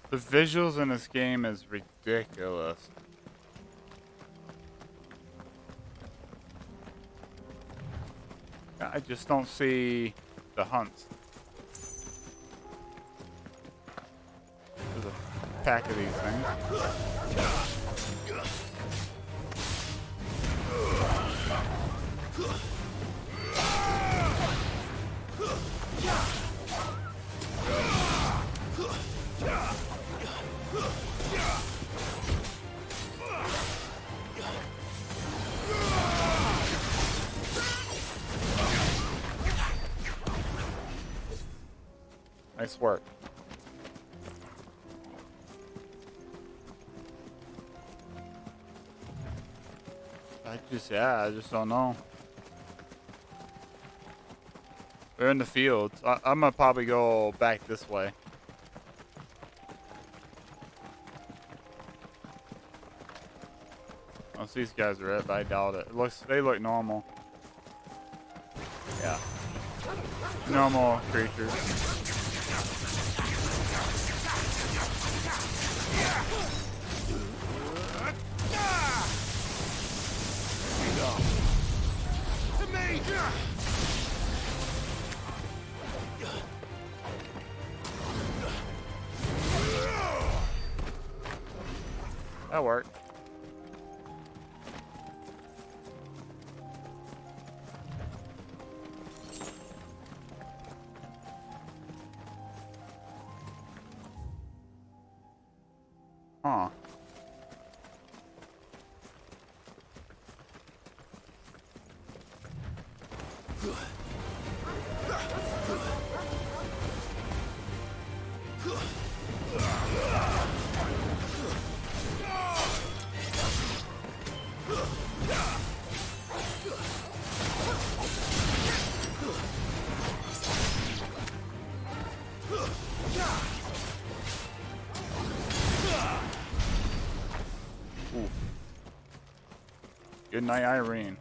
The visuals in this game is ridiculous. I just don't see the hunts. There's a pack of these things. Nice work. I just don't know. We're in the fields. I'm gonna probably go back this way. Unless these guys are it, but I doubt it. They look normal. Yeah. Normal creatures. That worked. Huh. Good night, Irene.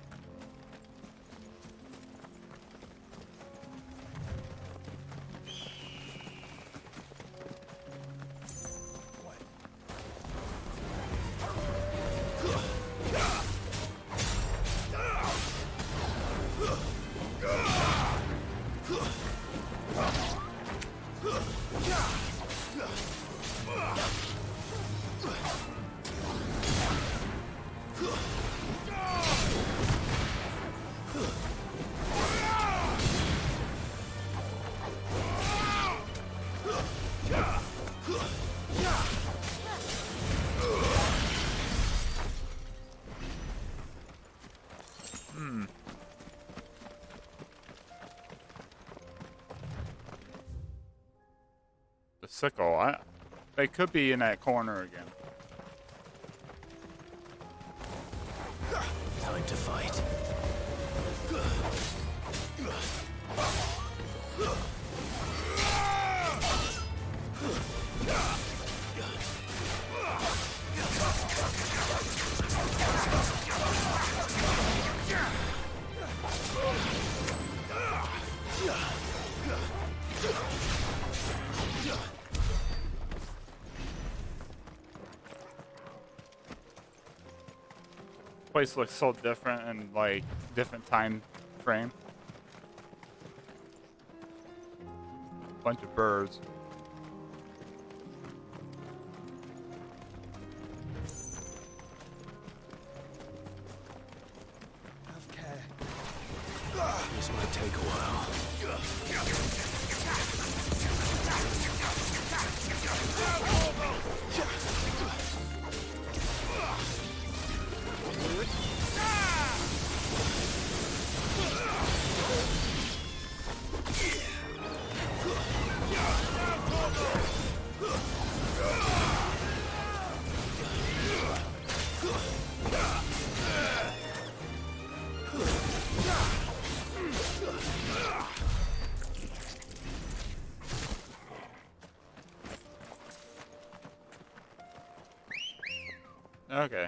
The sickle. They could be in that corner again. Time to fight. Place looks so different and like different time frame. Bunch of birds. Have care. This might take a while. Okay.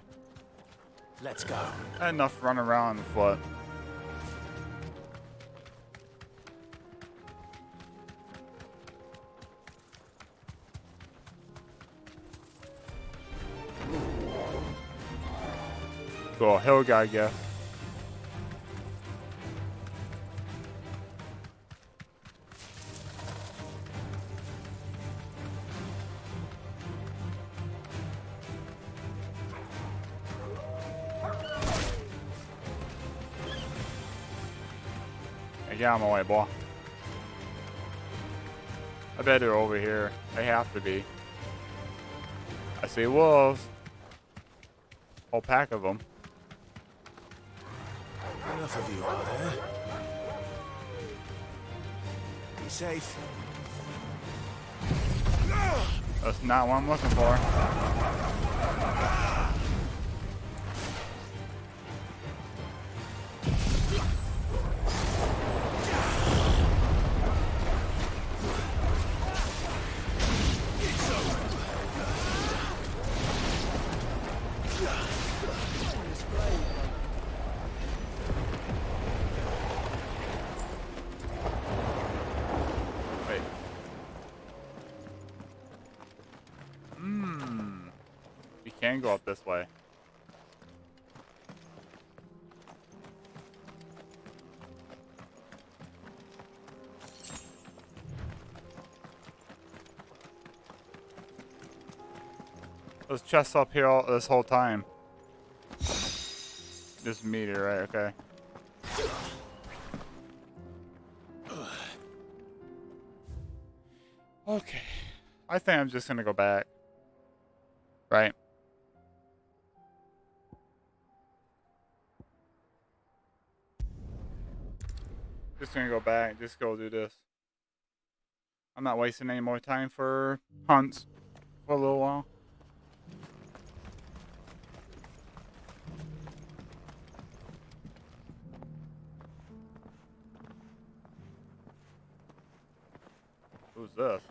Let's go. Enough run around on foot. Cool, hill guy guess. Get out of my way, boy. I bet they're over here. They have to be. I see wolves. Whole pack of them. Enough of you, are there? Be safe. That's not what I'm looking for. Can go up this way. Those chests up here this whole time. This meter, right? Okay. Okay. I think I'm just gonna go back. Right. Just gonna go back, just go do this. I'm not wasting any more time for hunts for a little while. Who's this?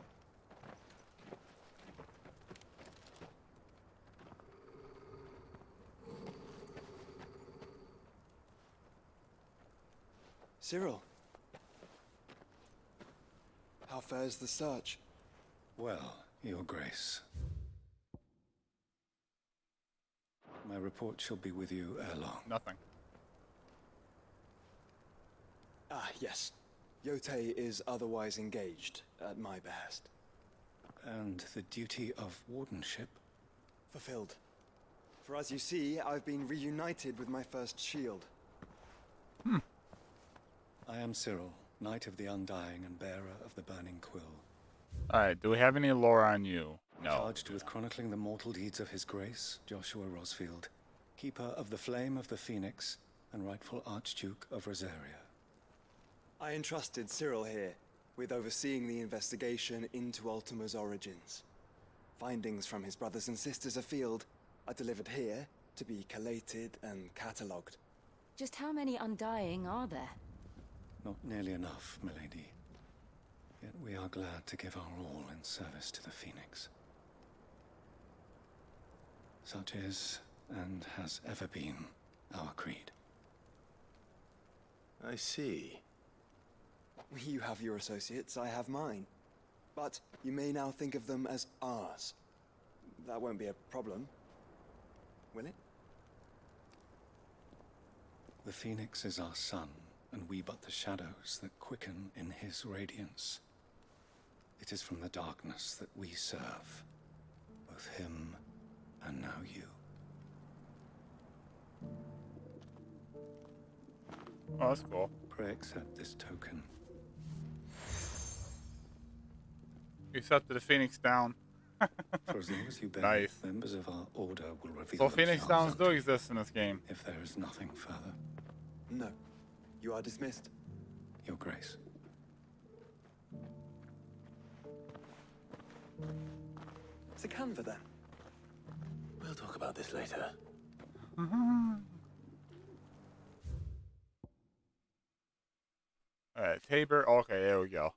Cyril. How fares the search? Well, Your Grace. My report shall be with you ere long. Nothing. Ah, yes. Yote is otherwise engaged at my behest. And the duty of wardenship? Fulfilled. For as you see, I've been reunited with my first shield. I am Cyril, Knight of the Undying and bearer of the Burning Quill. Alright, do we have any lore on you? No. Charged with chronicling the mortal deeds of His Grace, Joshua Rosfield, Keeper of the Flame of the Phoenix, and rightful Archduke of Rosaria. I entrusted Cyril here with overseeing the investigation into Ultima's origins. Findings from his brothers and sisters afield are delivered here to be collated and catalogued. Just how many Undying are there? Not nearly enough, milady. Yet we are glad to give our all in service to the Phoenix. Such is, and has ever been, our creed. I see. You have your associates, I have mine. But you may now think of them as ours. That won't be a problem, will it? The Phoenix is our sun, and we but the shadows that quicken in his radiance. It is from the darkness that we serve, both him and now you. Oh, that's cool. Pray accept this token. You accepted the Phoenix down. For as long as you bear, nice. Members of our order will reveal So Phoenix Downs themselves do exist in this game. if there is nothing further. No. You are dismissed. Your Grace. To Canva, then. We'll talk about this later. Alright, Tabor. Okay, there we go.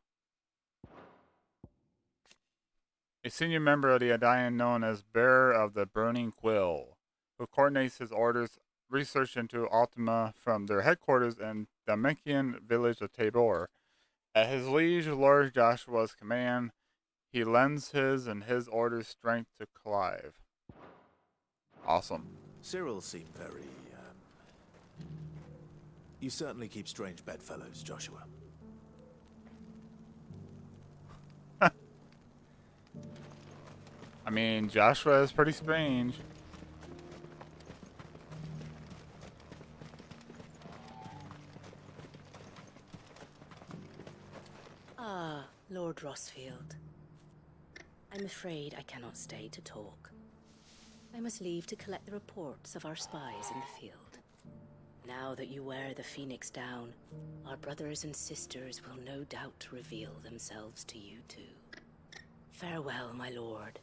A senior member of the Undying known as Bearer of the Burning Quill, who coordinates his orders research into Ultima from their headquarters in the Menkian village of Tabor. At his liege Lord Joshua's command, he lends his and his orders' strength to Clive. Awesome. Cyril seemed very, You certainly keep strange bedfellows, Joshua. I mean, Joshua is pretty strange. Ah, Lord Rosfield. I'm afraid I cannot stay to talk. I must leave to collect the reports of our spies in the field. Now that you wear the Phoenix down, our brothers and sisters will no doubt reveal themselves to you too. Farewell, my lord,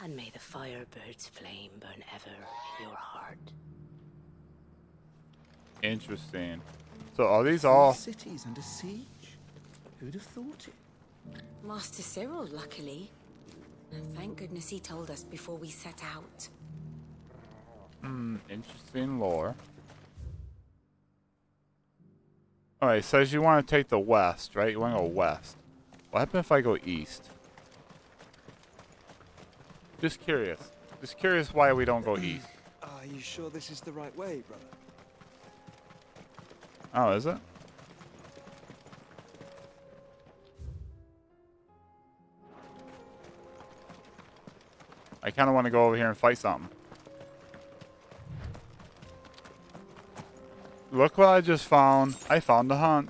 and may the Firebird's flame burn ever in your heart. Interesting. So are these all... cities under siege? Who'd have thought it? Master Cyril, luckily. And thank goodness he told us before we set out. Interesting lore. Alright, says you want to take the west, right? You want to go west. What happens if I go east? Just curious. Just curious why we don't go east. Are you sure this is the right way, brother? Oh, is it? I kind of want to go over here and fight something. Look what I just found. I found the hunt.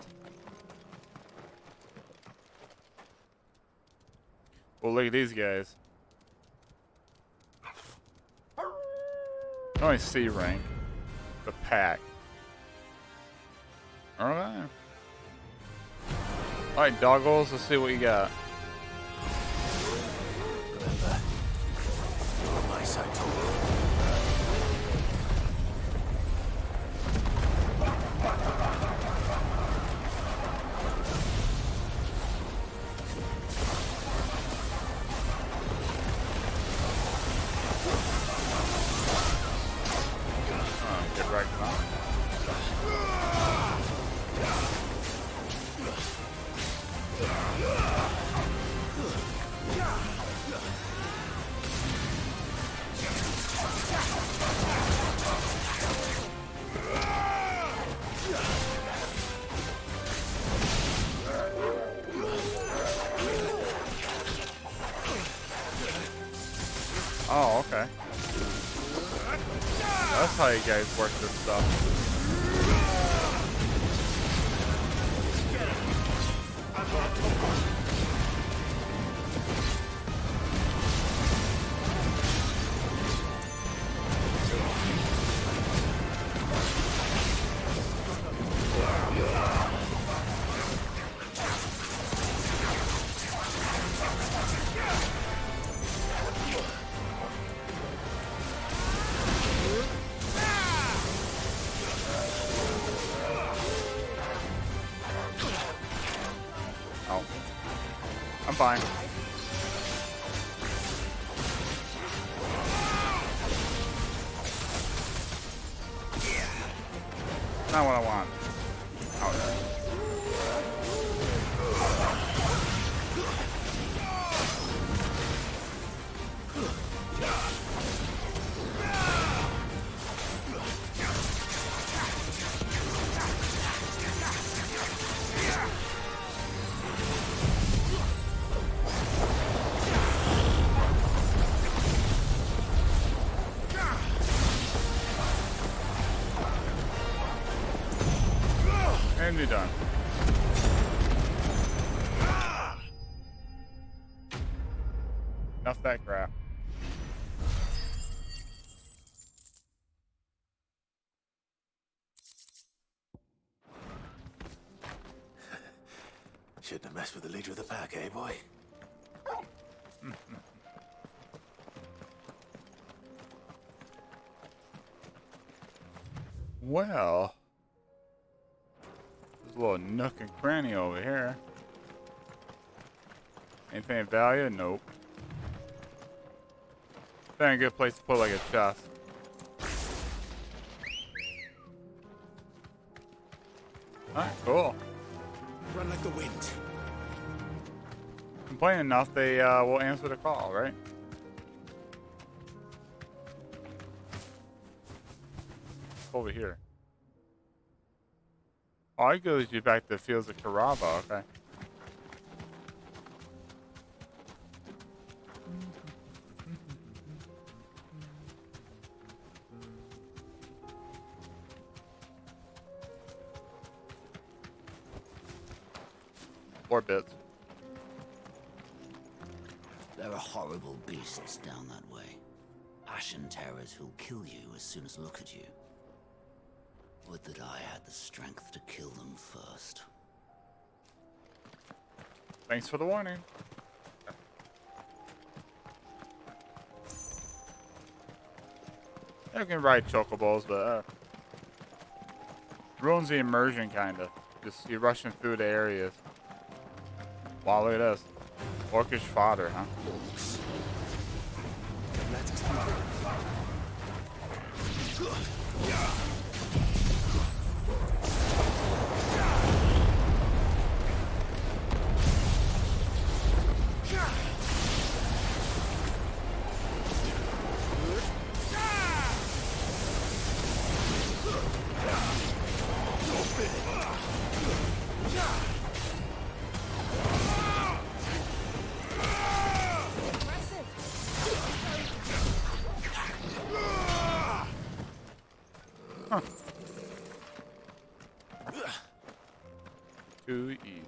Well, look at these guys. Only C rank. The pack. Alright. Alright, doggos, let's see what you got. Remember, you're on my side. Get right now. Oh, okay. That's how you guys work this stuff. Oh. I'm fine. Not what I want. Oh, yeah. And you're done. Enough that crap. Shouldn't have messed with the leader of the pack, eh, boy? Well, there's a little nook and cranny over here. Anything of value? Nope. That's a good place to put like a chest. Alright, cool. Run like the wind. Complain enough, they will answer the call, right? Over here. Oh, I go you back to the fields of Carava, okay. More bits. There are horrible beasts down that way. Ashen terrors who'll kill you as soon as look at you. Would that I had the strength to kill them first. Thanks for the warning. I can ride chocobos, but ruins the immersion, kinda. Just you're rushing through the areas. Wow, look at this. Orcish fodder, huh? Huh. Too easy.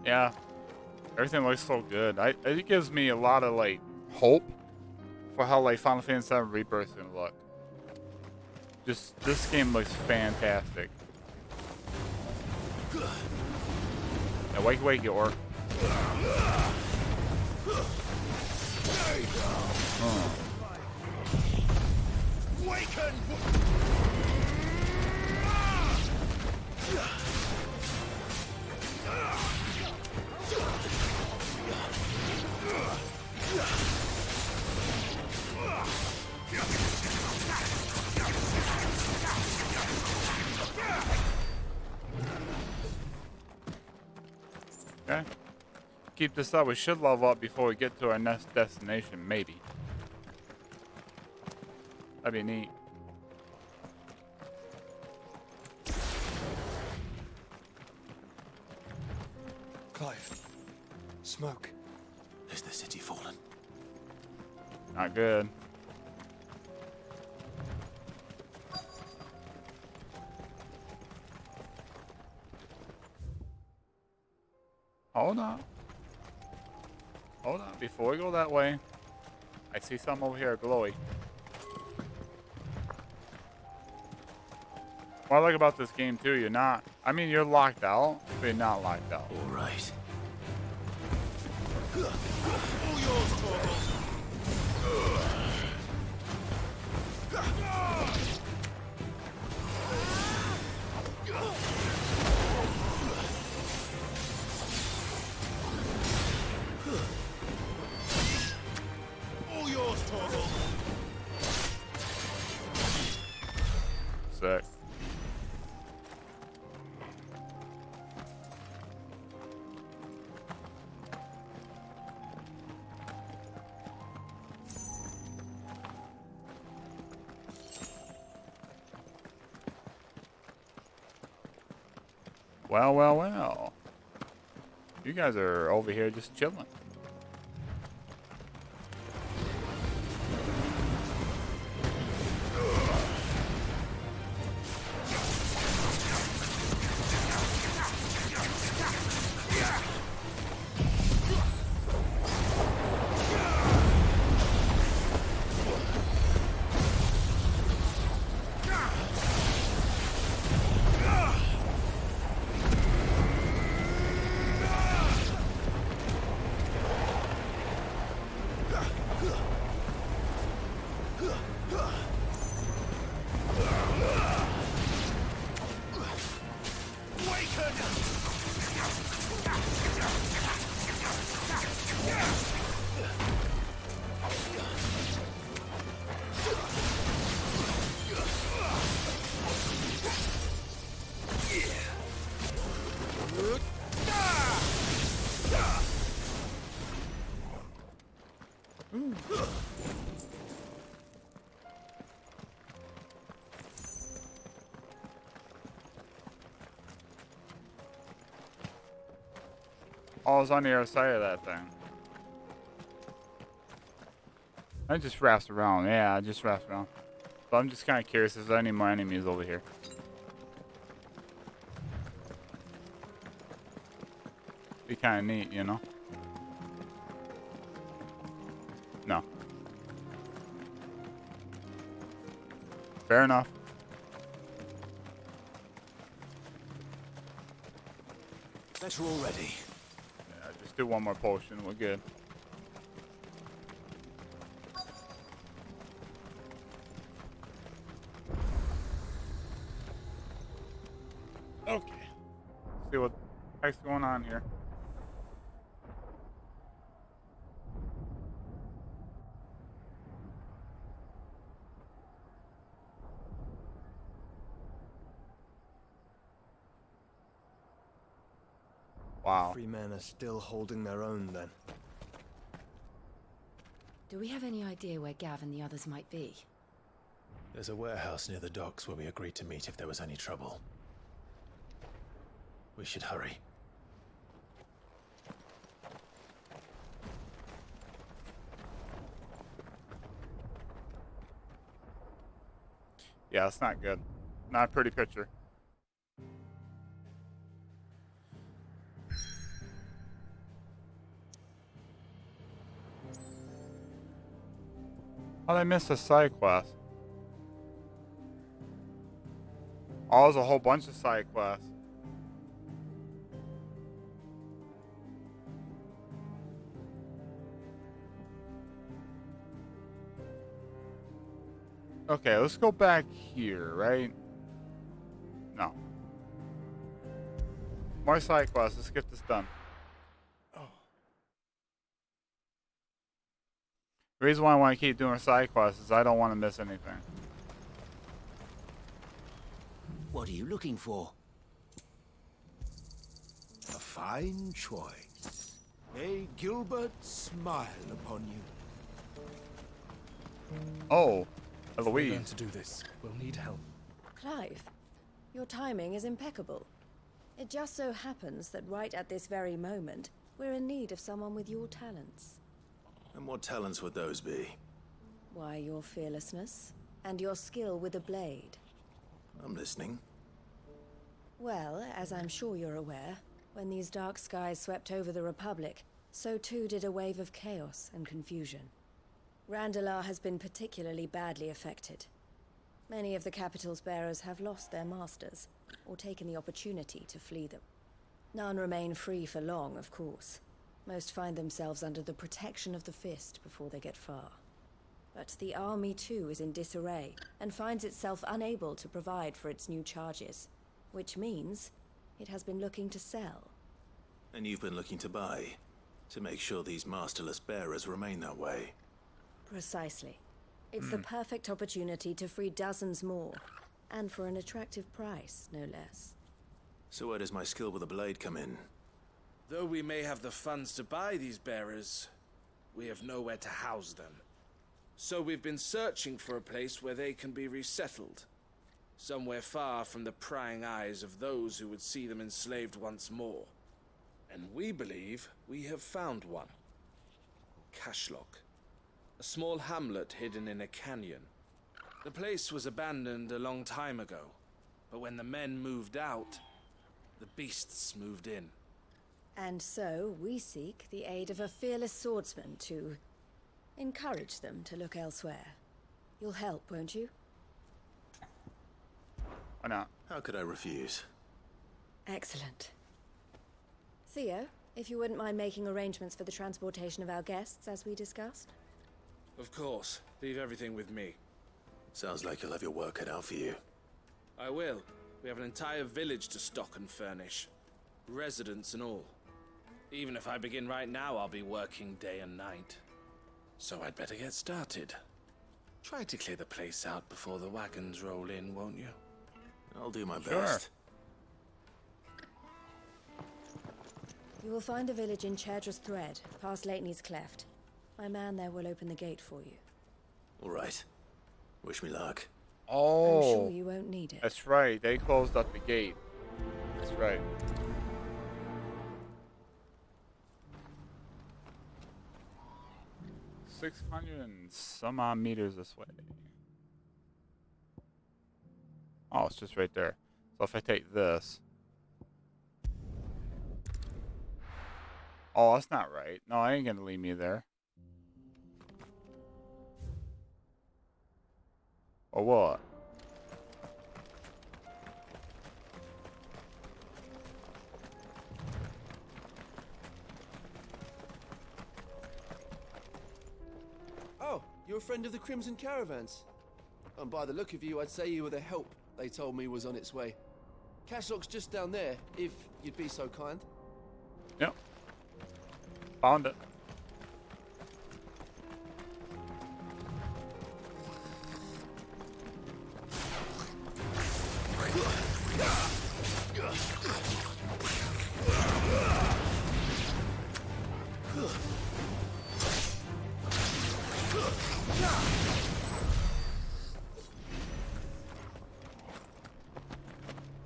Yeah. Everything looks so good. It gives me a lot of like hope for how like Final Fantasy VII Rebirth is gonna look. Just this game looks fantastic. Now wake you orc. Waken! Okay. Keep this up. We should level up before we get to our next destination, maybe. That'd be neat. Clive. Smoke. Is the city fallen? Not good. Hold on. Hold on. Before we go that way, I see something over here glowy. What I like about this game too, you're not, I mean, you're locked out, but you're not locked out. All right. All yours, Torgal. All yours, Torgal. Sick. Well, well, well. You guys are over here just chilling. Oh, it's on the other side of that thing. I just wraps around. Yeah, I just wraps around. But I'm just kind of curious if there's any more enemies over here. Be kind of neat, you know? No. Fair enough. Bet you're all ready. Yeah, just do one more potion. We're good. Okay. See what the heck's going on here. Wow. Free men are still holding their own then. Do we have any idea where Gav and the others might be? There's a warehouse near the docks where we agreed to meet if there was any trouble. We should hurry. Yeah, it's not good. Not a pretty picture. How did I miss a side quest? Oh, there's a whole bunch of side quests. Okay, let's go back here, right? No. More side quests. Let's get this done. The reason why I want to keep doing side quests is I don't want to miss anything. What are you looking for? A fine choice. May Gilbert smile upon you. Oh, We're Eloise. going to do this. We'll need help. Clive, your timing is impeccable. It just so happens that right at this very moment, we're in need of someone with your talents. And what talents would those be? Why, your fearlessness and your skill with a blade. I'm listening. Well, as I'm sure you're aware, when these dark skies swept over the Republic, so too did a wave of chaos and confusion. Randalar has been particularly badly affected. Many of the capital's bearers have lost their masters, or taken the opportunity to flee them. None remain free for long, of course. Most find themselves under the protection of the Fist before they get far. But the army too is in disarray, and finds itself unable to provide for its new charges. Which means it has been looking to sell. And you've been looking to buy, to make sure these masterless bearers remain that way. Precisely. It's the perfect opportunity to free dozens more, and for an attractive price, no less. So where does my skill with a blade come in? Though we may have the funds to buy these bearers, we have nowhere to house them. So we've been searching for a place where they can be resettled. Somewhere far from the prying eyes of those who would see them enslaved once more. And we believe we have found one. Cashlock. A small hamlet hidden in a canyon. The place was abandoned a long time ago, but when the men moved out, the beasts moved in. And so we seek the aid of a fearless swordsman to encourage them to look elsewhere. You'll help, won't you? Why not? How could I refuse? Excellent. Theo, if you wouldn't mind making arrangements for the transportation of our guests, as we discussed. Of course. Leave everything with me. Sounds like you'll have your work cut out for you. I will. We have an entire village to stock and furnish. Residents and all. Even if I begin right now, I'll be working day and night. So I'd better get started. Try to clear the place out before the wagons roll in, won't you? I'll do my best. You will find a village in Chedra's Thread, past Lateney's Cleft. My man there will open the gate for you. All right. Wish me luck. Oh. I'm sure you won't need it. That's right. They closed up the gate. That's right. $600 and some odd meters this way. Oh, it's just right there. So if I take this. Oh, that's not right. No, I ain't gonna leave me there. Or what? Oh, you're a friend of the Crimson Caravans. And by the look of you, I'd say you were the help they told me was on its way. Cashlock's just down there, if you'd be so kind. Yep. Found it.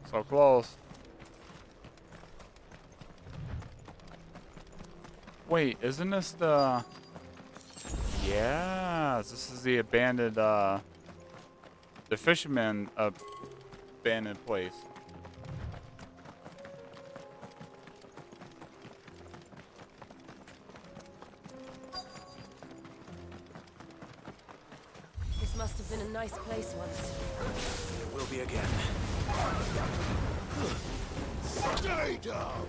So close. Wait, isn't this the... Yeah, this is the abandoned, the fisherman abandoned place. This must have been a nice place once. It will be again. Stay down!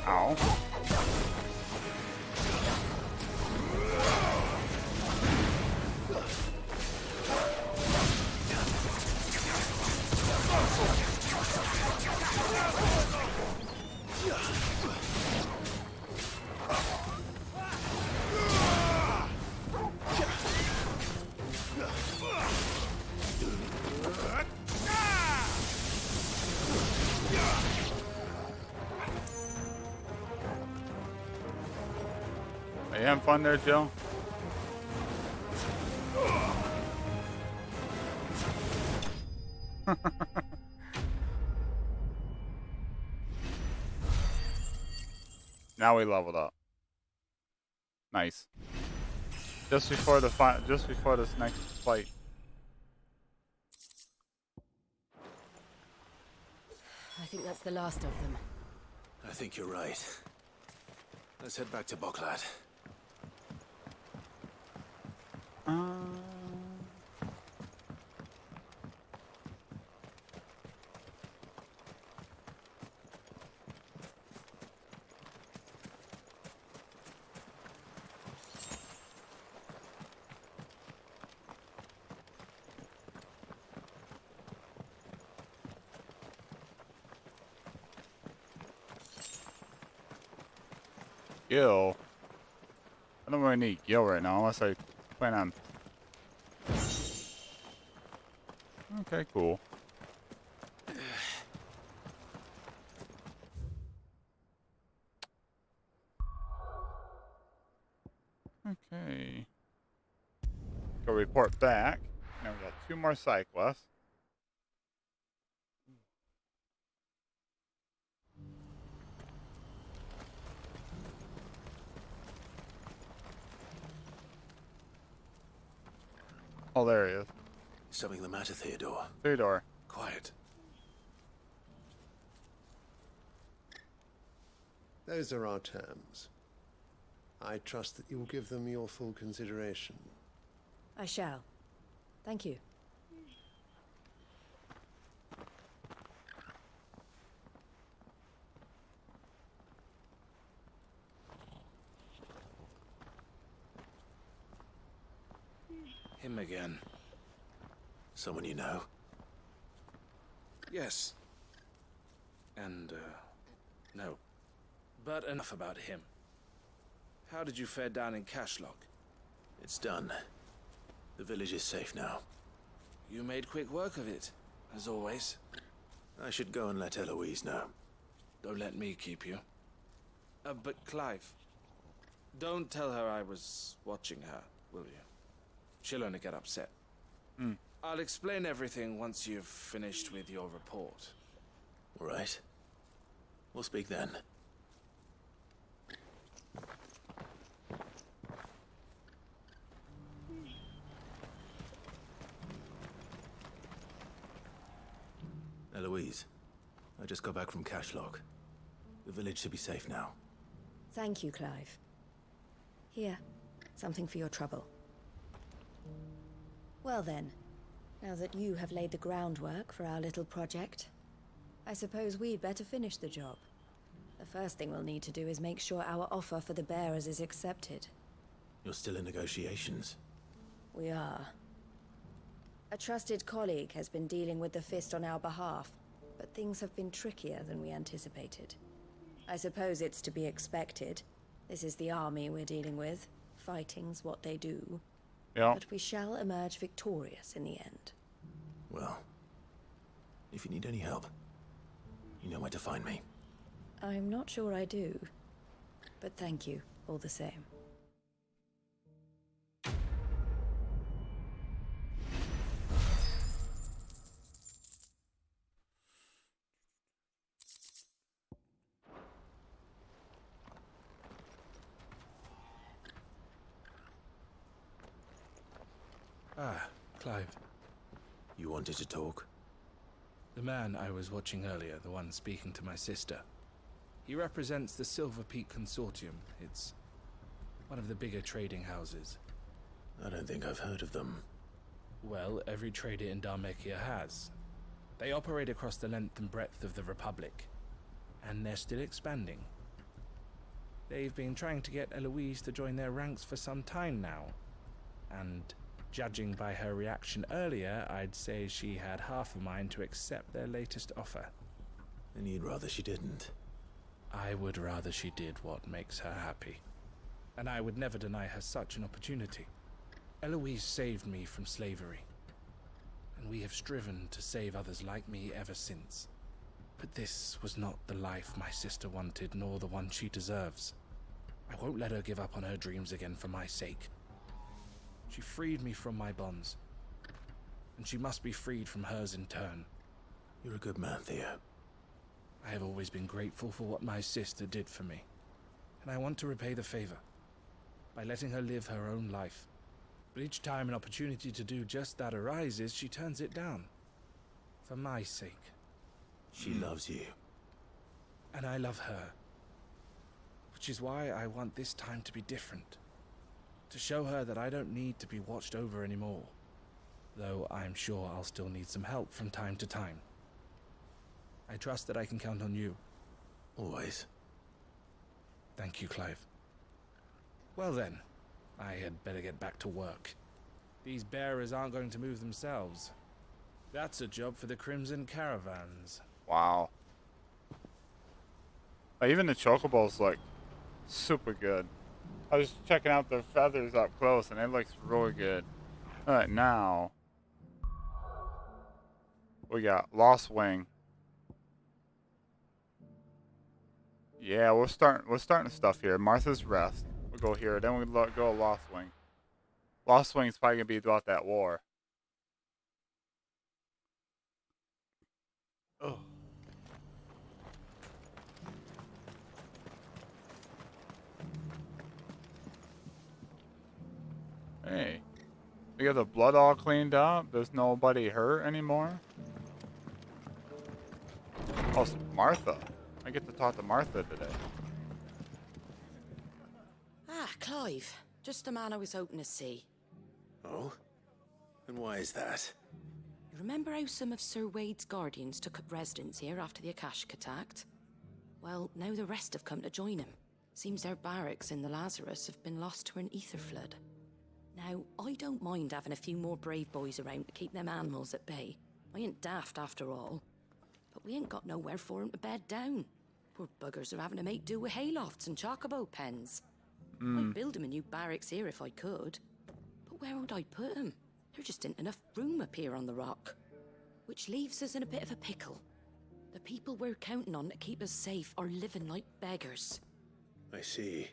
Ow. Are you having fun there, Joe? Now we leveled up. Nice. Just before the just before this next fight. I think that's the last of them. I think you're right. Let's head back to Boklat. Gil. I don't really need Gil right now unless I plan on. Okay, cool. Okay. Go report back. Now we got 2 more side quests. Oh, there he is. Something the matter, Theodore? Theodore. Quiet. Those are our terms. I trust that you will give them your full consideration. I shall. Thank you. Him again. Someone you know? Yes. And, no. But enough about him. How did you fare down in Cashlock? It's done. The village is safe now. You made quick work of it, as always. I should go and let Eloise know. Don't let me keep you. But Clive, don't tell her I was watching her, will you? She'll only get upset. I'll explain everything once you've finished with your report. All right. We'll speak then. Eloise, I just got back from Cashlock. The village should be safe now. Thank you, Clive. Here, something for your trouble. Well then, now that you have laid the groundwork for our little project, I suppose we'd better finish the job. The first thing we'll need to do is make sure our offer for the bearers is accepted. You're still in negotiations? We are. A trusted colleague has been dealing with the Fist on our behalf, but things have been trickier than we anticipated. I suppose it's to be expected. This is the army we're dealing with. Fighting's what they do. Yeah. But we shall emerge victorious in the end. Well, if you need any help, you know where to find me. I'm not sure I do, but thank you all the same. Clive. You wanted to talk? The man I was watching earlier, the one speaking to my sister. He represents the Silver Peak Consortium. It's one of the bigger trading houses. I don't think I've heard of them. Well, every trader in Dhalmekia has. They operate across the length and breadth of the Republic, and they're still expanding. They've been trying to get Eloise to join their ranks for some time now, and judging by her reaction earlier, I'd say she had half a mind to accept their latest offer. And you'd rather she didn't? I would rather she did what makes her happy, and I would never deny her such an opportunity. Eloise saved me from slavery, and we have striven to save others like me ever since. But this was not the life my sister wanted, nor the one she deserves. I won't let her give up on her dreams again for my sake. She freed me from my bonds, and she must be freed from hers in turn. You're a good man, Theo. I have always been grateful for what my sister did for me, and I want to repay the favor by letting her live her own life. But each time an opportunity to do just that arises, she turns it down. For my sake. She loves you. And I love her. Which is why I want this time to be different. To show her that I don't need to be watched over anymore. Though I'm sure I'll still need some help from time to time. I trust that I can count on you. Always. Thank you, Clive. Well then, I had better get back to work. These bearers aren't going to move themselves. That's a job for the Crimson Caravans. Wow. Even the chocobos look super good. I was checking out their feathers up close and it looks really good. Alright, now we got Lost Wing. Yeah, we're starting stuff here. Martha's Rest. We'll go here, then we'll go Lost Wing. Lost Wing's probably gonna be about that war. Oh. Hey. We got the blood all cleaned up. There's nobody hurt anymore. Oh, it's Martha. I get to talk to Martha today. Ah, Clive. Just the man I was hoping to see. Oh? And why is that? You remember how some of Sir Wade's guardians took up residence here after the Akashic attacked? Well, now the rest have come to join him. Seems their barracks in the Lazarus have been lost to an ether flood. Now, I don't mind having a few more brave boys around to keep them animals at bay. I ain't daft after all. But we ain't got nowhere for 'em to bed down. Poor buggers are having to make do with haylofts and chocobo pens. I'd build 'em a new barracks here if I could. But where would I put 'em? There just ain't enough room up here on the rock. Which leaves us in a bit of a pickle. The people we're counting on to keep us safe are living like beggars. I see.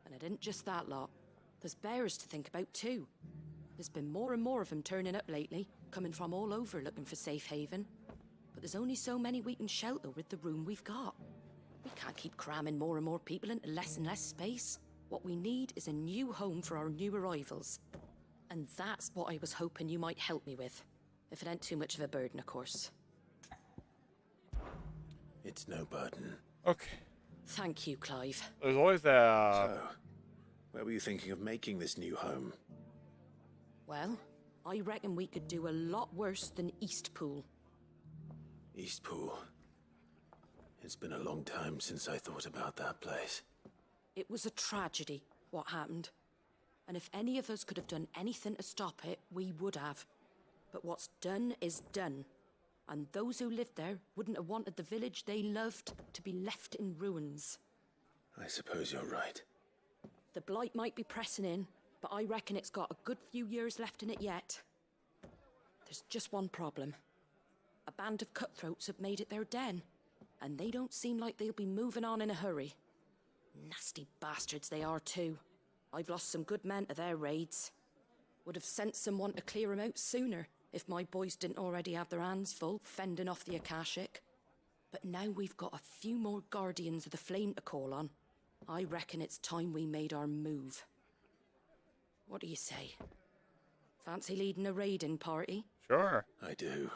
And it ain't just that lot. There's bears to think about too. There's been more and more of them turning up lately, coming from all over looking for safe haven. But there's only so many we can shelter with the room we've got. We can't keep cramming more and more people into less and less space. What we need is a new home for our new arrivals. And that's what I was hoping you might help me with. If it ain't too much of a burden, of course. It's no burden. Okay. Thank you, Clive. There's always a... So, where were you thinking of making this new home? Well, I reckon we could do a lot worse than Eastpool. Eastpool. It's been a long time since I thought about that place. It was a tragedy, what happened. And if any of us could have done anything to stop it, we would have. But what's done is done. And those who lived there wouldn't have wanted the village they loved to be left in ruins. I suppose you're right. The blight might be pressing in, but I reckon it's got a good few years left in it yet. There's just one problem. A band of cutthroats have made it their den, and they don't seem like they'll be moving on in a hurry. Nasty bastards they are too. I've lost some good men to their raids. Would have sent someone to clear 'em out sooner, if my boys didn't already have their hands full fending off the Akashic. But now we've got a few more guardians of the flame to call on. I reckon it's time we made our move. What do you say? Fancy leading a raiding party? Sure. I do.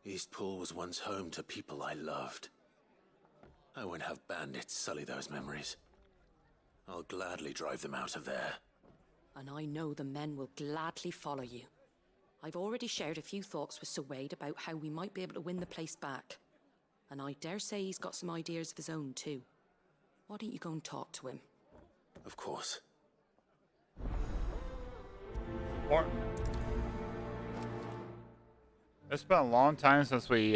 Eastpool was once home to people I loved. I won't have bandits sully those memories. I'll gladly drive them out of there. And I know the men will gladly follow you. I've already shared a few thoughts with Sir Wade about how we might be able to win the place back. And I dare say he's got some ideas of his own too. Why don't you go and talk to him? Of course. What? It's been a long time since we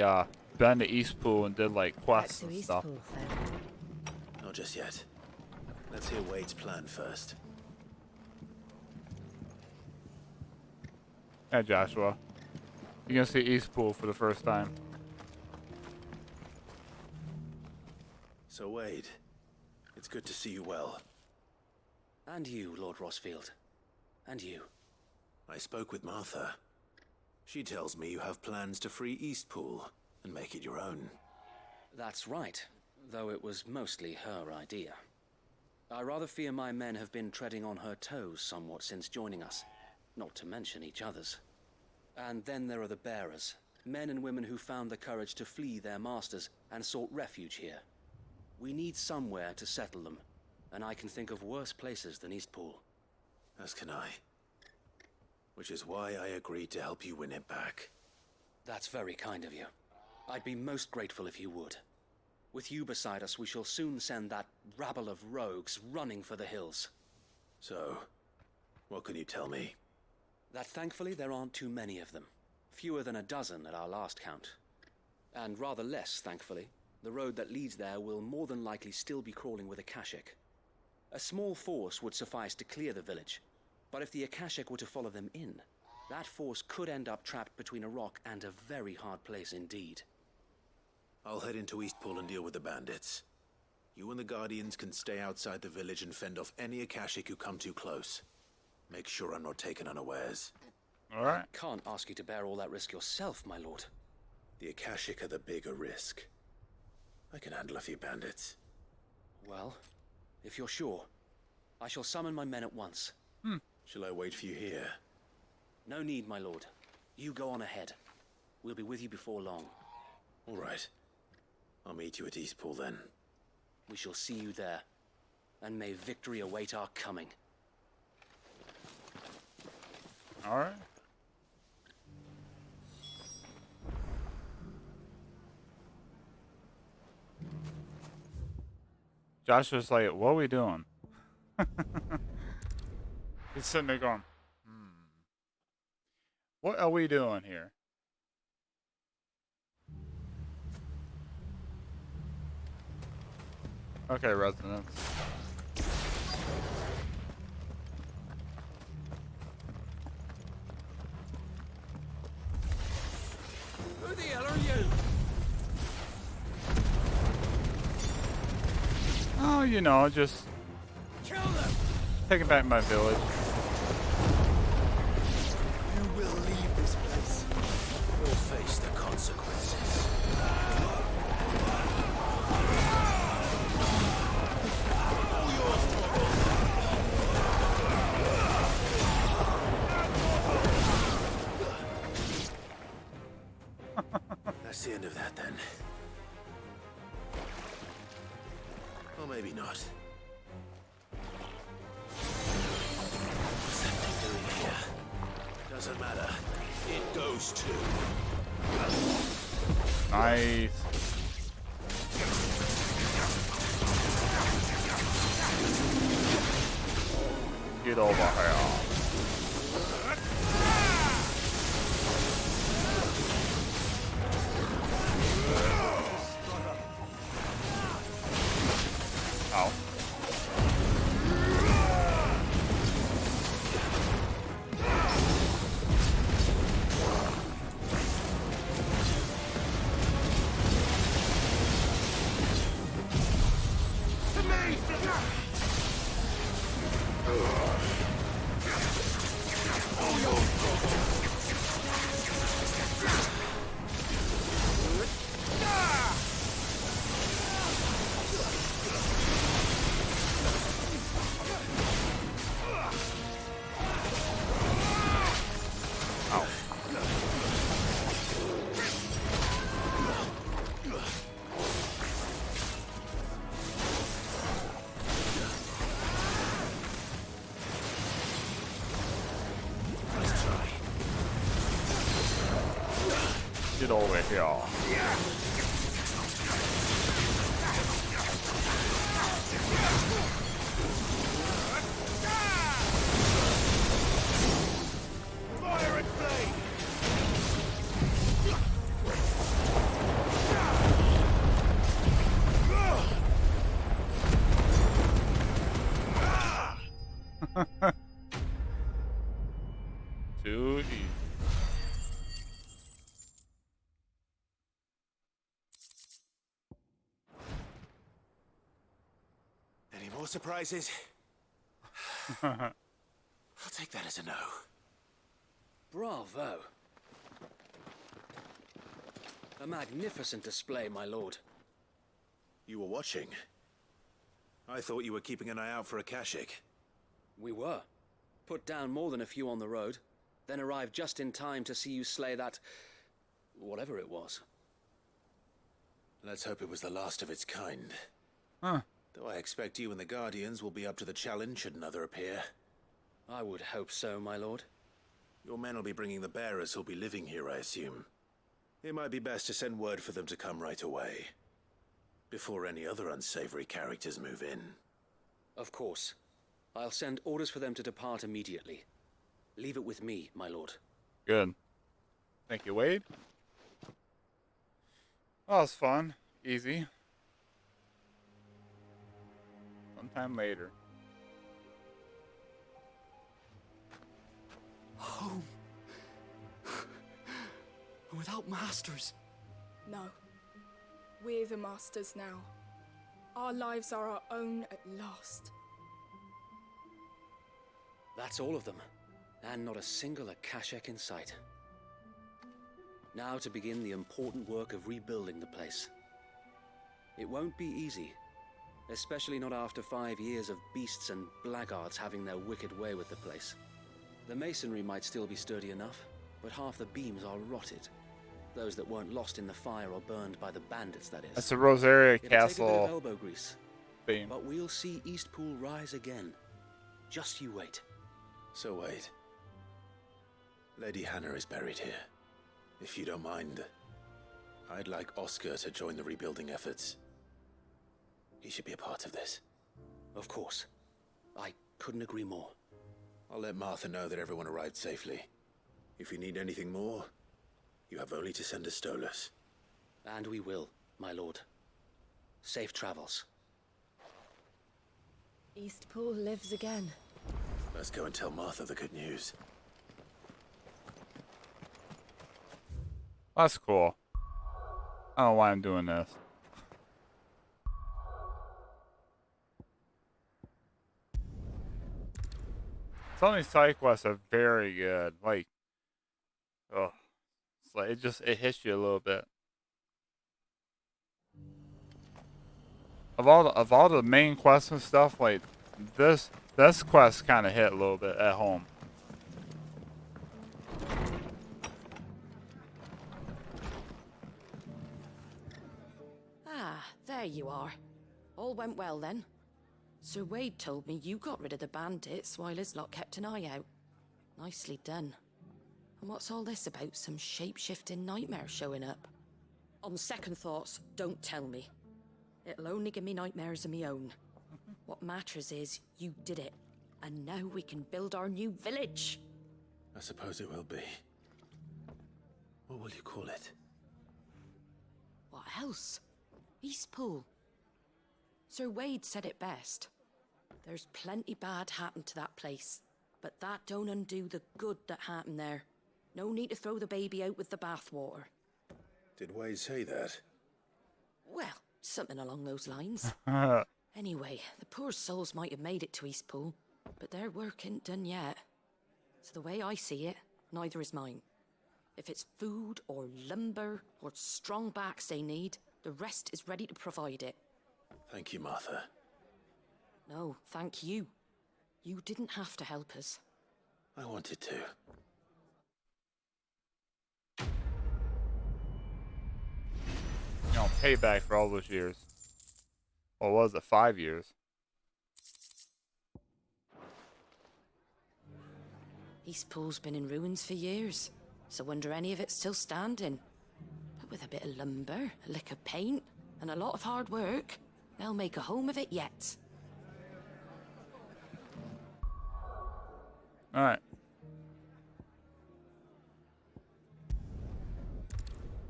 been to Eastpool and did like quests and stuff. Not just yet. Let's hear Wade's plan first. Hey Joshua, you're gonna see Eastpool for the first time. So Wade, it's good to see you well. And you, Lord Rossfield. And you. I spoke with Martha. She tells me you have plans to free Eastpool and make it your own. That's right, though it was mostly her idea. I rather fear my men have been treading on her toes somewhat since joining us, not to mention each other's. And then there are the bearers, men and women who found the courage to flee their masters and sought refuge here. We need somewhere to settle them, and I can think of worse places than Eastpool. As can I. Which is why I agreed to help you win it back. That's very kind of you. I'd be most grateful if you would. With you beside us, we shall soon send that rabble of rogues running for the hills. So, what can you tell me? That thankfully there aren't too many of them. Fewer than a dozen at our last count. And rather less, thankfully, the road that leads there will more than likely still be crawling with Akashic. A small force would suffice to clear the village, but if the Akashic were to follow them in, that force could end up trapped between a rock and a very hard place indeed. I'll head into Eastpool and deal with the bandits. You and the Guardians can stay outside the village and fend off any Akashic who come too close. Make sure I'm not taken unawares. All right. Can't ask you to bear all that risk yourself, my lord. The Akashic are the bigger risk. I can handle a few bandits. Well, if you're sure, I shall summon my men at once. Shall I wait for you here? No need, my lord. You go on ahead. We'll be with you before long. All right. I'll meet you at Eastpool then. We shall see you there. And may victory await our coming. All right. Joshua's like, what are we doing? He's sitting there going, what are we doing here? Okay, residents. Who the hell are you? Oh, you know, just Kill them! taking back my village. You will leave this place. You'll face the consequences. That's the end of that then. Or maybe not. What's that thing doing here? Doesn't matter. It goes too. Nice. Get over here. Ow. it over here. Fire and flame! Too easy. Any more surprises? Hmm. I'll take that as a no. Bravo. A magnificent display, my lord. You were watching. I thought you were keeping an eye out for a Kashik. We were. Put down more than a few on the road, then arrived just in time to see you slay that... whatever it was. Let's hope it was the last of its kind. Huh. Though I expect you and the Guardians will be up to the challenge should another appear. I would hope so, my lord. Your men will be bringing the bearers who'll be living here, I assume. It might be best to send word for them to come right away, before any other unsavory characters move in. Of course. I'll send orders for them to depart immediately. Leave it with me, my lord. Good. Thank you, Wade. Oh, it's fun. Easy. Sometime later. Home. Without masters. No. We're the masters now. Our lives are our own at last. That's all of them. And not a single Akashek in sight. Now to begin the important work of rebuilding the place. It won't be easy. Especially not after 5 years of beasts and blackguards having their wicked way with the place. The masonry might still be sturdy enough, but half the beams are rotted. Those that weren't lost in the fire or burned by the bandits, that is. That's the Rosaria It'll take a bit of Castle elbow grease, theme. but we'll see Eastpool rise again. Just you wait. So wait. Lady Hannah is buried here. If you don't mind, I'd like Oscar to join the rebuilding efforts. He should be a part of this. Of course. I couldn't agree more. I'll let Martha know that everyone arrived safely. If you need anything more, you have only to send a Stolas. And we will, my lord. Safe travels. Eastpool lives again. Let's go and tell Martha the good news. That's cool. I don't know why I'm doing this. Some of these side quests are very good. Like, oh, it's like it hits you a little bit. Of all the main quests and stuff, like this quest kind of hit a little bit at home. Ah, there you are. All went well then. Sir Wade told me you got rid of the bandits while his lot kept an eye out. Nicely done. And what's all this about some shape-shifting nightmare showing up? On second thoughts, don't tell me. It'll only give me nightmares of me own. What matters is you did it. And now we can build our new village. I suppose it will be. What will you call it? What else? Eastpool. Sir Wade said it best. There's plenty bad happened to that place, but that don't undo the good that happened there. No need to throw the baby out with the bathwater. Did Wade say that? Well, something along those lines. Anyway, the poor souls might have made it to Eastpool, but their work ain't done yet. So the way I see it, neither is mine. If it's food or lumber or strong backs they need, the rest is ready to provide it. Thank you, Martha. No, thank you. You didn't have to help us. I wanted to. You know, payback for all those years. Or was it 5 years? Eastpool's been in ruins for years, so wonder any of it's still standing. But with a bit of lumber, a lick of paint, and a lot of hard work, they'll make a home of it yet. Alright.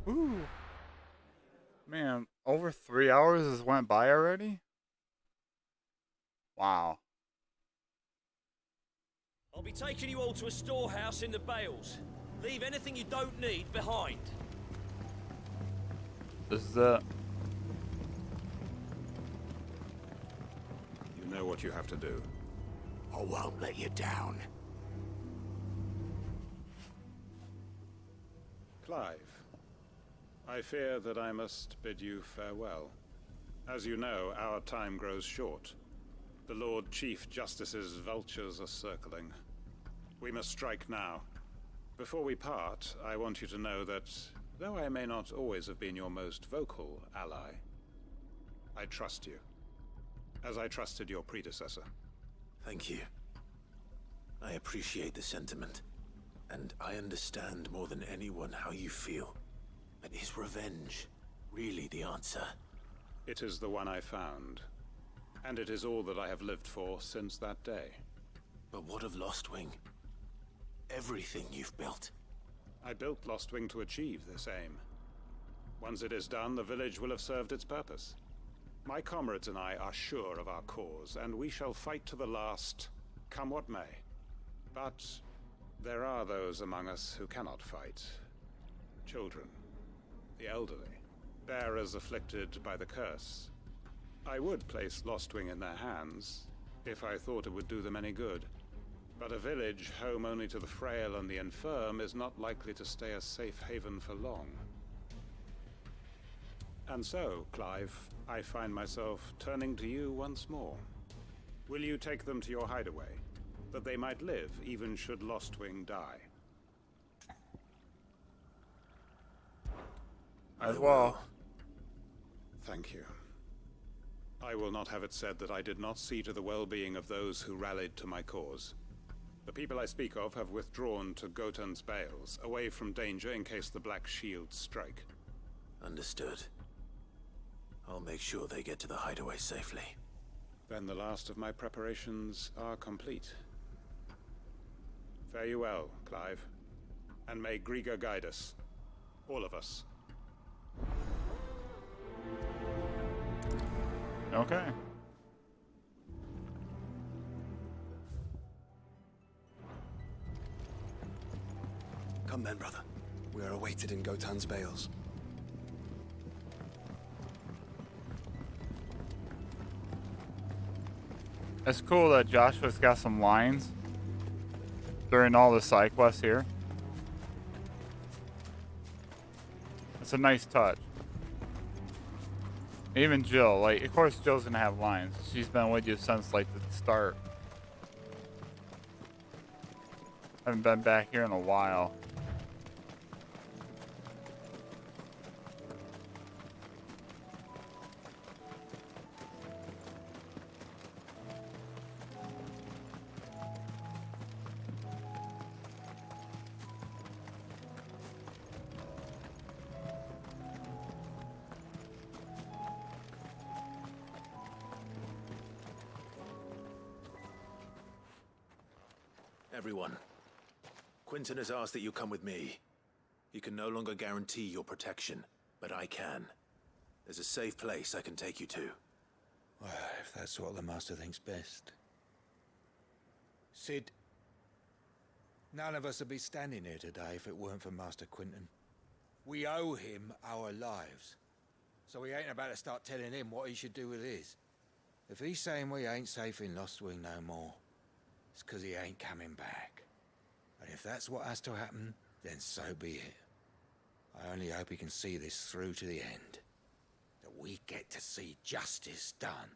Ooh. Man, over 3 hours has went by already? Wow. I'll be taking you all to a storehouse in the Bales. Leave anything you don't need behind. This is it. You know what you have to do. I won't let you down. Clive, I fear that I must bid you farewell. As you know, our time grows short. The Lord Chief Justice's vultures are circling. We must strike now. Before we part, I want you to know that, though I may not always have been your most vocal ally, I trust you, as I trusted your predecessor. Thank you. I appreciate the sentiment, and I understand more than anyone how you feel. But is revenge really the answer? It is the one I found, and it is all that I have lived for since that day. But what of Lostwing? Everything you've built. I built Lostwing to achieve this aim. Once it is done, the village will have served its purpose. My comrades and I are sure of our cause, and we shall fight to the last, come what may. But there are those among us who cannot fight. Children, the elderly, bearers afflicted by the curse. I would place Lostwing in their hands, if I thought it would do them any good. But a village home only to the frail and the infirm is not likely to stay a safe haven for long. And so, Clive, I find myself turning to you once more. Will you take them to your hideaway, that they might live even should Lostwing die? As well. Thank you. I will not have it said that I did not see to the well-being of those who rallied to my cause. The people I speak of have withdrawn to Gotan's Bales, away from danger in case the Black Shields strike. Understood. I'll make sure they get to the hideaway safely. Then the last of my preparations are complete. Fare you well, Clive. And may Griga guide us. All of us. Okay. Come then, brother. We are awaited in Gotan's Bales. It's cool that Joshua's got some lines during all the side quests here. It's a nice touch. Even Jill, like, of course Jill's gonna have lines. She's been with you since, like, the start. Haven't been back here in a while. Everyone, Quinton has asked that you come with me. He can no longer guarantee your protection, but I can. There's a safe place I can take you to. Well, if that's what the Master thinks best. Sid, none of us would be standing here today if it weren't for Master Quinton. We owe him our lives. So we ain't about to start telling him what he should do with his. If he's saying we ain't safe in Lostwing no more, it's 'cause he ain't coming back. And if that's what has to happen, then so be it. I only hope he can see this through to the end. That we get to see justice done.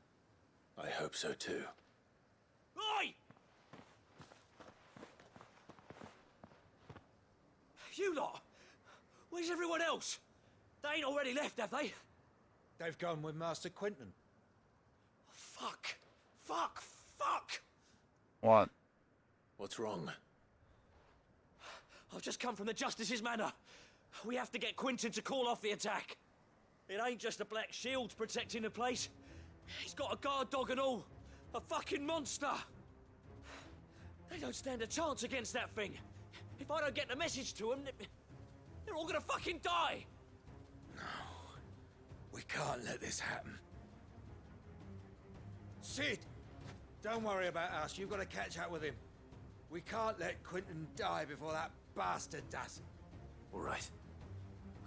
I hope so too. Oi! You lot! Where's everyone else? They ain't already left, have they? They've gone with Master Quinton. Fuck! Fuck! Fuck! What? What's wrong? I've just come from the Justice's manor. We have to get Quentin to call off the attack. It ain't just a black shield protecting the place. He's got a guard dog and all. A fucking monster. They don't stand a chance against that thing. If I don't get the message to them, they're all gonna fucking die. No. We can't let this happen. Sid! Don't worry about us. You've got to catch up with him. We can't let Quentin die before that bastard does. All right.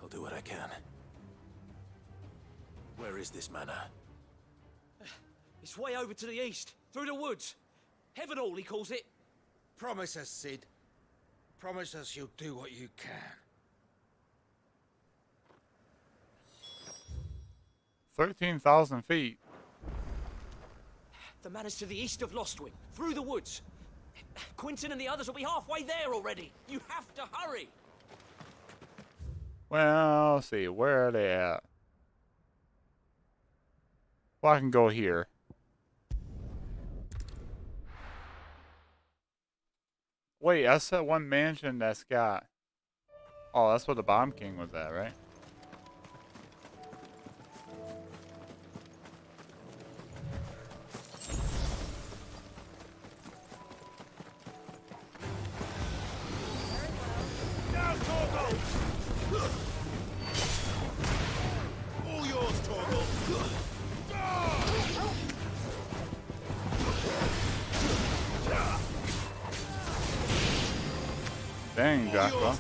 I'll do what I can. Where is this manor? It's way over to the east, through the woods. Heaven Hall, he calls it. Promise us, Sid. Promise us you'll do what you can. 13,000 feet. The manor's to the east of Lostwing, through the woods. Quentin and the others will be halfway there already. You have to hurry. Well, let's see. Where are they at? Well, I can go here. Wait, that's that one mansion that's got... Oh, that's where the Bomb King was at, right? Now, Torgal! All yours, Torgal! Dang, Joshua.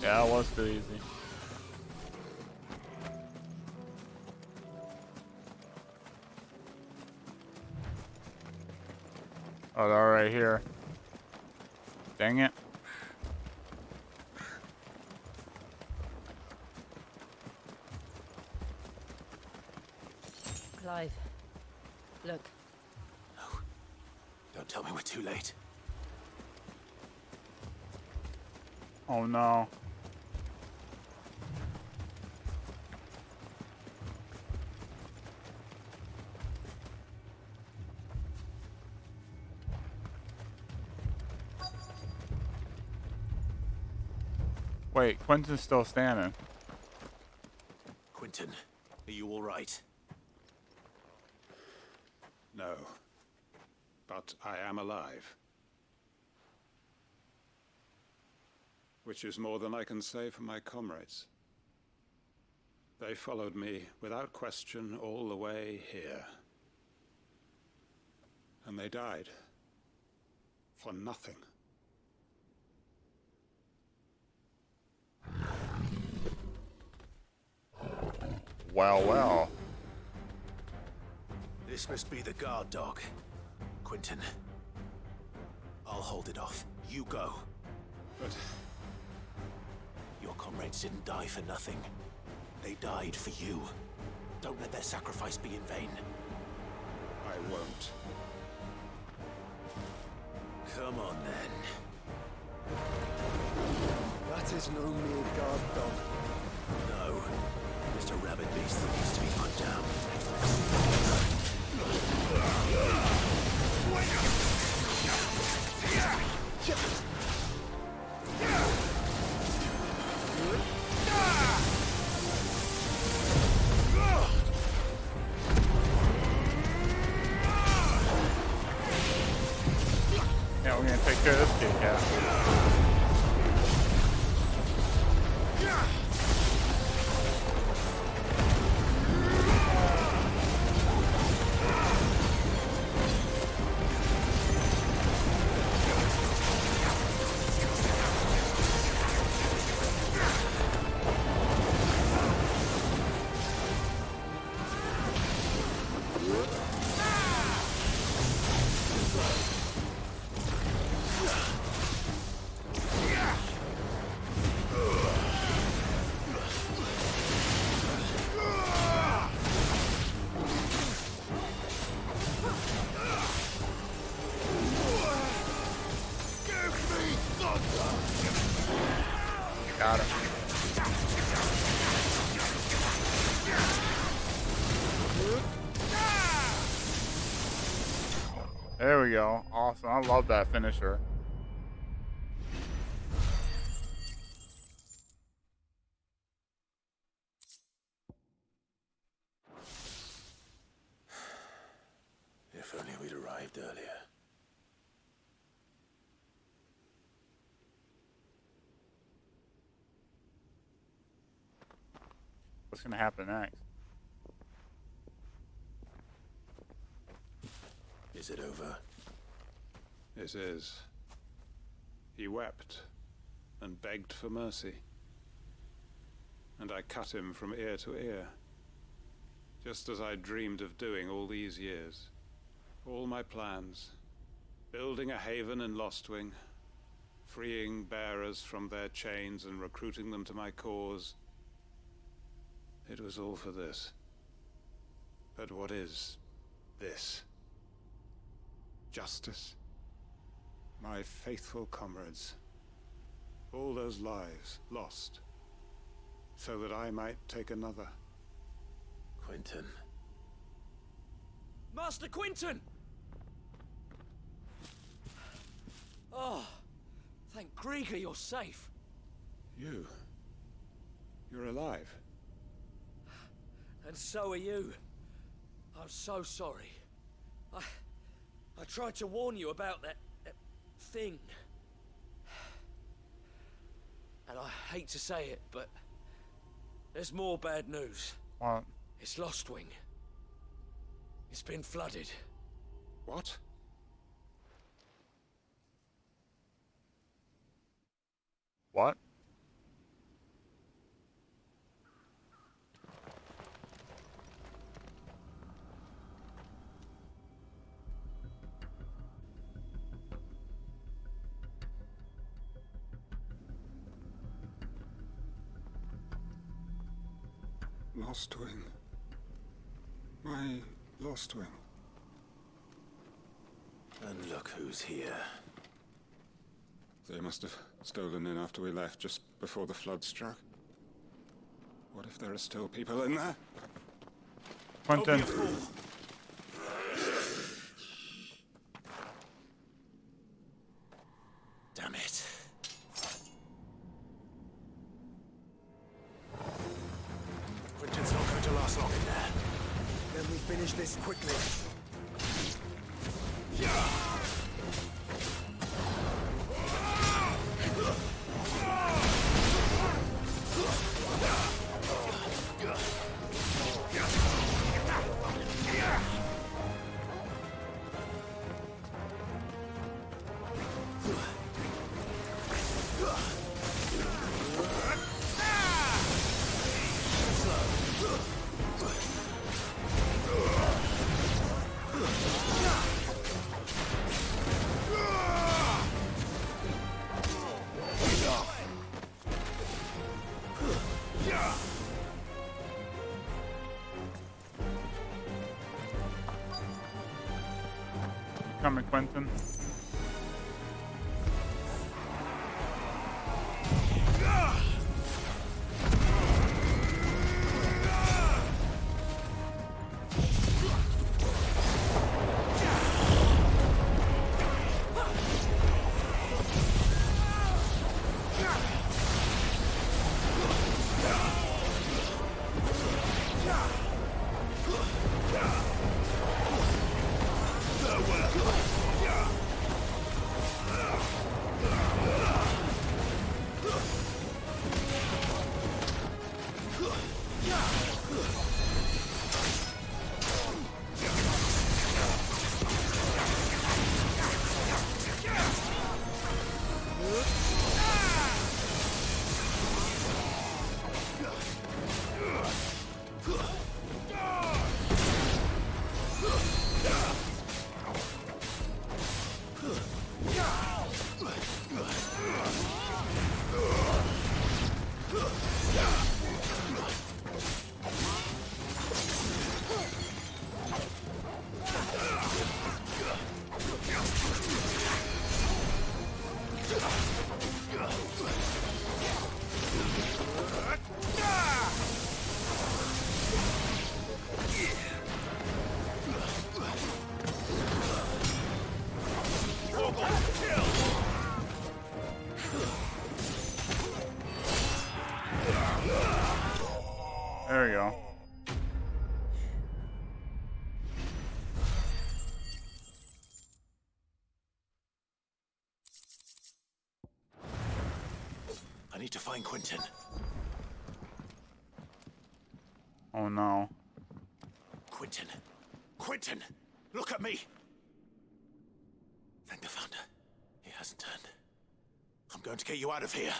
Yeah, that was too easy. Oh, they're right here. Dang it. Clive, look. No. Don't tell me we're too late. Oh no. Wait, Quentin's still standing. Quentin, are you all right? No. But I am alive. Which is more than I can say for my comrades. They followed me without question all the way here. And they died. For nothing. Well, well. This must be the guard dog. Quentin. I'll hold it off. You go. But... Your comrades didn't die for nothing. They died for you. Don't let their sacrifice be in vain. I won't. Come on, then. That is no mere guard dog. No. Just a rabid beast that needs to be put down. Yeah, we're gonna take care of this kid, yeah. There we go. Awesome. I love that finisher. If only we'd arrived earlier. What's gonna happen next? Is it over? It is. He wept and begged for mercy. And I cut him from ear to ear. Just as I dreamed of doing all these years. All my plans. Building a haven in Lostwing. Freeing bearers from their chains and recruiting them to my cause. It was all for this. But what is this? Justice? My faithful comrades. All those lives lost. So that I might take another. Quentin. Master Quentin! Oh, thank Grieger you're safe. You're alive. And so are you. I'm so sorry. I tried to warn you about that thing. And I hate to say it, but there's more bad news. What? It's Lostwing. It's been flooded. What? What? Lostwing. My Lostwing. And look who's here. They must have stolen in after we left, just before the flood struck. What if there are still people in there? Quentin. Damn it. Quentin's not going to last long in there. Then we finish this quickly. Coming, Quentin. There we go. I need to find Quentin. Oh no. Quentin! Quentin! Look at me! Thank the Founder. He hasn't turned. I'm going to get you out of here.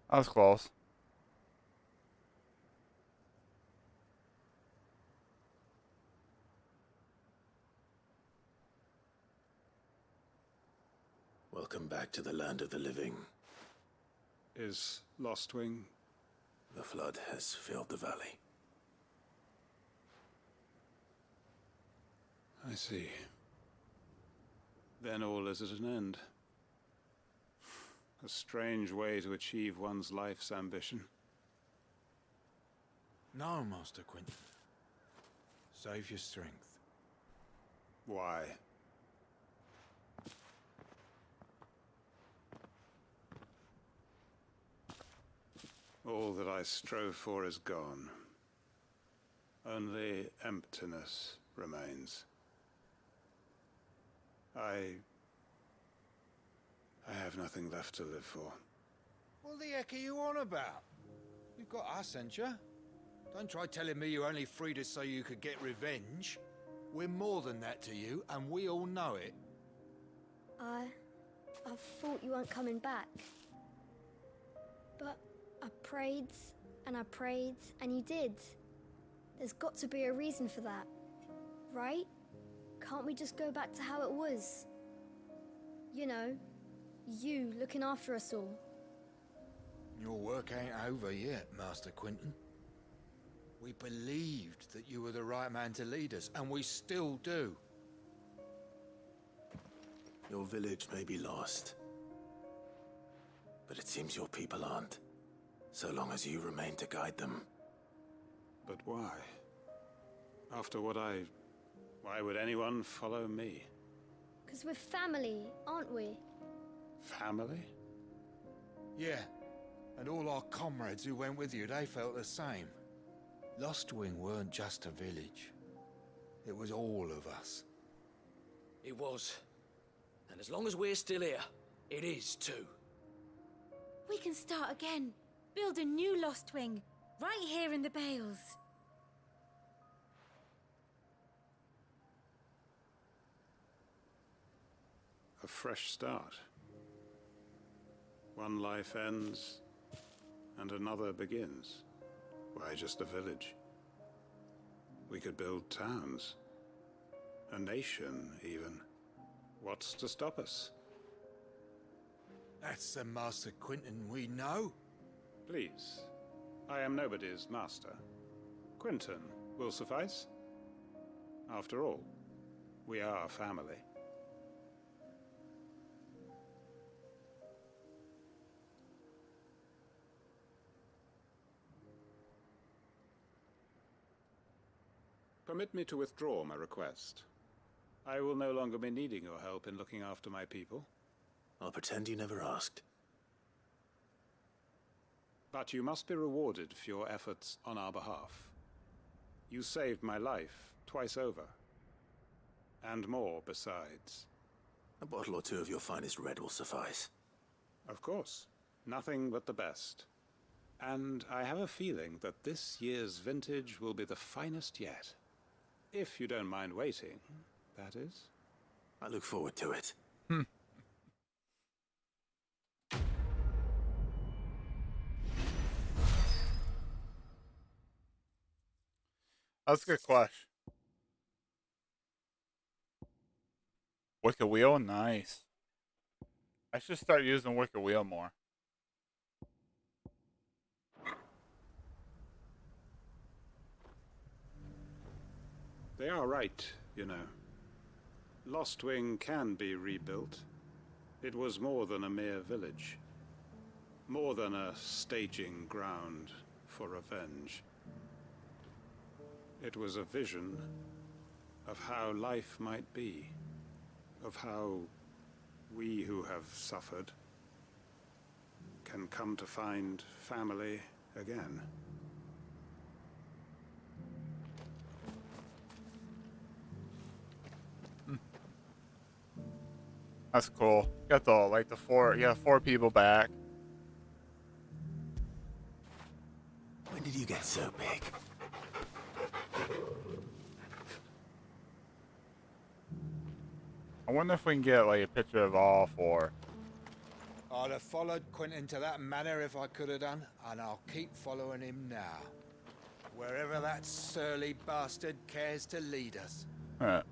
That was close. Welcome back to the land of the living. Is Lostwing? The flood has filled the valley. I see. Then all is at an end. A strange way to achieve one's life's ambition. No, Master Quentin. Save your strength. Why? All that I strove for is gone. Only emptiness remains. I have nothing left to live for. What the heck are you on about? You've got us, ain't you? Don't try telling me you only freed us so you could get revenge. We're more than that to you, and we all know it. I thought you weren't coming back. But I prayed, and you did. There's got to be a reason for that, right? Can't we just go back to how it was? You know, you looking after us all. Your work ain't over yet, Master Quentin. We believed that you were the right man to lead us, and we still do. Your village may be lost, but it seems your people aren't, so long as you remain to guide them. But why? After what why would anyone follow me? 'Cause we're family, aren't we? Family? Yeah, and all our comrades who went with you, they felt the same. Lostwing weren't just a village. It was all of us. It was. And as long as we're still here, it is too. We can start again. Build a new Lostwing, right here in the Bales. A fresh start. One life ends, and another begins. Why just a village? We could build towns. A nation, even. What's to stop us? That's the Master Quentin we know. Please. I am nobody's master. Quentin will suffice. After all, we are family. Permit me to withdraw my request. I will no longer be needing your help in looking after my people. I'll pretend you never asked. But you must be rewarded for your efforts on our behalf. You saved my life twice over. And more besides. A bottle or two of your finest red will suffice. Of course. Nothing but the best. And I have a feeling that this year's vintage will be the finest yet. If you don't mind waiting, that is. I look forward to it. That's a good question. Wicked Wheel? Nice. I should start using Wicked Wheel more. They are right, you know. Lostwing can be rebuilt. It was more than a mere village. more than a staging ground for revenge. It was a vision of how life might be, of how we who have suffered can come to find family again. That's cool. Got the four, yeah, 4 people back. When did you get so big? I wonder if we can get like a picture of all 4. I'd have followed Quentin to that manor if I could have done, and I'll keep following him now. Wherever that surly bastard cares to lead us. Huh.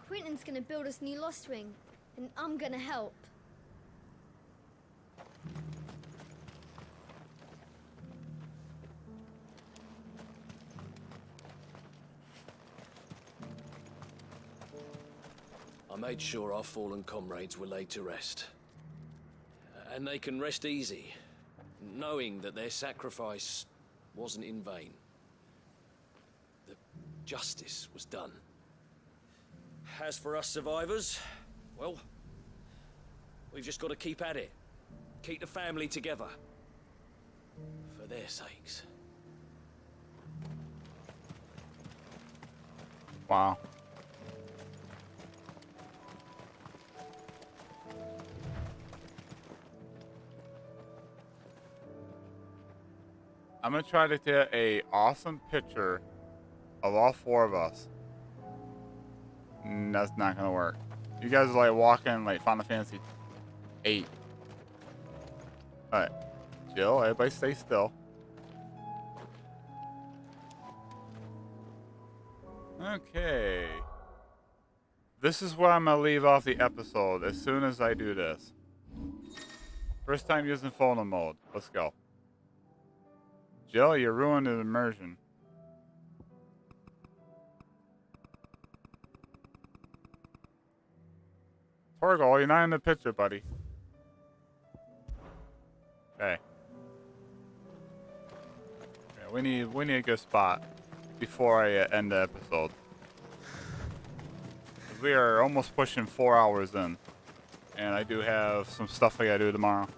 Quentin's gonna build us new Lost Wing, and I'm gonna help. I made sure our fallen comrades were laid to rest. And they can rest easy, knowing that their sacrifice wasn't in vain. That justice was done. As for us survivors, well, we've just got to keep at it. Keep the family together. For their sakes. Wow. I'm gonna try to get a awesome picture of all 4 of us. That's not gonna work. You guys are like walking like Final Fantasy VIII. Alright. Jill, everybody stay still. Okay. This is where I'm gonna leave off the episode as soon as I do this. First time using photo mode. Let's go. Jill, you ruined the immersion. Torgal, you're not in the picture, buddy. Okay. Yeah, we need a good spot before I end the episode. We are almost pushing 4 hours in, and I do have some stuff I gotta do tomorrow.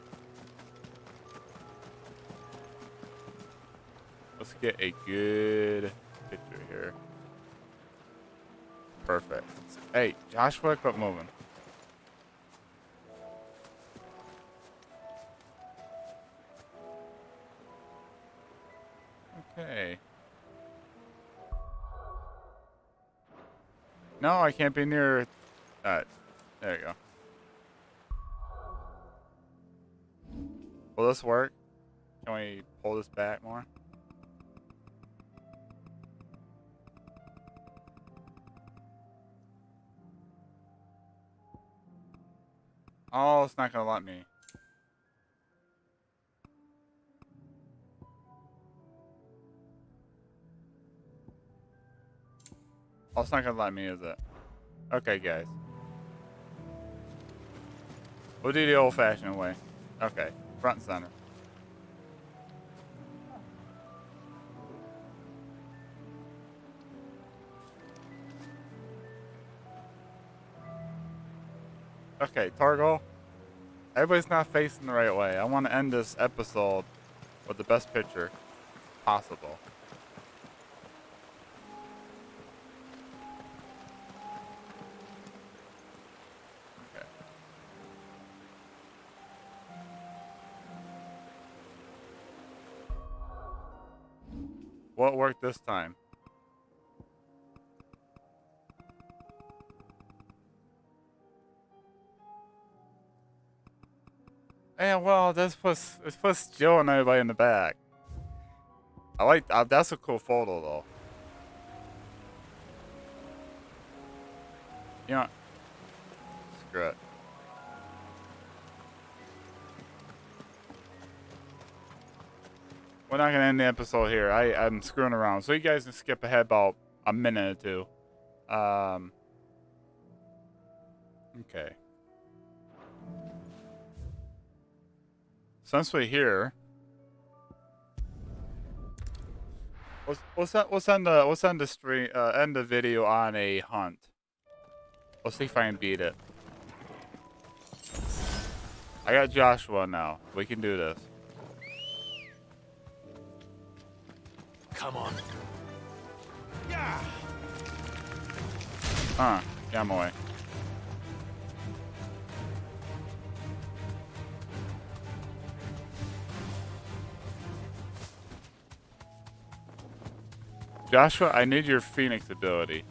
Let's get a good picture here. Perfect. Hey, Joshua, quit moving. Okay. No, I can't be near that. There you go. Will this work? Can we pull this back more? Oh, it's not gonna let me. Oh, it's not gonna let me, is it? Okay, guys. We'll do the old-fashioned way. Okay, front and center. Okay, Torgal. Everybody's not facing the right way. I want to end this episode with the best picture possible. Okay. What worked this time? Yeah, well, this puts Jill and everybody in the back. I like that's a cool photo though. You know, screw it. We're not gonna end the episode here. I'm screwing around, so you guys can skip ahead about a minute or 2. Okay. since we're here, let's end the stream, end the video on a hunt. Let's see if I can beat it. I got Joshua now. We can do this. Come on. Yeah. Get him away. Joshua, I need your Phoenix ability.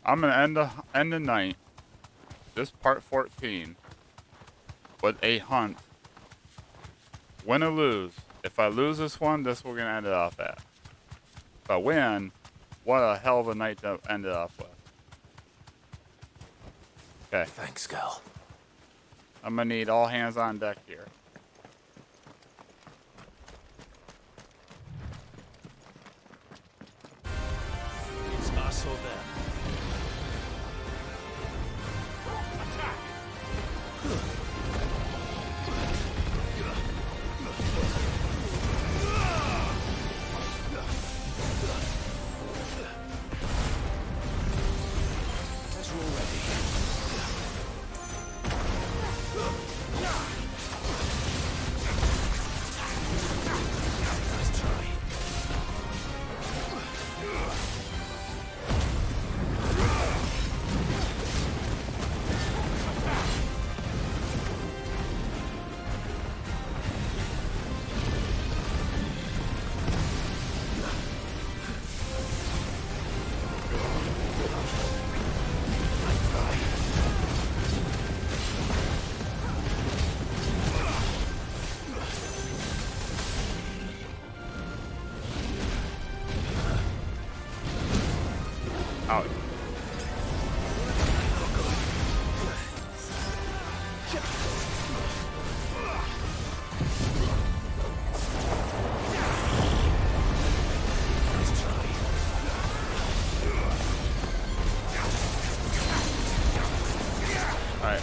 I'm gonna end the night, this part 14, with a hunt. Win or lose. If I lose this one, this we're gonna end it off at. If I win, what a hell of a night to end it off with. Okay. Thanks, Gal. I'm gonna need all hands on deck here. It's us or them. Out. Alright.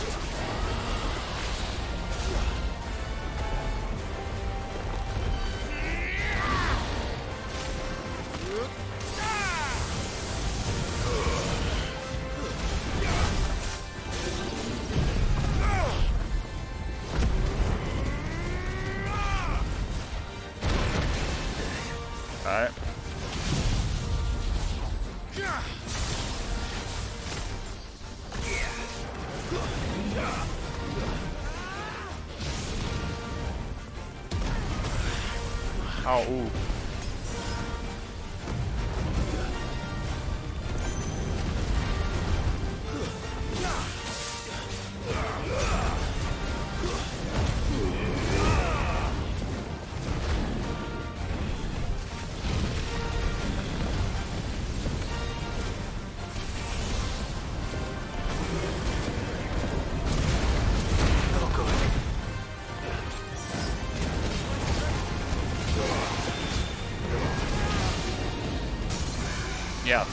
Alright. Oh, ooh. Yes.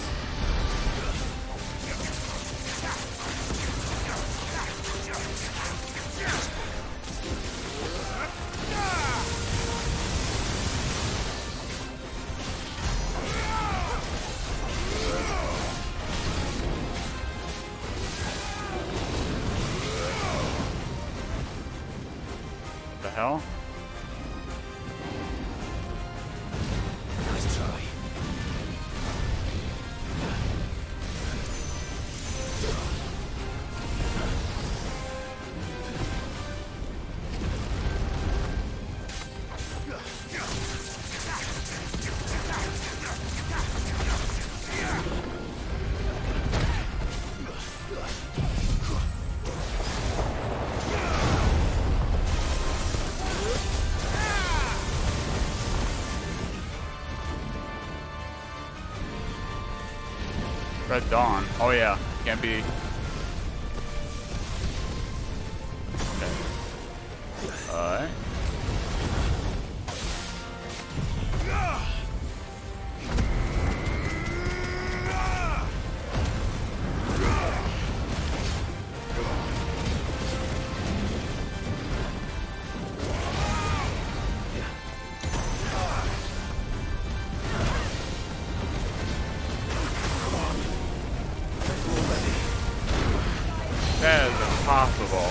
The hell? Nice try. Red Dawn. Oh yeah, can't be. Okay. Alright. That is impossible.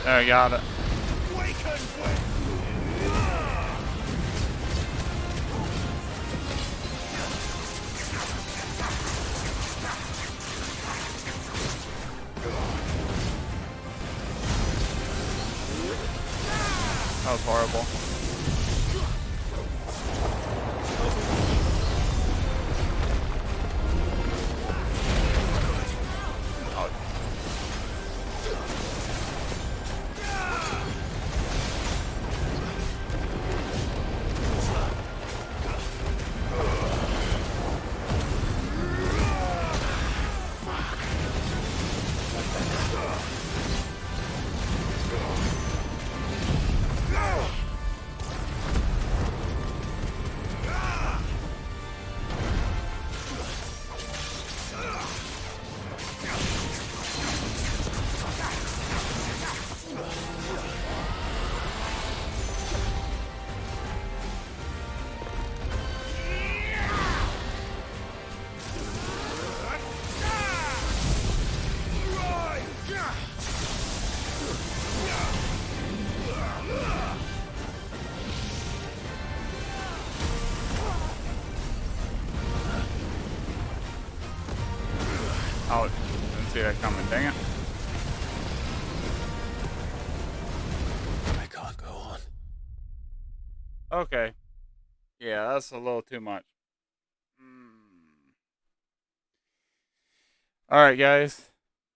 There, I got it. That was horrible. Oh, didn't see that coming, dang it. I can't go on. Okay. Yeah, that's a little too much. Alright, guys.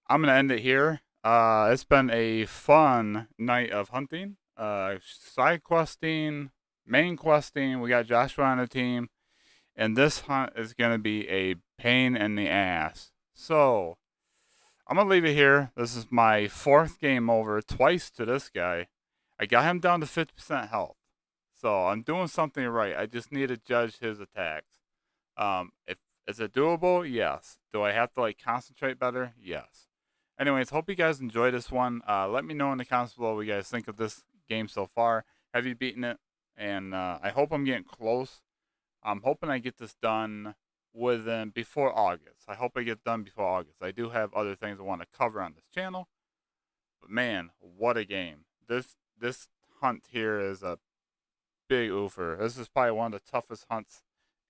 I'm going to end it here. It's been a fun night of hunting. Side questing, main questing. We got Joshua on the team. And this hunt is going to be a pain in the ass. So, I'm going to leave it here. This is my 4th game over, twice to this guy. I got him down to 50% health. So, I'm doing something right. I just need to judge his attacks. If is it doable? Yes. Do I have to like concentrate better? Yes. Anyways, hope you guys enjoyed this one. Let me know in the comments below what you guys think of this game so far. Have you beaten it? And I hope I'm getting close. I'm hoping I get this done before August. I hope I get done before August. I do have other things I want to cover on this channel. But man, what a game. This hunt here is a big oofer. This is probably one of the toughest hunts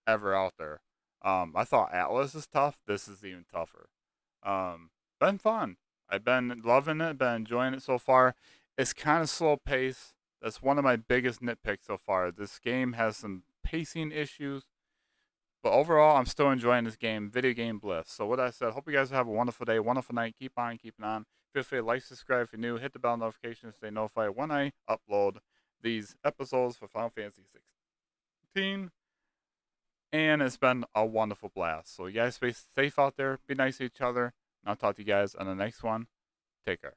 ever out there. I thought Atlas is tough. This is even tougher. Been fun. I've been loving it. Been enjoying it so far. It's kind of slow pace. That's one of my biggest nitpicks so far. This game has some pacing issues. But overall, I'm still enjoying this game. Video game bliss. So with that said, hope you guys have a wonderful day, wonderful night. Keep on keeping on. Feel free to like, subscribe if you're new. Hit the bell notification to stay notified when I upload these episodes for Final Fantasy XVI. And it's been a wonderful blast. So you guys stay safe out there. Be nice to each other. And I'll talk to you guys on the next one. Take care.